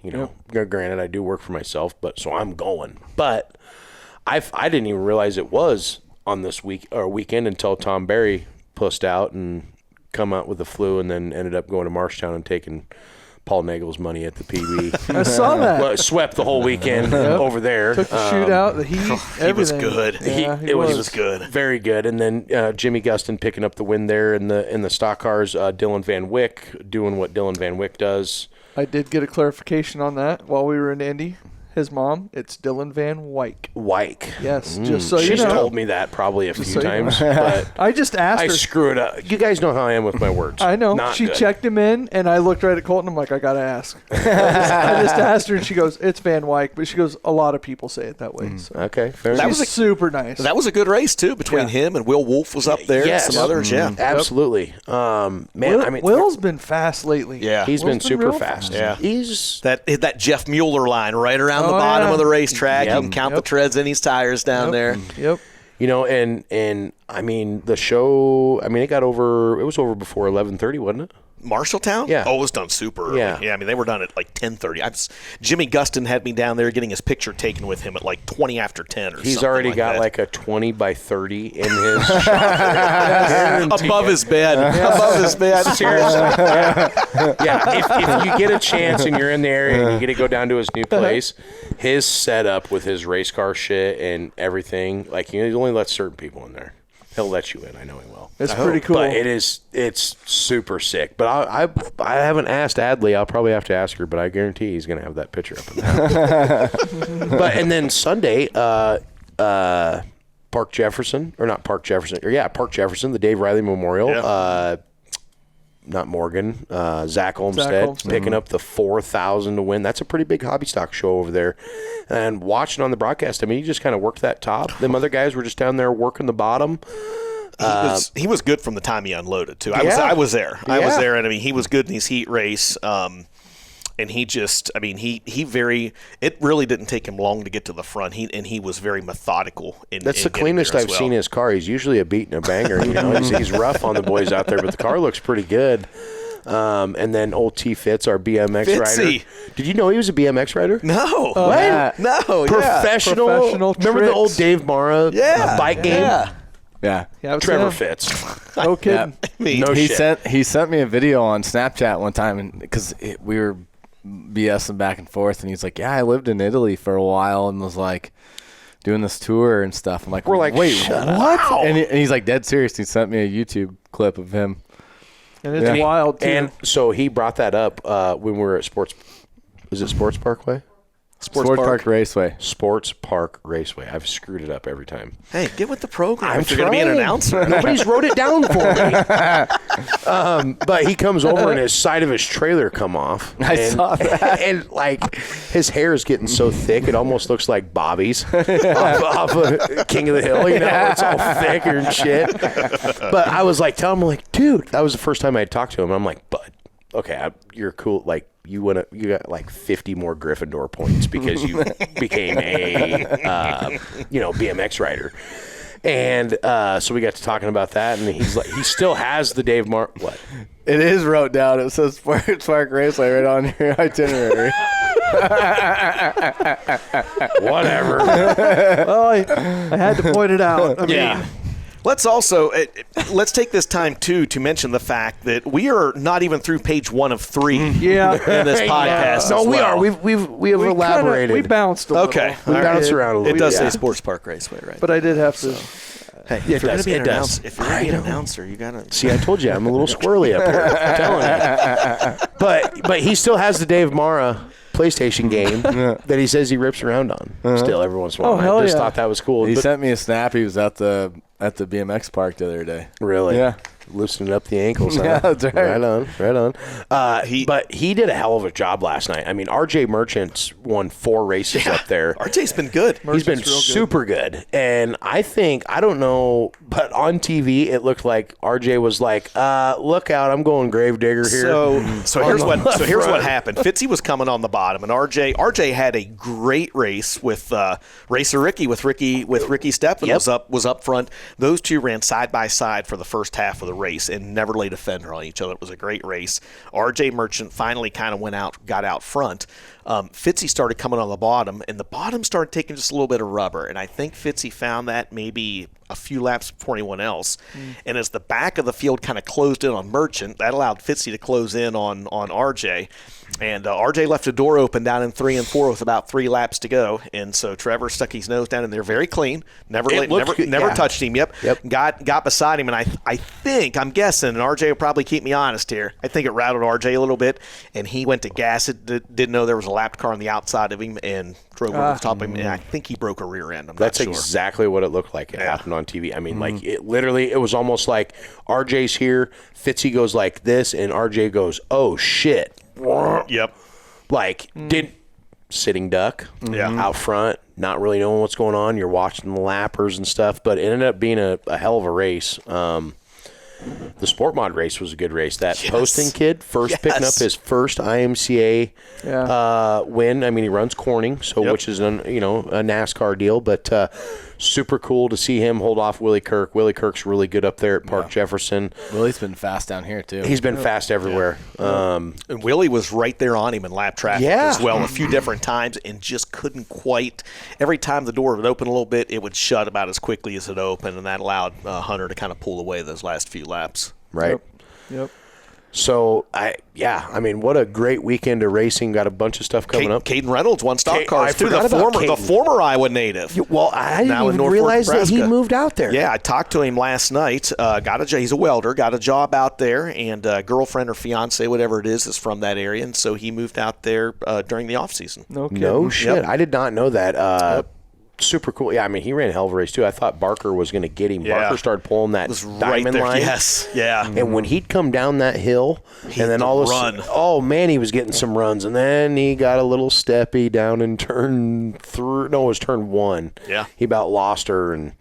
Granted, I do work for myself, so I'm going. But I didn't even realize it was on this weekend until Tom Berry pussed out and come out with the flu and then ended up going to Marshtown and taking Paul Nagel's money at the PB. I saw that. Well, it swept the whole weekend over there. Took the shootout, the heat, everything. He was good. Yeah, He was was good. very good. And then Jimmy Gustin picking up the win there in the stock cars. Dylan Van Wyck doing what Dylan Van Wyck does. I did get a clarification on that while we were in Indy. his mom, it's Dylan Van Wyck. Wyck. Yes, just so you She's know. told me that probably a few so you know. times, but I just asked I her. screw it up. You guys know how I am with my words. I know. Not She good. checked him in, and I looked right at Colton. I'm like, I got to ask. I just asked her, and she goes, it's Van Wyck. But she goes, a lot of people say it that way. So. Okay, fair That enough. was She's super nice. That was a good race too between him and Will Wolf was up there. Yes. And some others, yeah. Absolutely. Man, Will, I mean, Will's been fast lately. Yeah. he's Will's been super real fast. Yeah. He's That Jeff Mueller line right around the Oh, bottom yeah. of the racetrack. Yep. You can count the treads in his tires down there. Yep. You know, and I mean the show. I mean, it was over before 11:30, wasn't it? Marshalltown? Yeah. Oh, it was done super early. Yeah. I mean, they were done at like 10:30. Jimmy Gustin had me down there getting his picture taken with him at like 20 after 10 or something. He's already like got that. like a 20 by 30 in his shop. above his bed. Above his bed. Seriously. Yeah. If you get a chance and you're in the area and you get to go down to his new place, his setup with his race car shit and everything, like he only lets certain people in there. He'll let you in. I know he will. It's pretty cool. But it's super sick. But I haven't asked Adley. I'll probably have to ask her, but I guarantee he's going to have that picture up in there. And then Sunday, Park Jefferson, Park Jefferson, the Dave Riley Memorial. Yeah. Not Morgan, Zach Olmsted, Olmsted. picking up the 4,000 to win. That's a pretty big hobby stock show over there. And watching on the broadcast, I mean, he just kind of worked that top. Them other guys were just down there working the bottom. He was good from the time he unloaded too. I was there. I Yeah. was there, and I mean, he was good in his heat race. And he just, I mean, it really didn't take him long to get to the front. He was very methodical. That's the cleanest I've seen his car. He's usually a beat and a banger. You know, he's rough on the boys out there, but the car looks pretty good. And then old T. Fitz, our BMX Fitzy. rider. Did you know he was a BMX rider? No. What? No. Professional. Professional Remember the tricks. old Dave Mara bike game? Yeah. Yeah. Yeah, it's Trevor him. Fitz. No kidding. I mean, No he shit. sent me a video on Snapchat one time because we were BSing back and forth, and he's like, "Yeah, I lived in Italy for a while and was like doing this tour and stuff." I'm like, We're like, "Wait, shut what?" up. And he's like, dead serious. He sent me a YouTube clip of him. And it's wild, too. And so he brought that up when we were at Sports Parkway? Sports Park Raceway. Sports Park Raceway. I've screwed it up every time. hey, get with the program. I'm if you're going to be an trying. announcer. Nobody's wrote it down for me. But he comes over and his side of his trailer come off. I saw that. And like his hair is getting so thick it almost looks like Bobby's off of King of the Hill. You know, it's all thick and shit. But I was like, telling him like, dude, that was the first time I had talked to him. I'm like, bud, okay, you're cool. Like you got like 50 more Gryffindor points because you became a BMX rider. And so we got to talking about that, and he's like, he still has the Dave What? It is wrote down. It says Sports Park Raceway right on your itinerary. Whatever. Well, I had to point it out. I mean, Let's also let's take this time too to mention the fact that we are not even through page 1 of 3 Yeah. in this podcast. No, as we well. are. We have elaborated. We bounced a little. Okay. We bounced around a little It does bit. say Sports Park Raceway, right? But I did have to. hey, it if you're going does, to be it an does. announcer, if you're going to be an announcer, you got to. See, I told you I'm a little squirrely up here. I'm telling you. But he still has the Dave Mara PlayStation game that he says he rips around on. Still, every once in a while. Oh, hell I just yeah. thought that was cool. He But sent me a snap. He was at the BMX park the other day. really, Yeah. loosening up the ankles. Huh? Yeah, that's right. Right on. But he did a hell of a job last night. I mean, RJ Merchant's won 4 races up there. RJ's been good. He's been super good. And I don't know, but on TV it looked like RJ was like, look out, I'm going Gravedigger here. So here's what happened. Fitzy was coming on the bottom, and RJ had a great race with Racer Ricky with Ricky Steppen was up front. Those two ran side by side for the first half of the race and never laid a fender on each other. It was a great race. RJ Merchant finally kind of got out front. Fitzy started coming on the bottom, and the bottom started taking just a little bit of rubber, and I think Fitzy found that maybe a few laps before anyone else. And as the back of the field kind of closed in on Merchant, that allowed Fitzy to close in on RJ. And RJ left a door open down in 3 and 4 with about 3 laps to go. And so Trevor stuck his nose down in there very clean. Never touched him. Yep. Got beside him. And I'm guessing, and RJ will probably keep me honest here, I think it rattled RJ a little bit. And he went to gas it, didn't know there was a lapped car on the outside of him, and drove over the top of him. And I think he broke a rear end. That's exactly what it looked like. It happened on TV. I mean, like, it was almost like RJ's here, Fitzy goes like this, and RJ goes, oh, shit. Yep. Like, sitting duck out front, not really knowing what's going on. You're watching the lappers and stuff, but it ended up being a hell of a race. The Sport Mod race was a good race. That Poston kid picking up his first IMCA win. I mean, he runs Corning, which is a NASCAR deal, but super cool to see him hold off Willie Kirk. Willie Kirk's really good up there at Park Jefferson. Willie's been fast down here too. He's been fast everywhere. And Willie was right there on him in lap traffic as well a few different times, and just couldn't quite. Every time the door would open a little bit, it would shut about as quickly as it opened, and that allowed Hunter to kind of pull away those last few laps. Right. Yep. So, I mean, what a great weekend of racing. Got a bunch of stuff coming up. Caden Reynolds won Stock Cars, too, the former Iowa native. Well, I didn't even realize that he moved out there. Yeah, I talked to him last night. He's a welder, got a job out there, and girlfriend or fiance, whatever it is from that area, and so he moved out there during the off-season. No shit. Yep. I did not know that. Super cool. Yeah, I mean, he ran a hell of a race, too. I thought Barker was going to get him. Barker started pulling that diamond line. Yes, yeah. And when he'd come down that hill, and then all of a sudden, oh, man, he was getting some runs. And then he got a little steppy down in turn 1. Yeah. He about lost her, and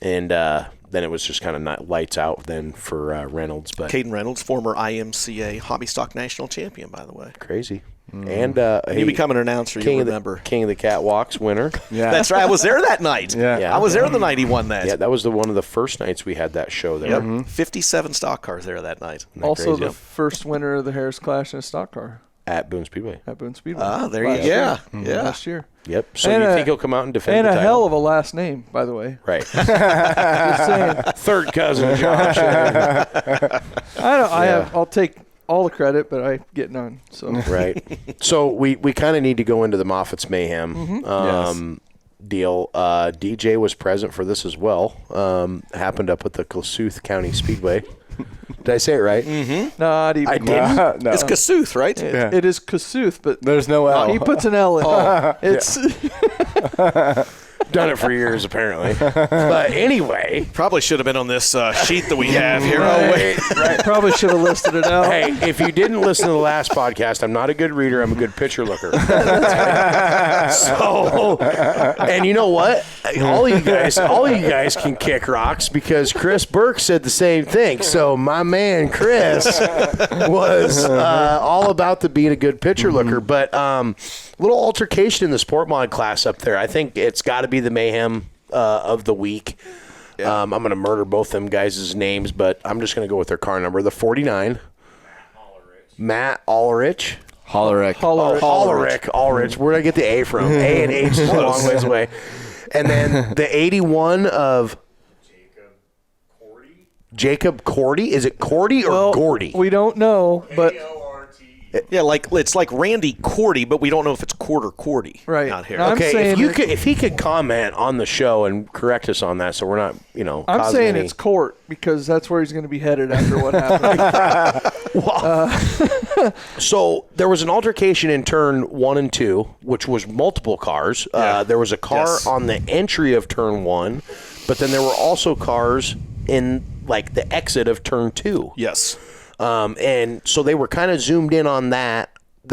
then it was just kind of lights out then for Reynolds. But Caden Reynolds, former IMCA Hobby Stock National Champion, by the way. Crazy. And you become an announcer, you remember. King of the Catwalks winner. Yeah. That's right. I was there that night. I was there the night he won that. Yeah, that was one of the first nights we had that show there. Yep. 57 stock cars there that night. Also the first winner of the Harris Clash in a stock car. At Boone Speedway. Ah, there you go. Yeah. Last year. Yep. So you think he'll come out and defend the title? And a hell of a last name, by the way. Right. Just saying. Third cousin Josh. I'll take all the credit, but I get none. So right. So we kind of need to go into the Moffitt's Mayhem deal. DJ was present for this as well. Happened up at the Kossuth County Speedway. Did I say it right? Mm-hmm. Not even. I didn't. No. It's Kossuth, right? It is Kossuth, but there's no L. He puts an L in. It's. Done it for years, apparently. But anyway. Probably should have been on this sheet that we have here. Right. Probably should have listed it out. Hey, if you didn't listen to the last podcast, I'm not a good reader. I'm a good picture looker. So, and you know what? All you guys can kick rocks because Chris Burke said the same thing. So my man Chris was all about the being a good picture looker. But little altercation in the Sport Mod class up there. I think it's got to be the mayhem of the week. I'm going to murder both them guys' names, but I'm just going to go with their car number. The 49. Matt Ulrich. Hollerich. Ulrich. Where did I get the A from? A and H is a long ways away. And then the 81 of Jacob Cordy. Is it Cordy or Gordy? We don't know, but yeah, it's like Randy Cordy, but we don't know if it's Cord or Cordy. Right. Out here. No, okay, if he could comment on the show and correct us on that, so we're not, I'm saying it's Court because that's where he's going to be headed after what happened. So there was an altercation in turn 1 and 2, which was multiple cars. There was a car on the entry of turn 1, but then there were also cars in the exit of turn 2. Yes. And so they were kind of zoomed in on that.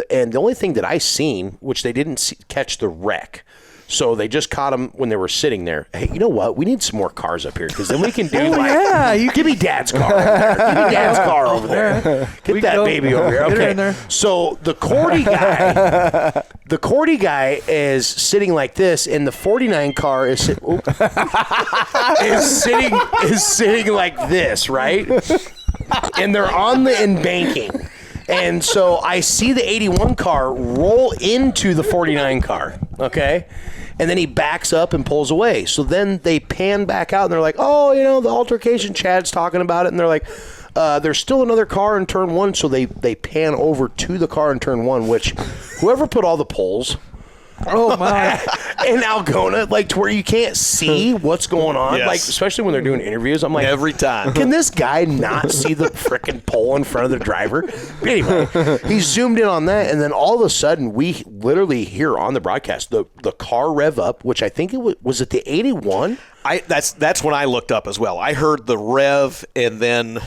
And the only thing that I seen, which they didn't catch the wreck. So they just caught them when they were sitting there. Hey, you know what? We need some more cars up here because then we can do you give me Dad's car over there. Give me Dad's car over there. Get that baby over here. Okay. In there. So the Cordy guy, is sitting like this, and the 49 car is sitting like this, right? And they're on the embanking. And so I see the 81 car roll into the 49 car. okay? And then he backs up and pulls away. So then they pan back out, and they're like, oh, the altercation, Chad's talking about it, and they're like, there's still another car in turn 1, so they pan over to the car in turn 1, which whoever put all the poles Oh my! in Algona, like to where you can't see what's going on, Yes. like especially when they're doing interviews. I'm like, Every time. can this guy not see the frickin' pole in front of the driver? Anyway, he zoomed in on that, and then all of a sudden, we literally hear on the broadcast the car rev up, which I think it was it the 81. That's when I looked up as well. I heard the rev and then.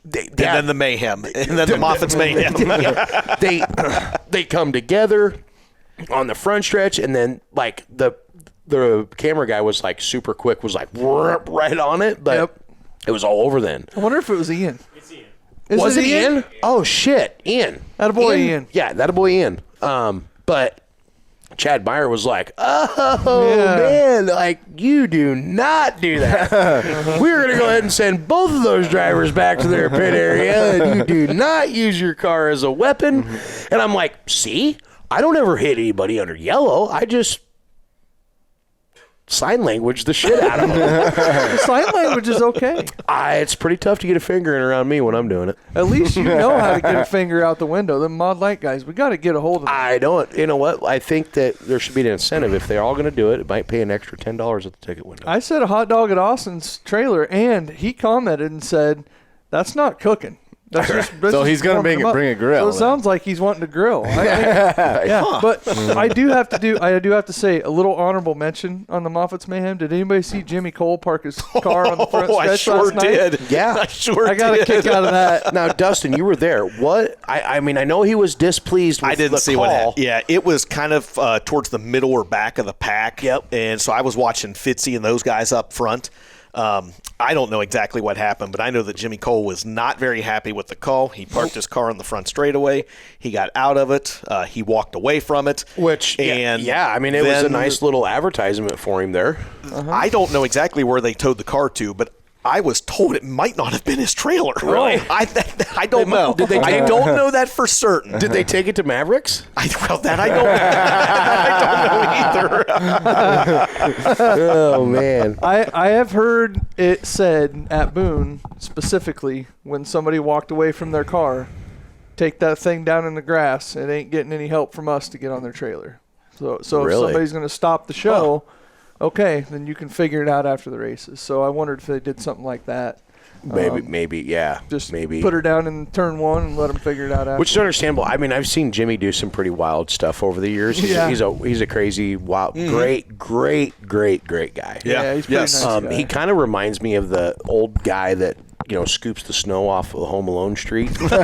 Then the mayhem, and then the Moffat's mayhem. They come together on the front stretch, and then like the camera guy was like super quick, was like right on it, but it was all over then. I wonder if it was Ian. Was it Ian? Oh shit, Ian. Attaboy Ian. Yeah, attaboy Ian. But Chad Meyer was like, oh, man, like, you do not do that. We're going to go ahead and send both of those drivers back to their pit area, and you do not use your car as a weapon. And I'm like, see? I don't ever hit anybody under yellow. I just sign language the shit out of them. Sign language is okay. It's pretty tough to get a finger in around me when I'm doing it. At least you know how to get a finger out the window. Them Mod Light guys, we got to get a hold of them. I don't. You know what? I think that there should be an incentive. If they're all going to do it, it might pay an extra $10 at the ticket window. I said a hot dog at Austin's trailer, and he commented and said, "That's not cooking." That's So he's going to bring a grill. So it sounds like he's wanting to grill. But I do have to say a little honorable mention on the Moffat's Mayhem. Did anybody see Jimmy Cole park his car on the front stretch I sure last night? did. Yeah. I sure did. I got a kick out of that. Now, Dustin, you were there. What? I mean, I know he was displeased with I didn't the see call. what happened. Yeah, it was kind of towards the middle or back of the pack. Yep. And so I was watching Fitzy and those guys up front. I don't know exactly what happened, but I know that Jimmy Cole was not very happy with the call. He parked his car on the front straightaway. He got out of it. He walked away from it. Which, and I mean, it was a nice little advertisement for him there. I don't know exactly where they towed the car to, but I was told it might not have been his trailer. Really? I don't know. I don't know that for certain. Did they take it to Mavericks? I don't know either. Oh, man. I have heard it said at Boone specifically when somebody walked away from their car, take that thing down in the grass. It ain't getting any help from us to get on their trailer. So Really? if somebody's going to stop the show, okay, then you can figure it out after the races. So I wondered if they did something like that. Maybe, yeah. Just maybe. put her down in turn 1 and let them figure it out after. Which is understandable. I mean, I've seen Jimmy do some pretty wild stuff over the years. He's a crazy, wild, great guy. Yeah. He's pretty nice guy. He kind of reminds me of the old guy that scoops the snow off of the Home Alone street. You know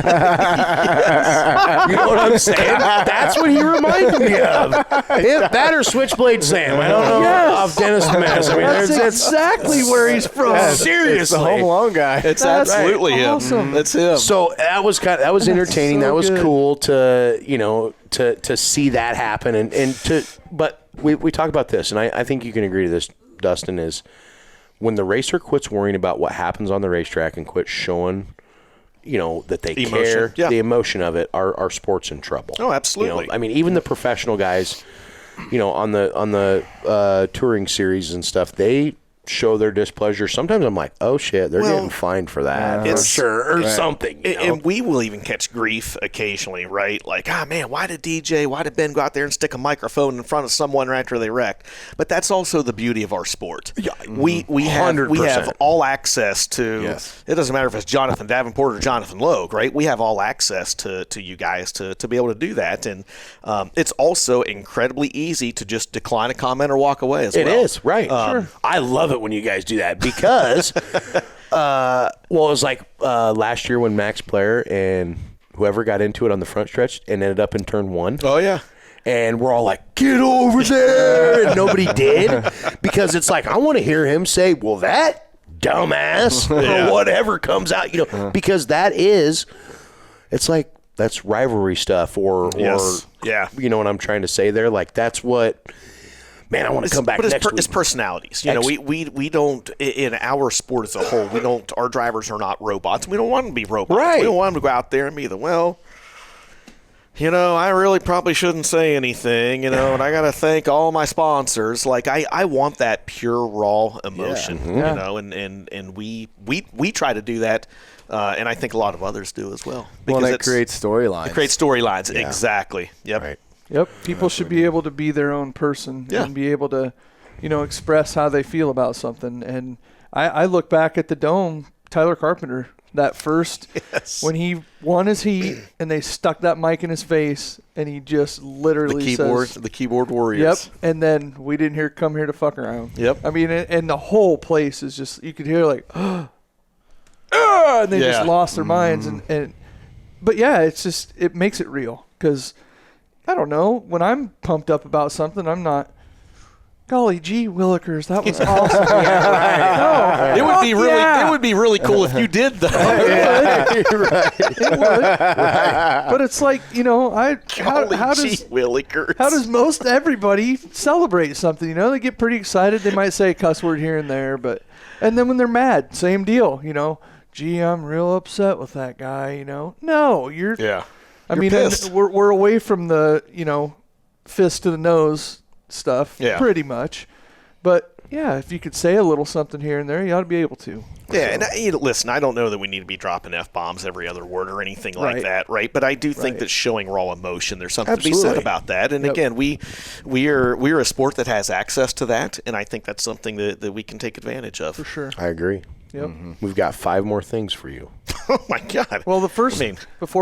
what I'm saying? That's what he reminds me of. That or Switchblade Sam. I don't know. Off Dennis the Menace. I mean, That's exactly where he's from. Seriously. It's the Home Alone guy. It's That's absolutely him. awesome. That's him. So that was entertaining. so That was good. cool to see that happen but we talk about this, and I think you can agree to this, Dustin, is when the racer quits worrying about what happens on the racetrack and quits showing, that they care, the emotion of it, our sport's in trouble. Oh, absolutely. I mean, even the professional guys, on the touring series and stuff, they show their displeasure. Sometimes I'm like, oh shit, they're getting fined for that, for sure, or something. And we will even catch grief occasionally, right? Like, man, why did Ben go out there and stick a microphone in front of someone right after they wrecked? But that's also the beauty of our sport. Yeah, we have all access to. Yes. It doesn't matter if it's Jonathan Davenport or Jonathan Logue, right? We have all access to you guys to be able to do that, and it's also incredibly easy to just decline a comment or walk away as well. It is, right. Sure. I love it when you guys do that because, it was like last year when Max Blair and whoever got into it on the front stretch and ended up in turn 1. Oh, yeah. And we're all like, get over there. And nobody did because it's like, I want to hear him say, well, that dumbass or whatever comes out, because it's like, that's rivalry stuff or you know what I'm trying to say there? Like, that's what... Man, I want to come back next week. It's personalities. We don't, in our sport as a whole, our drivers are not robots. We don't want them to be robots. Right. We don't want them to go out there and be I really probably shouldn't say anything, and I got to thank all my sponsors. Like, I want that pure, raw emotion, and we try to do that, and I think a lot of others do as well. Well, it creates storylines. It creates storylines, exactly. Yep. Right. Yep. People should be able to be their own person and be able to, express how they feel about something. And I look back at the Dome, Tyler Carpenter, that first, when he won his heat and they stuck that mic in his face and he just literally the keyboard warriors. Yep. And then we didn't come here to fuck around. Yep. I mean, and the whole place is just, you could hear like, and they just lost their minds. But yeah, it's just, it makes it real. Because, I don't know, when I'm pumped up about something, I'm not, golly gee willikers, that was awesome. No, it would be really cool if you did that. It would. But it's like, how does most everybody celebrate something? They get pretty excited. They might say a cuss word here and there, and then when they're mad, same deal. Gee, I'm real upset with that guy. No, you're. Yeah. I mean, we're away from the fist to the nose stuff, pretty much. But yeah, if you could say a little something here and there, you ought to be able to. Yeah, and listen, I don't know that we need to be dropping F-bombs every other word or anything like that, right? But I do think that showing raw emotion, there's something to be said about that. And again, we're a sport that has access to that, and I think that's something that we can take advantage of. For sure. I agree. Yep. We've got 5 more things for you. Oh, my God. Well, before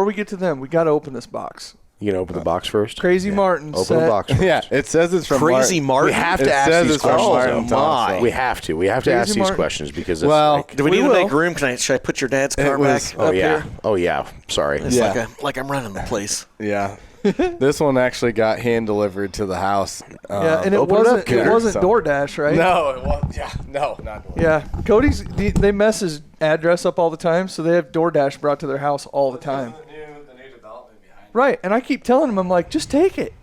we get to them, we got to open this box. You can open the box first? Crazy Martin Open the box first. Yeah, it says it's from Crazy Martin. We have to ask these questions. Martin. We have to. We have to ask these questions because it's do we need to make room? Should I put your dad's car back? Oh, yeah. Here? Oh, yeah. Sorry. It's like I'm running the place. Yeah. This one actually got hand delivered to the house. And it wasn't DoorDash, right? No, it was. Yeah, no, not DoorDash. Yeah, Cody's. They mess his address up all the time, so they have DoorDash brought to their house all the time. The new development behind Right, and I keep telling him, I'm like, just take it.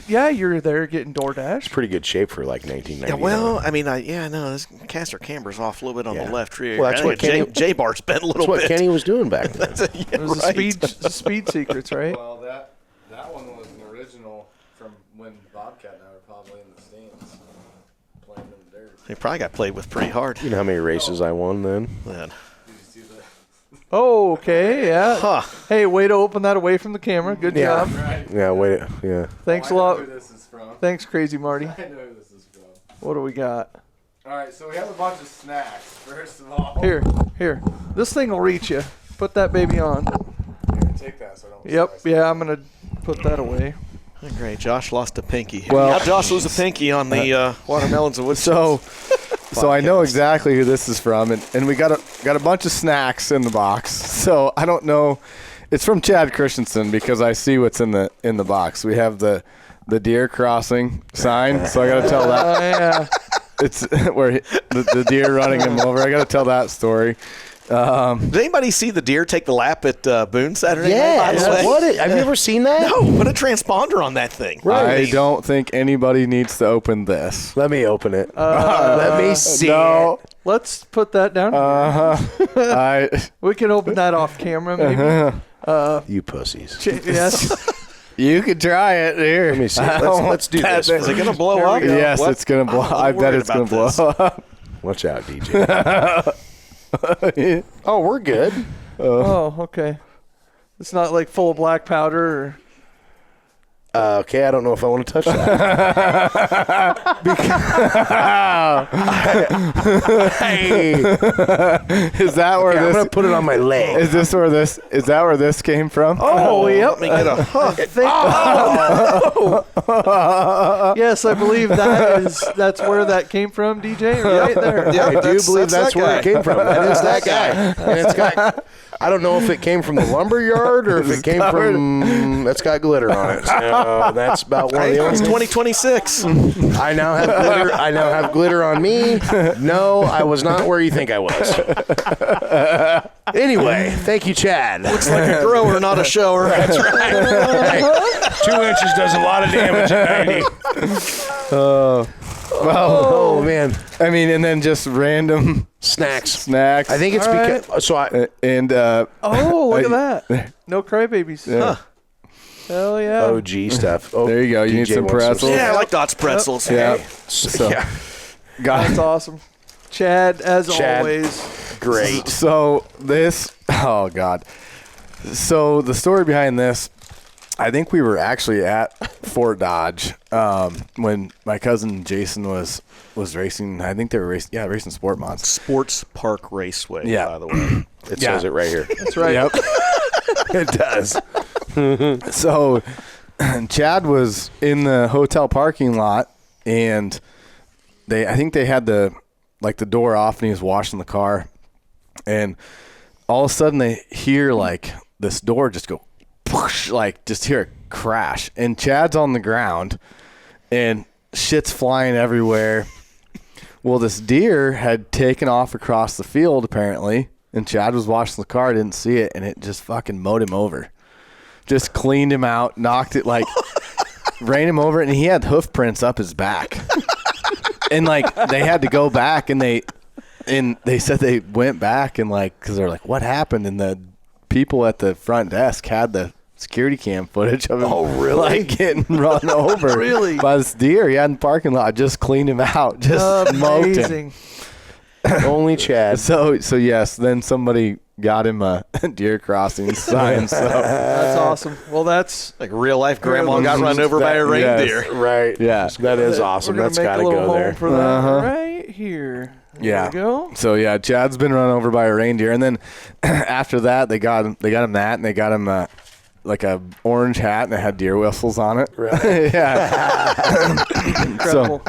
You're there getting DoorDash. It's pretty good shape for like 1990. Yeah, well, I mean, this caster camber's off a little bit on the left rear. Well, that's what J-bar's bent a little bit. That's what Kenny was doing back then. It was the speed secrets, right? Well, that one was an original from when Bobcat and I were probably in the stands playing in the dirt. He probably got played with pretty hard. You know how many races I won then? Man. Did you see that? Oh, okay, yeah. Huh. Hey, way to open that away from the camera. Good job. Right. Yeah, wait. Yeah. Thanks Oh, a lot. I know who this is from. Thanks, Crazy Marty. I know who this is from. What do we got? All right, so we have a bunch of snacks. First of all, Here. This thing will reach you. Put that baby on. Here, take that so I don't. Yep. slice it. Yeah, I'm gonna put that away. Great. Josh lost a pinky. Well, Josh lose a pinky on the watermelons and Woodchips. So I know exactly who this is from, and we got a bunch of snacks in the box. So I don't know. It's from Chad Christensen because I see what's in the box. We have the deer crossing sign, so I got to tell that. Oh yeah. It's where the deer running him over. I got to tell that story. Did anybody see the deer take the lap at Boone Saturday night? By the way? What? Have you ever seen that? No, put a transponder on that thing. I don't think anybody needs to open this. Let me open it. Let me see No. it. Let's put that down. We can open that off camera, maybe. You pussies. Yes. You could try it here. Let me see. Let's do this. Is it going to blow up? Yes, it's going to blow. I bet it's going to blow up. Watch out, DJ. Oh, we're good. Oh, okay. It's not like full of black powder or. Okay, I don't know if I want to touch that. Hey, Is that where I'm this? gonna put it on my leg. Is this where this? Is that where this came from? Oh, yep. Let me get a hook. Yes, I believe that's where that came from, DJ. Right there. Yeah, I do believe that's that where guy. it came from. That is that guy. And it's got. I don't know if it came from the lumber yard or if it came from. It's got glitter on it. So that's about one of the It's only. 2026. I now have glitter. I now have glitter on me. No, I was not where you think I was. Anyway, thank you, Chad. Looks like a grower, not a shower. That's right. Hey, 2 inches does a lot of damage at 90. Oh man, I mean, and then just random snacks. I I think it's because. So I. and Oh, look at that. No crybabies. yeah. Hell yeah. OG stuff. Oh, There you go. You need some wants pretzels. Yeah, I like Dot's pretzels. Yeah. So, yeah. That's awesome. Chad, as always. Great. So this, oh God. So the story behind this, I think we were actually at Fort Dodge when my cousin Jason was racing. I think they were racing Sport Mods. Sports Park Raceway, Yeah. by the way. It says it right here. That's right. Yep. It does. So Chad was in the hotel parking lot, and I think they had the door off, and he was washing the car, and all of a sudden they hear like this door just go whoosh, like just hear it crash, and Chad's on the ground and shit's flying everywhere. Well, this deer had taken off across the field apparently, and Chad was washing the car, didn't see it, and it just fucking mowed him over. Just cleaned him out, knocked it, like ran him over, and he had hoof prints up his back. And like they had to go back, and they said they went back and like, because they're like, what happened? And the people at the front desk had the security cam footage of him. Oh, really? Like getting run over Really? by this deer. He had in the parking lot, just cleaned him out, just smoked him. Amazing. Only Chad. So yes, then somebody got him a deer crossing sign. So That's awesome. Well, that's Like real life grandma got run over by a reindeer. Yes. Right. Yeah. That is awesome. we're gonna That's make got a to little go home there. for that right here. Yeah. There we go. So yeah, Chad's been run over by a reindeer, and then after that, they got him that, and they got him like a orange hat, and it had deer whistles on it. Right. Yeah. Incredible.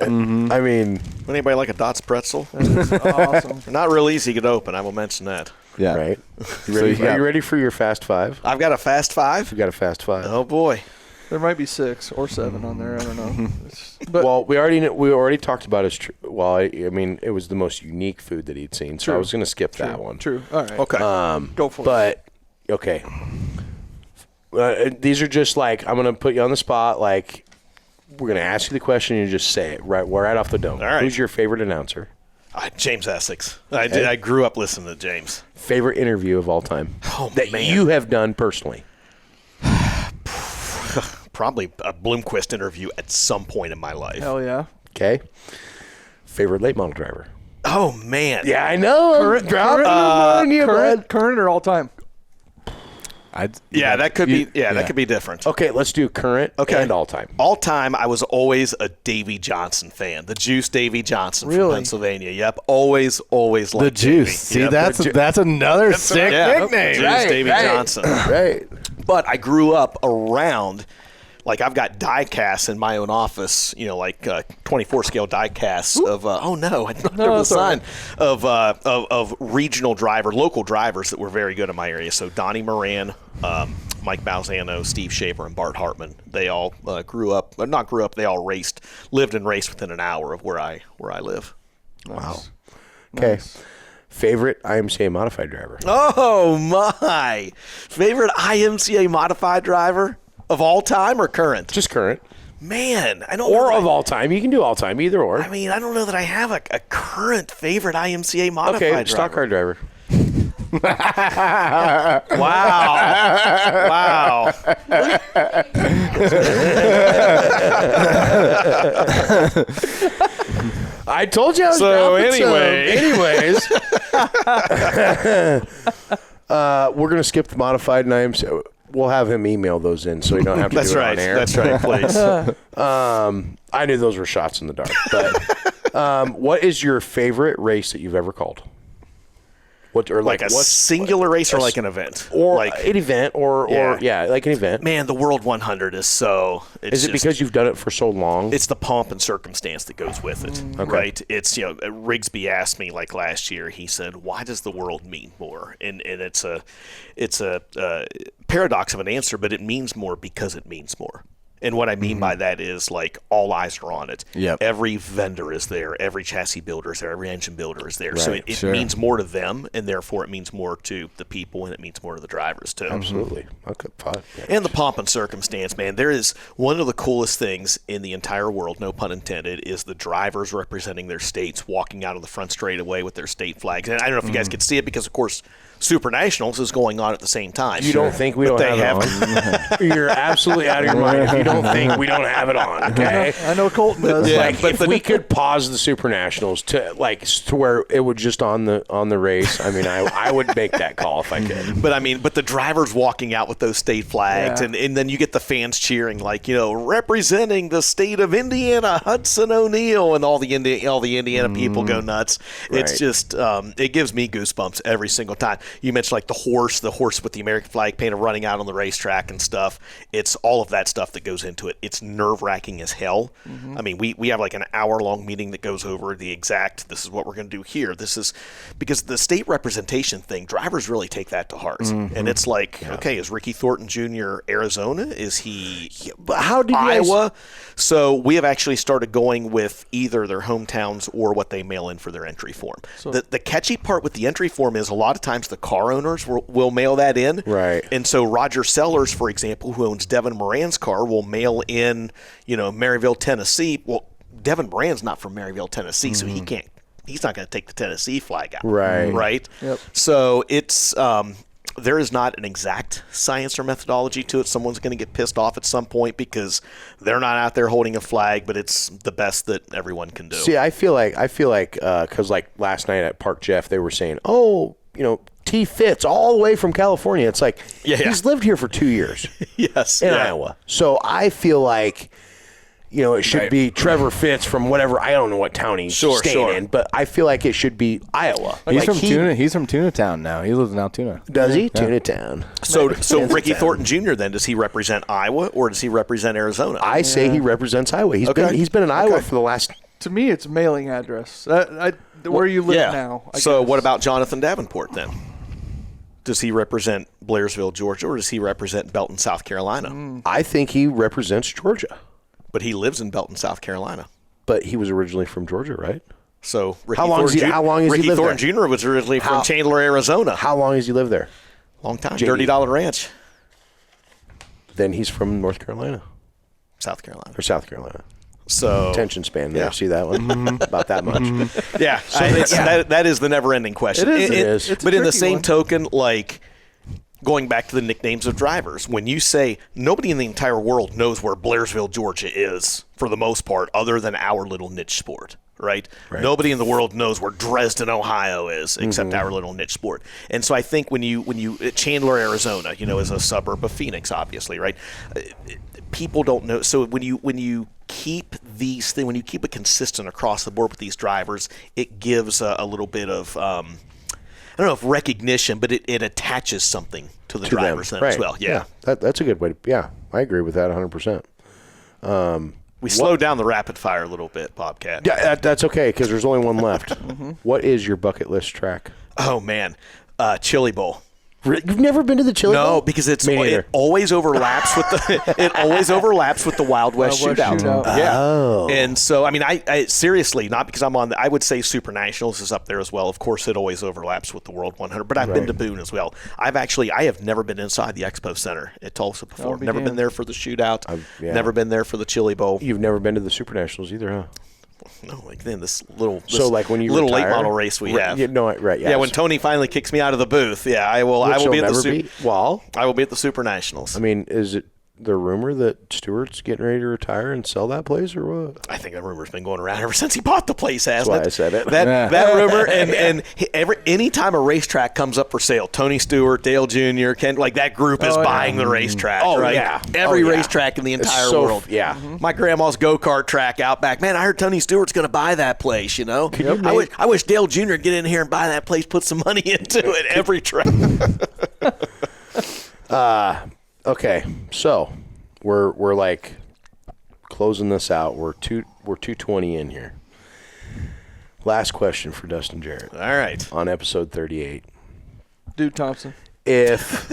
I mean, Would anybody like a Dot's pretzel? That's awesome. They're not real easy to get open. I will mention that. Yeah. right. So Are yeah. you ready for your Fast Five? I've got a Fast Five. You got a Fast Five. Oh boy. There might be 6 or 7 on there. I don't know. But Well, we already talked about his. I mean, it was the most unique food that he'd seen, so True. I was going to skip that one. true. All right. Okay. Go for it. But okay, these are just like I'm going to put you on the spot. Like we're going to ask you the question, and you just say it right off the dome. All right. Who's your favorite announcer? James Essex. I grew up listening to James. Favorite interview of all time that man. you have done personally? Probably a Bloomquist interview at some point in my life. Hell yeah. Okay. Favorite late model driver? Oh man. Yeah, I know. Current or all time? That could be. Yeah, that could be different. Okay, let's do current and all time. All time, I was always a Davy Johnson fan. The Juice Davy Johnson from Really? Pennsylvania. Yep, always liked The Juice. Davey. See, Yep. that's another sick Yeah, nickname. Juice Davy Johnson. Right. But I grew up around, like I've got die casts in my own office, like 24 scale die casts of, oh no, I don't have a that's all sign, of regional local drivers that were very good in my area. So Donnie Moran, Mike Balzano, Steve Shaver, and Bart Hartman. They all they all lived and raced within an hour of where I live. Wow. Okay. Favorite IMCA modified driver? Oh my! Favorite IMCA modified driver of all time or current? Just current. Man, I don't know. Or of all time. You can do all time, either or. I mean, I don't know that I have a current favorite IMCA modified Okay, driver. stock car driver. Wow. I told you I was So dropping some. anyway. We're going to skip the modified and IMCA. We'll have him email those in so you don't have to That's do it right. on air. That's right, please. I knew those were shots in the dark. But what is your favorite race that you've ever called? What or Like a singular race or like an event? or like an event or like an event. man, the World 100 is so. Is it because you've done it for so long? It's the pomp and circumstance that goes with it, right? It's Rigsby asked me like last year. He said, "Why does the world mean more?" And it's a paradox of an answer, but it means more because it means more. And what I mean by that is, like, all eyes are on it. Yep. Every vendor is there. Every chassis builder is there. Every engine builder is there. So Right. it means more to them, and therefore it means more to the people, and it means more to the drivers, too. Absolutely. Okay, fine. Yeah. And the pomp and circumstance, man. There is one of the coolest things in the entire world, no pun intended, is the drivers representing their states walking out of the front straightaway with their state flags. And I don't know if you guys could see it because, of course, Super Nationals is going on at the same time. You don't think we don't have it on? You're absolutely out of your mind if you don't think we don't have it on, okay? I know Colton does. Yeah, Like, but if we could pause the Super Nationals to where it would just on the race, I mean, I would make that call if I could. But the drivers walking out with those state flags, Yeah. and then you get the fans cheering, like, representing the state of Indiana, Hudson O'Neal, and all the Indiana people go nuts. It's Right. just it gives me goosebumps every single time. You mentioned like the horse with the American flag painted running out on the racetrack and stuff. It's all of that stuff that goes into it. It's nerve-wracking as hell. I mean, we have like an hour-long meeting that goes over this is what we're going to do here. This is because the state representation thing, drivers really take that to heart. And it's like, okay, is Ricky Thornton Jr. Arizona? Is he But how did you guys- Iowa? So we have actually started going with either their hometowns or what they mail in for their entry form. The catchy part with the entry form is a lot of times the car owners will mail that in. Right. And so Roger Sellers, for example, who owns Devin Moran's car, will mail in, Maryville, Tennessee. Well, Devin Moran's not from Maryville, Tennessee, so he's not going to take the Tennessee flag out. Right. Right? Yep. So it's there is not an exact science or methodology to it. Someone's going to get pissed off at some point because they're not out there holding a flag, but it's the best that everyone can do. See, I feel like because like last night at Park Jeff, they were saying, T Fitz all the way from California. It's like he's lived here for 2 years Yes. in Iowa. So I feel like it should be Trevor Fitz from whatever. I don't know what town he's staying in, but I feel like it should be Iowa. He's from Tuna. He's from Tuna Town now. He lives in Altoona. Does he? Tuna Town. So Ricky Thornton Jr. then, does he represent Iowa or does he represent Arizona? I say he represents Iowa. He's been in Iowa for the last. To me, it's mailing address. Where you live now. I So guess. what about Jonathan Davenport then? Does he represent Blairsville, Georgia, or does he represent Belton, South Carolina? I think he represents Georgia, But he lives in Belton, South Carolina. but he was originally from Georgia, right? So Ricky How long has he Ricky lived Thornton there? Jr. was originally from Chandler, Arizona. How long has he lived there? Long time. JD. Dirty Dollar Ranch, Then he's from North Carolina South Carolina. or South Carolina. So Attention span there. Yeah. See that one? About that much. yeah, that is the never-ending question. It is. It is. It's a But in the tricky same one. token, like going back to the nicknames of drivers, when you say nobody in the entire world knows where Blairsville, Georgia is, for the most part, other than our little niche sport, right? Nobody in the world knows where Dresden, Ohio is, except our little niche sport. And so I think when you Chandler, Arizona, is a suburb of Phoenix, obviously, right? People don't know. So when you keep these things, when you keep it consistent across the board with these drivers, it gives a little bit of I don't know if recognition, but it attaches something to the drivers then as well. Yeah. That's a good way to. I agree with that 100%. We slowed down the rapid fire a little bit, Bobcat. Yeah, that's okay because there's only one left. What is your bucket list track? Oh man, Chili Bowl. You've never been to the Chili Bowl? No, because Me neither. it always overlaps with the Wild West Wild West Shootout. Shootout. Yeah. Oh. And so, I mean, I seriously, not because I'm on I would say Super Nationals is up there as well. Of course, it always overlaps with the World 100, but I've been to Boone as well. I have never been inside the Expo Center at Tulsa before. be Never been damned. there for the shootout. yeah. Never been there for the Chili Bowl. You've never been to the Super Nationals either, huh? No, like then this little when you little retire, late model race we have. Yeah, When Tony finally kicks me out of the booth, I will be at the I will be at the Super Nationals. I mean, is it the rumor that Stewart's getting ready to retire and sell that place, or what? I think that rumor's been going around ever since he bought the place, hasn't That's why it? I said it. That rumor, and anytime a racetrack comes up for sale, Tony Stewart, Dale Jr., Ken, like that group is buying the racetrack. Oh, right? yeah. Every Oh, yeah. racetrack in the entire so- world. yeah. My grandma's go-kart track out back. Man, I heard Tony Stewart's going to buy that place. I wish Dale Jr. would get in here and buy that place, put some money into it. Every track. Okay, so we're like closing this out. We're 220 in here. Last question for Dustin Jarrett All right. on episode 38. Dude Thompson. If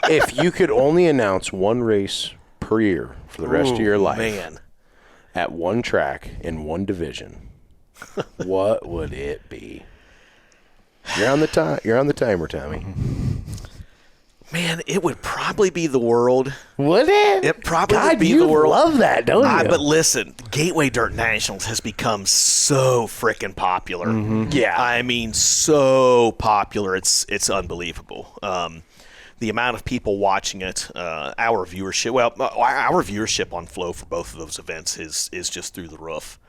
if you could only announce one race per career for the rest of your life Man. at one track in one division, what would it be? You're on the timer, Tommy. Man, it would probably be the World. Would it? It probably God, would be you the World. love that, don't you? But listen, Gateway Dirt Nationals has become so freaking popular. Yeah. I mean, so popular. It's unbelievable. The amount of people watching it, our viewership on Flow for both of those events is just through the roof.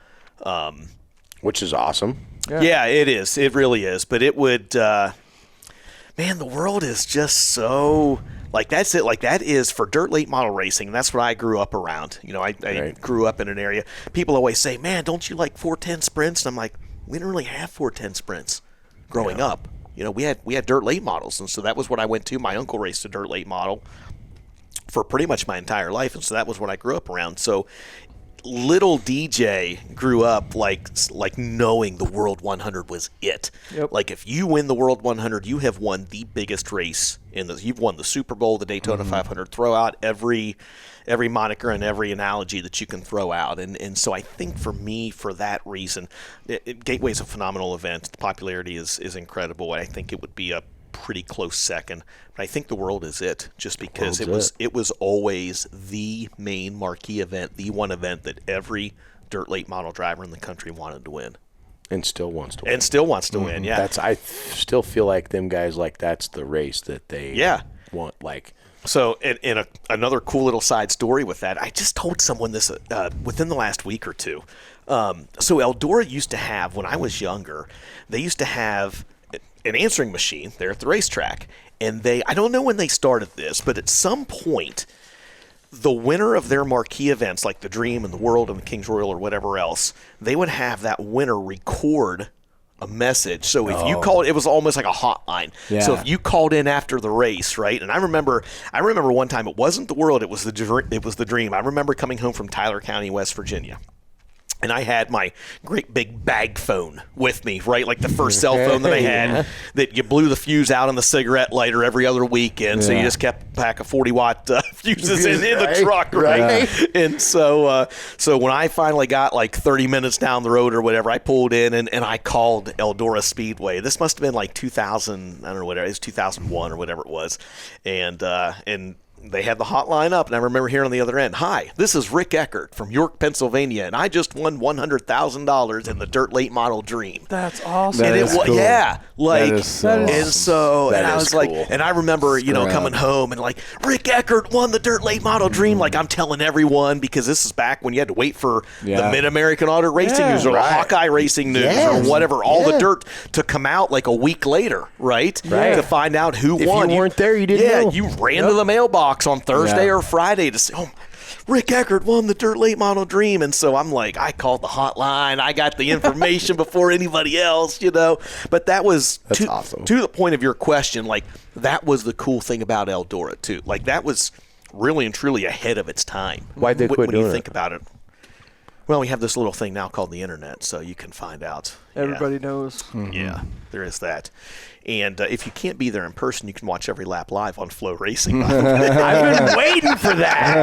Which is awesome. Yeah, it is. It really is. But it would, man, the world is just so, like, that's it. Like, that is for dirt late model racing. That's what I grew up around. You know, I Right. grew up in an area. People always say, man, don't you like 410 sprints? And I'm like, we didn't really have 410 sprints growing up. You know, we had dirt late models. And so that was what I went to. My uncle raced a dirt late model for pretty much my entire life. And so that was what I grew up around. So little DJ grew up like knowing the World 100 was it. Yep. Like, if you win the World 100, you have won the biggest race you've won the Super Bowl, the Daytona 500. Throw out every moniker and every analogy that you can throw out. And so I think for me, for that reason, Gateway is a phenomenal event. The popularity is incredible. I think it would be a pretty close second. But I think the World is it, just because it was always the main marquee event, the one event that every dirt late model driver in the country wanted to win. And still wants to win. And still wants to win, yeah. I still feel like them guys, like, that's the race that they want, like. So, another cool little side story with that, I just told someone this within the last week or two. So Eldora used to have, when I was younger, they used to have an answering machine there at the racetrack. And I don't know when they started this, but at some point, the winner of their marquee events, like the Dream and the World and the King's Royal or whatever else, they would have that winner record a message. So if you called, it was almost like a hotline. Yeah. So if you called in after the race, right? And I remember one time, it wasn't the World, it was the Dream. I remember coming home from Tyler County, West Virginia. And I had my great big bag phone with me, right? Like the first cell phone that I had, that you blew the fuse out on the cigarette lighter every other weekend. So you just kept a pack of 40-watt fuses in the truck, right? And so when I finally got like 30 minutes down the road or whatever, I pulled in and I called Eldora Speedway. This must have been like 2000, I don't know, whatever. It was 2001 or whatever it was. And they had the hotline up, and I remember hearing on the other end, "Hi, this is Rick Eckert from York, Pennsylvania, and I just won $100,000 in the Dirt Late Model Dream." That's awesome. That And is cool. yeah, like, That is so and awesome. so, That and I is was like, cool. and I remember, coming home and like, Rick Eckert won the Dirt Late Model Dream. Like, I'm telling everyone, because this is back when you had to wait for the Mid-American Auto Racing News or the Hawkeye Racing News or whatever, all the dirt to come out like a week later, right? To find out who If won. you weren't there, you didn't know. You ran to the mailbox on Thursday or Friday to say, "Oh, Rick Eckert won the Dirt Late Model Dream." And so I'm like, I called the hotline. I got the information before anybody else, But that was awesome. To the point of your question, like, that was the cool thing about Eldora, too. Like, that was really and truly ahead of its time. Why'd they quit when you doing think it? about it? Well, we have this little thing now called the internet, so you can find out. Everybody knows. Yeah, there is that. And if you can't be there in person, you can watch every lap live on FloRacing. I've been waiting for that.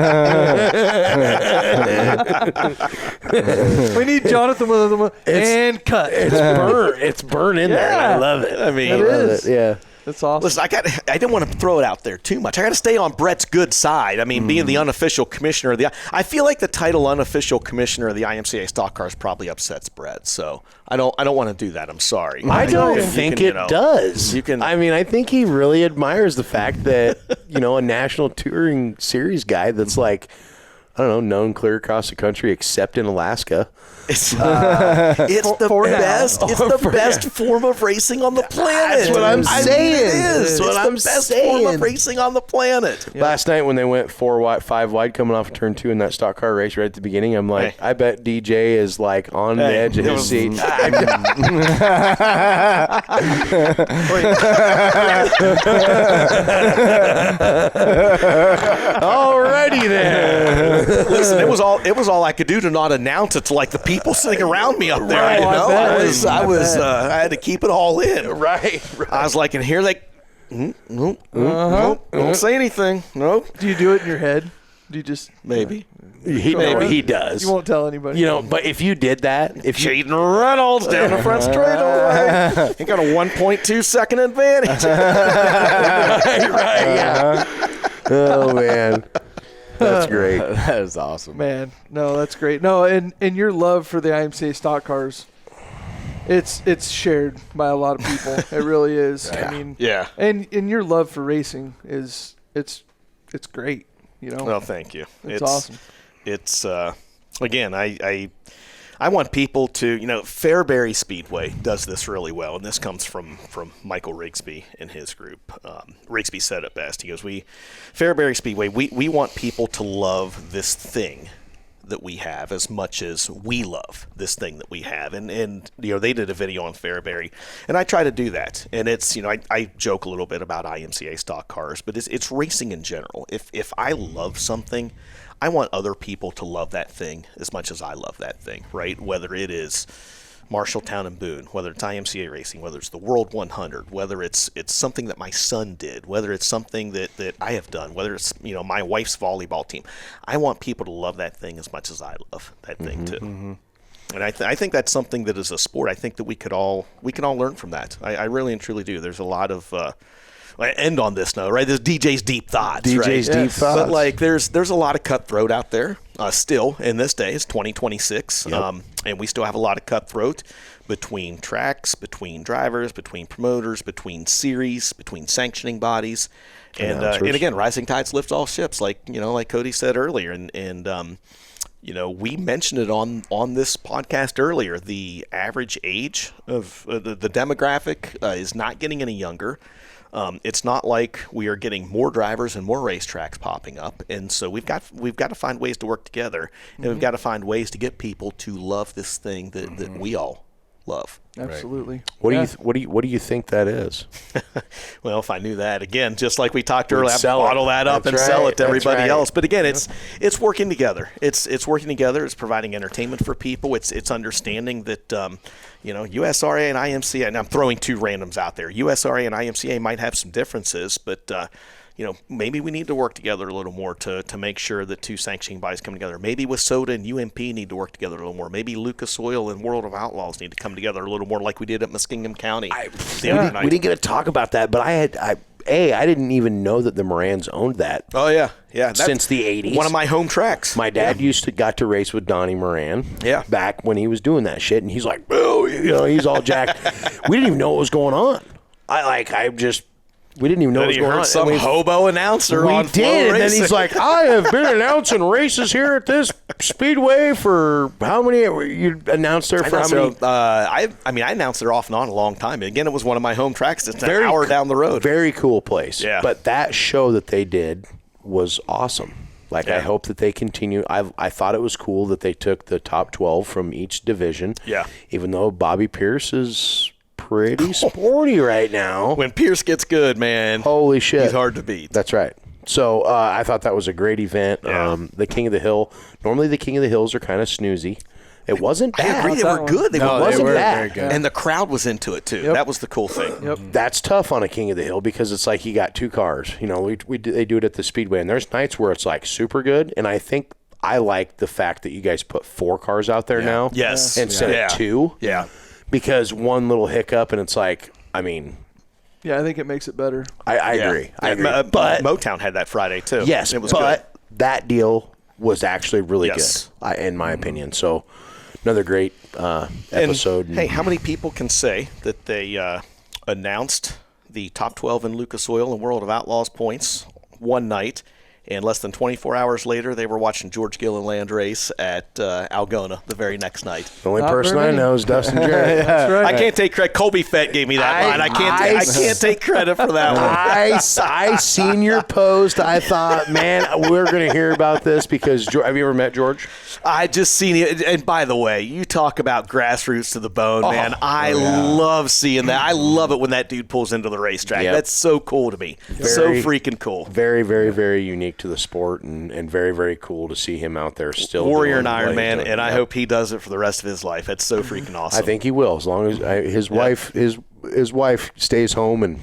We need Jonathan with the and cut. It's burn in there. I love it. I mean, It is. Yeah. That's awesome. listen, I didn't want to throw it out there too much. I got to stay on Brett's good side. I mean, being the unofficial commissioner of I feel like the title unofficial commissioner of the IMCA Stock Cars probably upsets Brett. So I don't want to do that. I'm sorry. I don't think it does. You can. I mean, I think he really admires the fact that, a national touring series guy that's like, I don't know, known clear across the country except in Alaska. It's the best. It's the best form of racing on the planet. That's what I'm saying. It is. That's what I'm It's the best saying. form of racing on the planet. Last night when they went 5 wide coming off of turn 2 in that stock car race right at the beginning, I'm like, I bet DJ is like on the edge of his seat. Alrighty then. Listen, it was all I could do to not announce it to like the people sitting around me up there. Right, I had to keep it all in. Right. I was like, and here they. Nope. Don't say anything. Nope. Do you do it in your head? Do you just Maybe. He does. You won't tell anybody. You know, but if you did that, if you Jaden Reynolds down the front straightaway. He got a 1.2 second advantage. right, yeah. Oh man, that's great. That is awesome. Man, no, that's great. No, and your love for the IMCA Stock Cars, it's shared by a lot of people. It really is. I mean, Yeah. And your love for racing is it's great. You know. Well, thank you. It's awesome. It's again, I want people to, you know, Fairbury Speedway does this really well, and this comes from Michael Rigsby and his group. Rigsby said it best. He goes, Fairbury Speedway, we want people to love this thing that we have as much as we love this thing that we have. And you know, they did a video on Fairbury, and I try to do that. And it's, you know, I joke a little bit about IMCA Stock Cars, but it's racing in general. If I love something, I want other people to love that thing as much as I love that thing, right? Whether it is Marshalltown and Boone, whether it's IMCA Racing, whether it's the World 100, whether it's something that my son did, whether it's something that I have done, whether it's, you know, my wife's volleyball team. I want people to love that thing as much as I love that thing too. Mm-hmm. And I think that's something that is a sport. I think that we can all learn from that. I really and truly do. There's a lot of I end on this note, right? There's DJ's deep thoughts, DJ's right? deep thoughts. But like, there's a lot of cutthroat out there still in this day. It's 2026, and we still have a lot of cutthroat between tracks, between drivers, between promoters, between series, between sanctioning bodies, and again, rising tides lift all ships, like Cody said earlier, and you know, we mentioned it on this podcast earlier. The average age of the demographic is not getting any younger. It's not like we are getting more drivers and more racetracks popping up, and so we've got to find ways to work together, and we've got to find ways to get people to love this thing that we all love. Absolutely. What do you think that is? Well, if I knew that, again, just like we talked earlier, I'd sell it. bottle that up That's and right. sell it to That's everybody right. else. But again, it's working together. It's working together. It's providing entertainment for people. It's understanding that USRA and IMCA, and I'm throwing two randoms out there. USRA and IMCA might have some differences, but maybe we need to work together a little more to make sure that two sanctioning bodies come together. Maybe with SOTA and UMP need to work together a little more. Maybe Lucas Oil and World of Outlaws need to come together a little more, like we did at Muskingum County. We didn't get to talk about that, but I didn't even know that the Morans owned that. Oh yeah. Since the 80s. One of my home tracks. My dad got to race with Donnie Moran. Yeah. Back when he was doing that shit, and he's like, oh, he's all jacked. We didn't even know what was going on. We didn't even know what was going on. Some And hobo announcer on we did, and then he's FloRacing. like, I have been announcing races here at this speedway for how many? You announced there for how many? I announced there off and on a long time. Again, it was one of my home tracks. It's an hour down the road. Very cool place. Yeah. But that show that they did was awesome. Like, I hope that they continue. I thought it was cool that they took the top 12 from each division. Yeah. Even though Bobby Pierce is pretty sporty right now. When Pierce gets good, man, Holy shit. he's hard to beat. That's right. So I thought that was a great event. Yeah. The King of the Hill. Normally the King of the Hills are kind of snoozy. It wasn't I bad. agree. They were good. No, wasn't they were bad. very good. And the crowd was into it, too. Yep. That was the cool thing. Yep. That's tough on a King of the Hill because it's like you got two cars. You know, they do it at the Speedway, and there's nights where it's like super good. And I like the fact that you guys put 4 cars out there now, Yes. instead Yeah. of 2. Yeah. Because one little hiccup, and it's like, Yeah, I think it makes it better. I agree. I agree. But Motown had that Friday, too. Yes, it was but that deal was actually really Yes. good, in my opinion. So another great episode. And, hey, how many people can say that they announced the top 12 in Lucas Oil and World of Outlaws points one night, and less than 24 hours later, they were watching George Gilliland race at Algona the very next night. The only Not person very I many. know is Dustin Jarrett. That's right. I can't take credit. Colby Fett gave me that line. I can't take credit for that one. I seen your post. I thought, man, we're going to hear about this because have you ever met George? I just seen it. And by the way, you talk about grassroots to the bone, man. I love seeing that. I love it when that dude pulls into the racetrack. Yep. That's so cool to me. So freaking cool. Very, very, very unique to the sport and very, very cool to see him out there still. Warrior doing and Iron what he's Man, doing. and I Yep. hope he does it for the rest of his life. That's so freaking awesome. I think he will, as long as his wife stays home and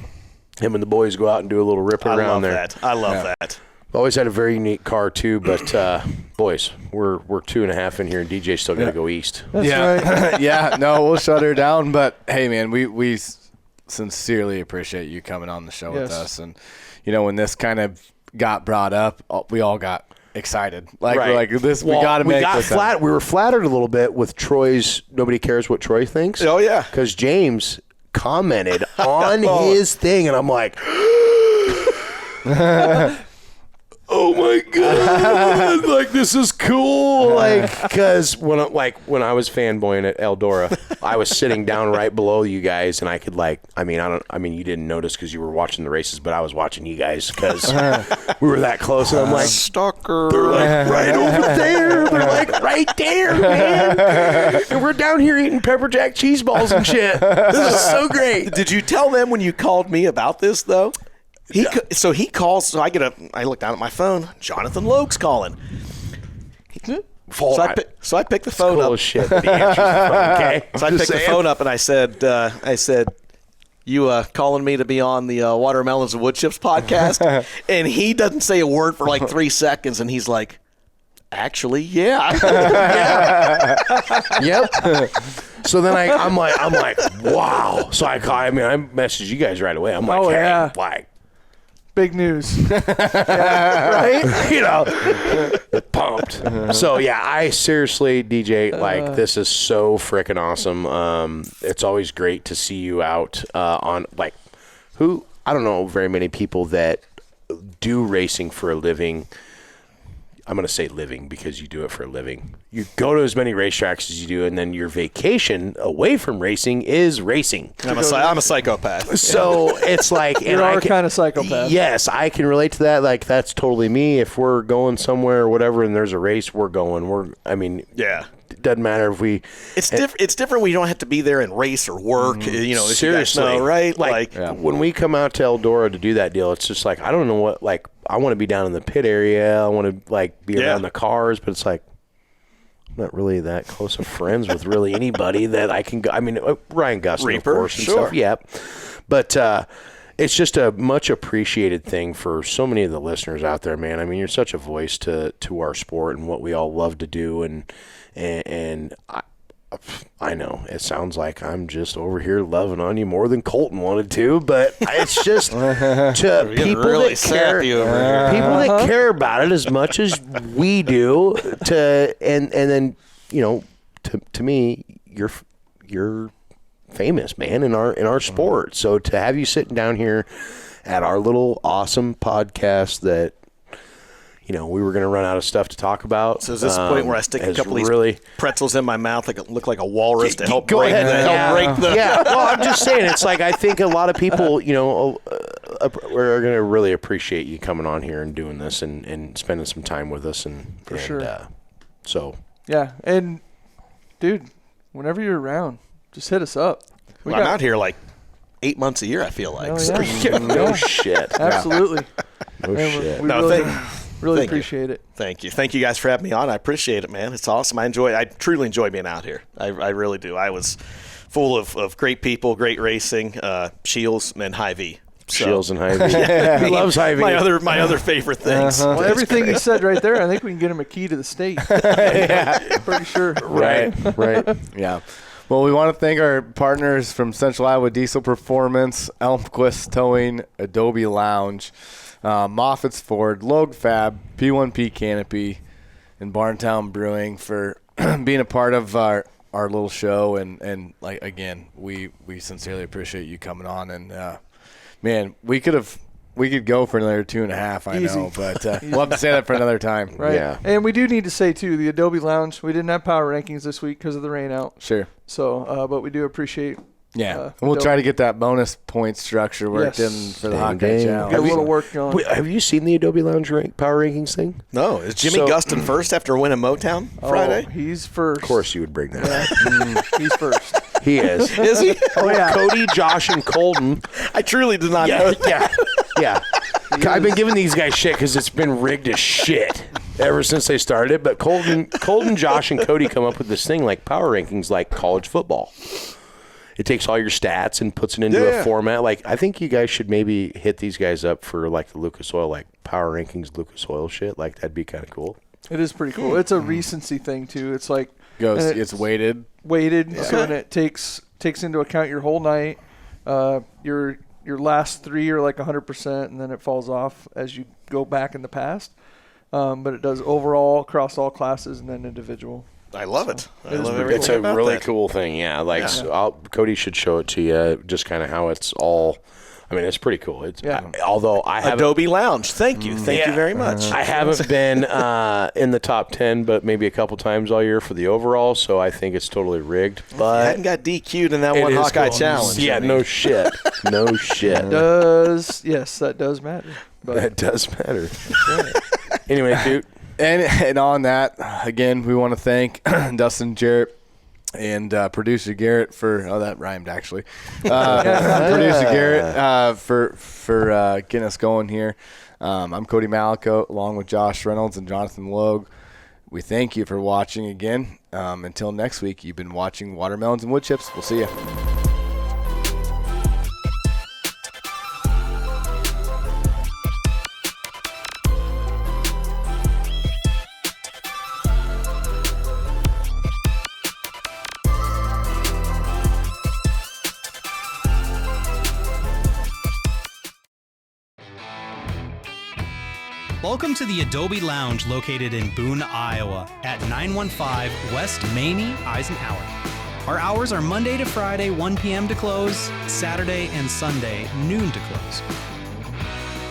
him and the boys go out and do a little ripper I around love there. that. I love that. Always had a very unique car too, but boys, we're 2.5 in here, and DJ's still got to go east. That's yeah. right. Yeah, no, we'll shut her down. But hey, man, we sincerely appreciate you coming on the show with us. And when this kind of got brought up, we all got excited. Like Right. we're like this, we got to make this happen. We were flattered a little bit with Troy's. Nobody cares what Troy thinks. Oh, yeah. Because James commented on his thing, and I'm like. Oh my god! Like, this is cool. Like, because when I was fanboying at Eldora, I was sitting down right below you guys, and I could you didn't notice because you were watching the races, but I was watching you guys because we were that close. And I'm like, Stalker. they're like right over there. They're like right there, man. And we're down here eating pepper jack cheese balls and shit. This is so great. Did you tell them when you called me about this though? He calls. So I look down at my phone. Jonathan Logue's calling. So I picked the phone Cool up. as shit. The answer's the phone, okay. So I picked the phone up and I said, you calling me to be on the Watermelons and Woodchips podcast? And he doesn't say a word for like 3 seconds, and he's like, actually, yeah. Yep. So then I'm like, wow. So I messaged you guys right away. I'm like, Oh, hey, yeah. like, Big news. right? Pumped. So yeah, I seriously, DJ, like, this is so freaking awesome. It's always great to see you out on, like, I don't know very many people that do racing for a living. I'm going to say living because you do it for a living. You go to as many racetracks as you do, and then your vacation away from racing is racing. I'm a psychopath. So it's like, You are kind of psychopath. Yes, I can relate to that. Like, that's totally me. If we're going somewhere or whatever, and there's a race, we're going. Yeah. It doesn't matter if we. It's different when you don't have to be there and race or work. As you guys Seriously, know, right? Like when we come out to Eldora to do that deal, it's just like, I don't know what. Like, I want to be down in the pit area. I want to be around the cars, but it's like, I'm not really that close of friends with really anybody that I can go. I mean, Ryan Gustin, Reaper, of course, and sure. stuff. Yeah, but it's just a much appreciated thing for so many of the listeners out there, man. I mean, you're such a voice to our sport and what we all love to do, and I know it sounds like I'm just over here loving on you more than Colton wanted to, but it's just to people really that care, sappy over here. people that care about it as much as we do. And then to me, you're famous, man, in our sport. So to have you sitting down here at our little awesome podcast that. We were going to run out of stuff to talk about. So is this the point where I stick a couple of these pretzels in my mouth, look like a walrus to help Go break ahead. the Yeah, well, I'm just saying, it's like, I think a lot of people, are going to really appreciate you coming on here and doing this and spending some time with us. For sure. So. Yeah, and dude, whenever you're around, just hit us up. I'm out here like 8 months a year, I feel like. Oh, So- yeah. No shit. Absolutely. No shit. We really appreciate it. Thank you. Thank you guys for having me on. I appreciate it, man. It's awesome. I truly enjoy being out here. I really do. I was full of great people, great racing, Shields and Hy-Vee. Shields and Hy-Vee. He loves Hy-Vee. My other favorite things. Well, everything you said right there, I think we can get him a key to the state. Pretty sure. Right. Yeah. Well, we want to thank our partners from Central Iowa Diesel Performance, Elmquist Towing, Adobe Lounge, Moffitt's Ford, Logue Fab, P1P Canopy, and Barntown Brewing for being a part of our little show. And like, again, we sincerely appreciate you coming on. And man, we could go for another 2.5. I Easy. know, but we'll have to say that for another time. Right. Yeah. And we do need to say, too, the Adobe Lounge, we didn't have power rankings this week because of the rain out. Sure. So, but we do appreciate. Yeah. And we'll try to get that bonus point structure worked in for the Hawkeye Get a Challenge. little work going. Wait, have you seen the Adobe Lounge power rankings thing? No, is Jimmy Gustin first after winning Motown Friday? Oh, he's first. Of course you would bring that up. He's first. He is. Is he? Oh, yeah. Cody, Josh, and Colton. I truly did not know that. Yeah. I've been giving these guys shit because it's been rigged as shit ever since they started it. But Colton, Josh, and Cody come up with this thing like power rankings like college football. It takes all your stats and puts it into a format. Like, I think you guys should maybe hit these guys up for like the Lucas Oil like power rankings Lucas Oil shit. Like, that'd be kind of cool. It is pretty cool. It's a recency thing too. It's like It's weighted. So and it takes into account your whole night. Your last 3 are like 100%, and then it falls off as you go back in the past. But it does overall across all classes and then individual. I love it. I is love very everything It's a about really that. cool thing. Yeah. Like, Cody should show it to you, just kind of how it's all. I mean, it's pretty cool. It's although I haven't. Adobe Lounge. Thank you. Thank you very much. I haven't been in the top 10, but maybe a couple times all year for the overall, so I think it's totally rigged. I But hadn't got DQ'd in that it one is Hawkeye cool. challenge. Yeah, I mean, no shit. No shit. That does matter. But That does matter. Anyway, dude. And on that, again, we want to thank Dustin Jarrett and producer Garrett for that rhymed actually. Producer Garrett for getting us going here. I'm Cody Malico along with Josh Reynolds and Jonathan Logue. We thank you for watching again. Until next week, you've been watching Watermelons and Woodchips. We'll see you. Welcome to the Adobe Lounge located in Boone, Iowa at 915 West Maney, Eisenhower. Our hours are Monday to Friday, 1 p.m. to close, Saturday and Sunday, noon to close.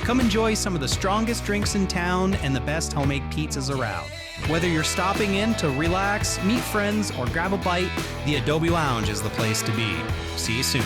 Come enjoy some of the strongest drinks in town and the best homemade pizzas around. Whether you're stopping in to relax, meet friends, or grab a bite, the Adobe Lounge is the place to be. See you soon.